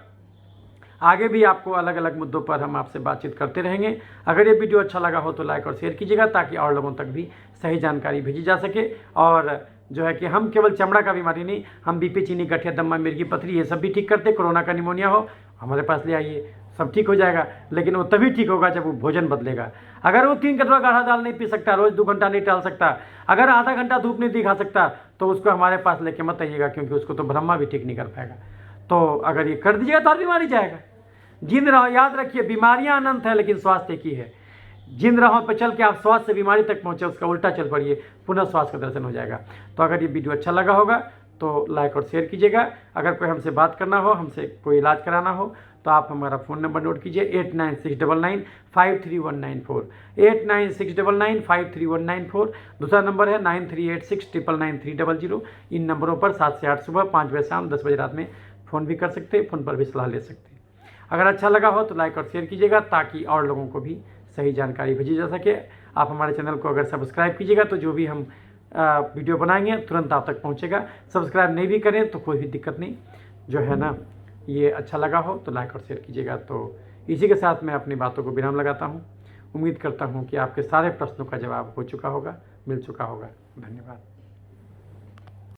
आगे भी आपको अलग अलग मुद्दों पर हम आपसे बातचीत करते रहेंगे। अगर ये वीडियो अच्छा लगा हो तो लाइक और शेयर कीजिएगा, ताकि और लोगों तक भी सही जानकारी भेजी जा सके। और जो है कि हम केवल चमड़ा का बीमारी नहीं, हम बीपी, चीनी, गठिया, दमा, मिर्गी, पथरी, ये सब भी ठीक करते। कोरोना का निमोनिया हो, हमारे पास ले आइए, सब ठीक हो जाएगा। लेकिन वो तभी ठीक होगा जब वो भोजन बदलेगा। अगर वो 3 कटोरा गाढ़ा दाल नहीं पी सकता, रोज़ 2 घंटा नहीं टहल सकता, अगर आधा घंटा धूप नहीं दिखा सकता, तो उसको हमारे पास लेके मत आइएगा, क्योंकि उसको तो ब्रह्मा भी ठीक नहीं कर पाएगा। तो अगर ये कर दीजिएगा तो हर बीमारी जाएगा। जिंद रहो, याद रखिए, बीमारियां अनंत है लेकिन स्वास्थ्य की है। जिंद रहो पे चल के आप स्वास्थ्य से बीमारी तक पहुंचे, उसका उल्टा चल पड़िए, पुनः स्वास्थ्य का दर्शन हो जाएगा। तो अगर ये वीडियो अच्छा लगा होगा तो लाइक और शेयर कीजिएगा। अगर कोई हमसे बात करना हो, हमसे कोई इलाज कराना हो, तो आप हमारा फ़ोन नंबर नोट कीजिए 8969953194, 8969953194। दूसरा नंबर है 9386999300। इन नंबरों पर 7 से 8 सुबह, 5 बजे शाम, 10 बजे रात में फ़ोन भी कर सकते हैं, फ़ोन पर भी सलाह ले सकते हैं। अगर अच्छा लगा हो तो लाइक और शेयर कीजिएगा, ताकि और लोगों को भी सही जानकारी भेजी जा सके। आप हमारे चैनल को अगर सब्सक्राइब कीजिएगा तो जो भी हम वीडियो बनाएंगे तुरंत आप तक पहुंचेगा। सब्सक्राइब नहीं भी करें तो कोई भी दिक्कत नहीं, जो है ना, ये अच्छा लगा हो तो लाइक और शेयर कीजिएगा। तो इसी के साथ मैं अपनी बातों को विराम लगाता हूँ। उम्मीद करता हूँ कि आपके सारे प्रश्नों का जवाब हो चुका होगा, मिल चुका होगा। धन्यवाद।